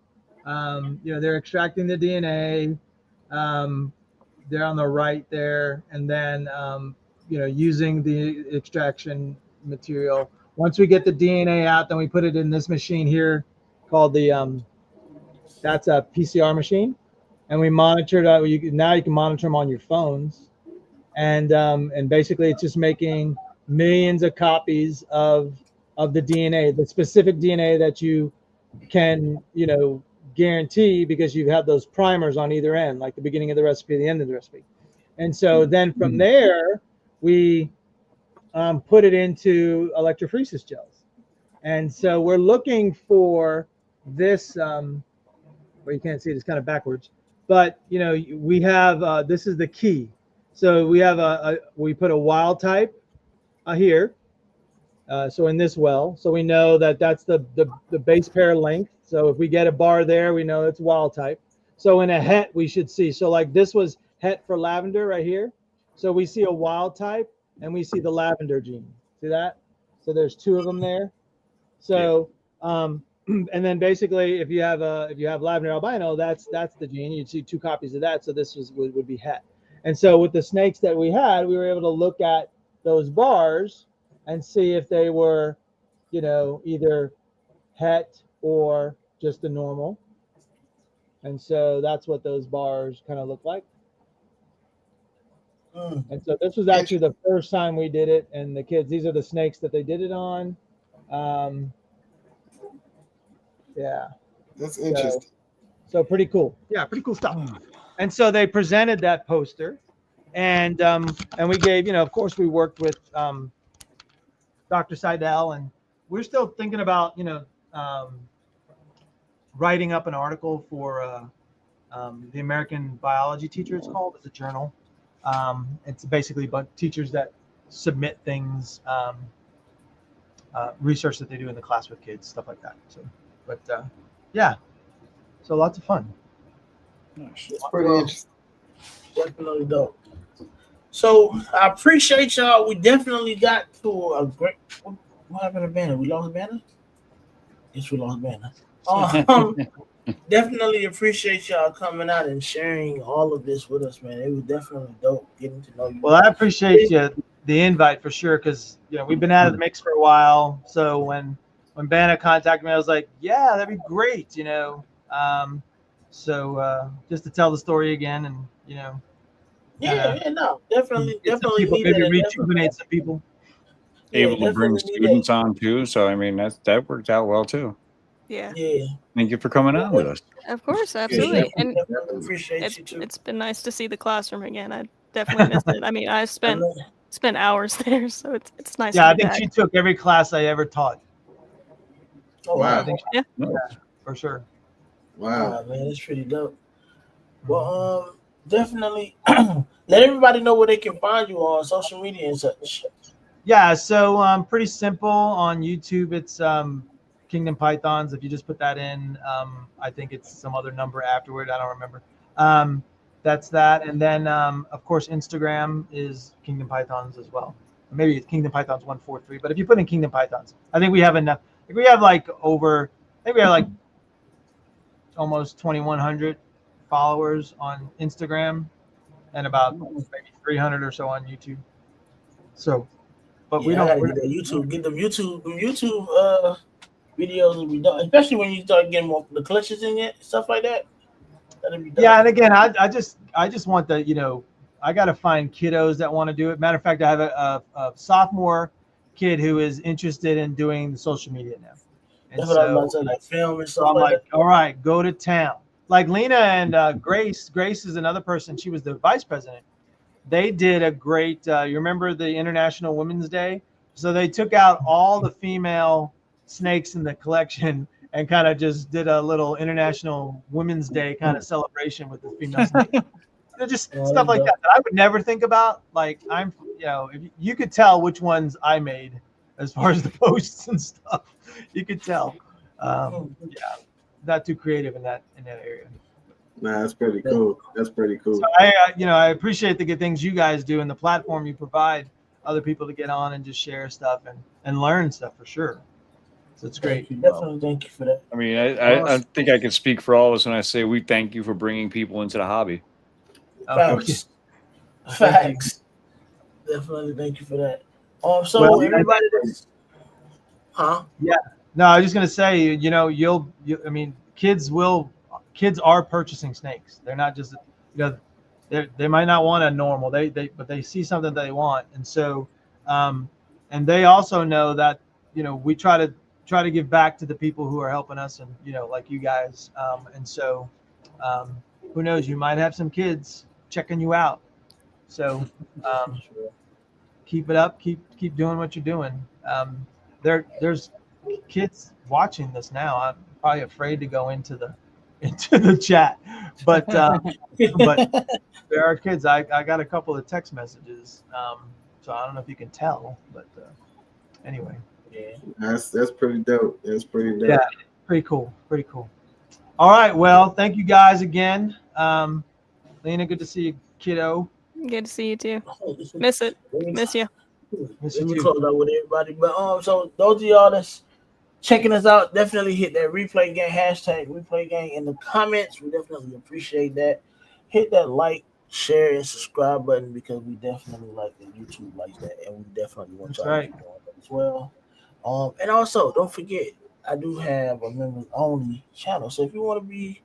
they're extracting the DNA. They're on the right there, and then using the extraction material. Once we get the DNA out, then we put it in this machine here called the that's a PCR machine, and we monitor it. Now you can monitor them on your phones, and basically it's just making millions of copies of the DNA, the specific DNA that you can guarantee, because you have those primers on either end, like the beginning of the recipe, the end of the recipe. And so then from there, we put it into electrophoresis gels. And so we're looking for this, well, you can't see it, it's kind of backwards, but we have, this is the key. So we have we put a wild type here. So in this well, so we know that that's the base pair length. So if we get a bar there, we know it's wild type. So in a het, we should see. So like this was het for lavender right here. So we see a wild type and we see the lavender gene. See that? So there's two of them there. So and then basically if you have lavender albino, that's the gene. You'd see two copies of that. So this would be het. And so with the snakes that we had, we were able to look at those bars and see if they were, either het or just the normal. And so that's what those bars kind of look like. And so this was actually the first time we did it. And the kids, these are the snakes that they did it on. Yeah. That's interesting. So pretty cool. Yeah, pretty cool stuff. And so they presented that poster, and we gave, of course, we worked with Dr. Seidel, and we're still thinking about, writing up an article for the American Biology Teacher. It's called. It's a journal. It's basically about teachers that submit things, research that they do in the class with kids, stuff like that. So, but yeah, so lots of fun. Nice. It's pretty interesting. Definitely dope. So I appreciate y'all. We definitely got to a great. What happened to Banner? We lost Banner. Yes, we lost Banner. Definitely appreciate y'all coming out and sharing all of this with us, man. It was definitely dope getting to know you. Well, I appreciate the invite for sure, because we've been out of the mix for a while. So when Banner contacted me, I was like, yeah, that'd be great, So just to tell the story again, and no, definitely people, need maybe that. rejuvenate some people. Able to bring definitely need students on too, so I mean that worked out well too. Yeah, Yeah, Thank you for coming on with us. of course, yeah, absolutely. And definitely appreciate you too. it's been nice to see the classroom again. I definitely missed it. I mean, I I spent know. hours there, so it's nice Yeah, to I be think back. she took every class I ever taught. Oh I Wow. wow, think Yeah. No. for sure. Wow. man, it's pretty dope. Well, definitely let everybody know where they can find you on social media and such. Yeah, so pretty simple on YouTube. It's Kingdom Pythons. If you just put that in, I think it's some other number afterward. I don't remember. That's that, and then of course Instagram is Kingdom Pythons as well. Maybe it's Kingdom Pythons 143. But if you put in Kingdom Pythons, I think we have enough. I think we have like over. I think we have like almost 2,100 followers on Instagram, and about maybe 300 or so on YouTube. So, but we Yeah, I don't. gotta get that YouTube, get them YouTube videos will be done, especially when you start getting more the clutches in it, stuff like that. That'll be Yeah, and done. again, I just want the I got to find kiddos that want to do it. Matter of fact, I have a sophomore kid who is interested in doing the social media now, and That's what I was about so, to say, like film and so stuff I'm like like, that. all right, go to town. Like Lena and Grace. Grace is another person. She was the vice president. They did a great. You remember the International Women's Day? So they took out all the female snakes in the collection and kind of just did a little International Women's Day kind of celebration with the female snake. Just Oh, stuff that's like dope. that I would never think about. Like if you could tell which ones I made as far as the posts and stuff. You could tell. Yeah, not too creative in that area. Nah, that's pretty cool. That's pretty cool. So I appreciate the good things you guys do and the platform you provide other people to get on and just share stuff and learn stuff for sure. So it's great. Thank you. Definitely thank you for that. I mean, I think I can speak for all of us when I say we thank you for bringing people into the hobby. Facts. Facts. Definitely thank you for that. So Well, everybody that's Yeah. No, I was just gonna say, I mean, kids are purchasing snakes. They're not just, they might not want a normal. But they see something that they want, and so, and they also know that, we try to give back to the people who are helping us, and like you guys, and so, who knows? You might have some kids checking you out. So, keep it up. Keep doing what you're doing. There's kids watching this now. I'm probably afraid to go into the chat, but there are kids. I got a couple of text messages, so I don't know if you can tell, but anyway. Yeah. That's pretty dope. That's pretty dope. Yeah, pretty cool. All right, well, thank you guys again. Lena, good to see you, kiddo. Good to see you too. Miss it. Miss you. Miss Let you me too. close out with everybody. But so those of y'all that's checking us out, definitely hit that replay gang hashtag replay gang in the comments. We definitely appreciate that. Hit that like, share, and subscribe button because we definitely like that YouTube likes that, and we definitely want y'all to keep doing that as well. And also don't forget, I do have a members only channel. So if you want to be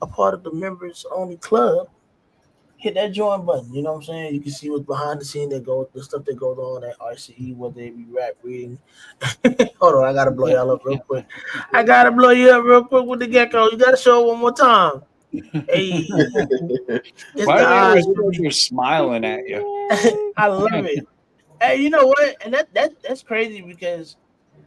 a part of the members only club, hit that join button. You know what I'm saying? You can see what's behind the scene the stuff that goes on at RCE, whether they be rap reading. Hold on, I gotta blow y'all up real quick. I gotta blow you up real quick with the gecko. You gotta show it one more time. Hey, it's Why the do they eyes always look for like me. they're smiling at you? I love it. Hey, you know what? And that's crazy because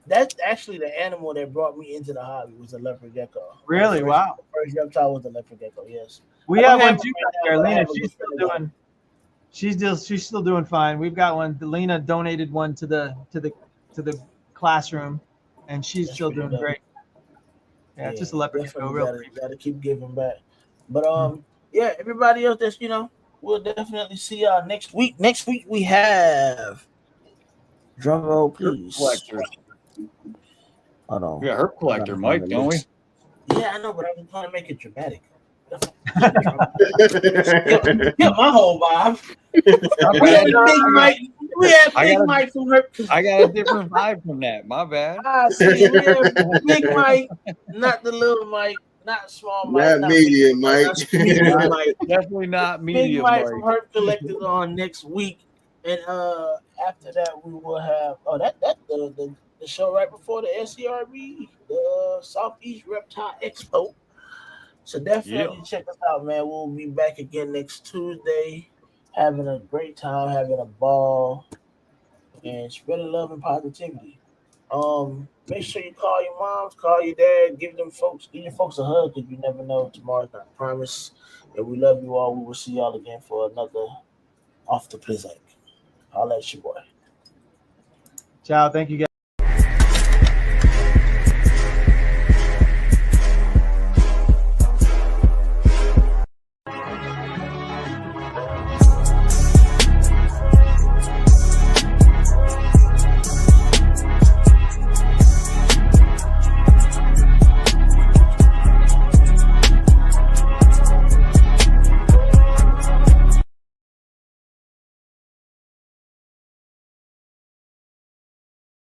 that's actually the animal that brought me into the hobby was a leopard gecko. Really? Wow. First reptile was a leopard gecko. Yes. We I have don't one have too, one right now, but I Lena. have a She's good still friend of mine. doing. She's still doing fine. We've got one. Lena donated one to the classroom, and she's That's still pretty doing dope. great. Yeah, it's just a leopard gecko. Definitely Real gotta keep giving back. But yeah, everybody else that's we'll definitely see y'all next week. Next week we have drum roll, please. Collector. Hold on. We got her collector, Mike, don't we? Yeah, I know, but I was trying to make it dramatic. Get my whole vibe. We had Big Mike. We had Big Mike from her. I got a different vibe from that. My bad. I see. We have Big Mike, not the little Mike, not small Mike, Not medium, Mike. That's medium Mike. Definitely not Big medium, Mike Mike. from Herb Collectors on next week, and after that we will have the show right before the SCRB, the Southeast Reptile Expo. So definitely check us out, man. We'll be back again next Tuesday, having a great time, having a ball, and spreading love and positivity. Make sure you call your moms, call your dad, give your folks a hug, because you never know, tomorrow's not promised. And we love you all. We will see y'all again for another Off the Plizzak. I'll let you boy. Ciao. Thank you guys.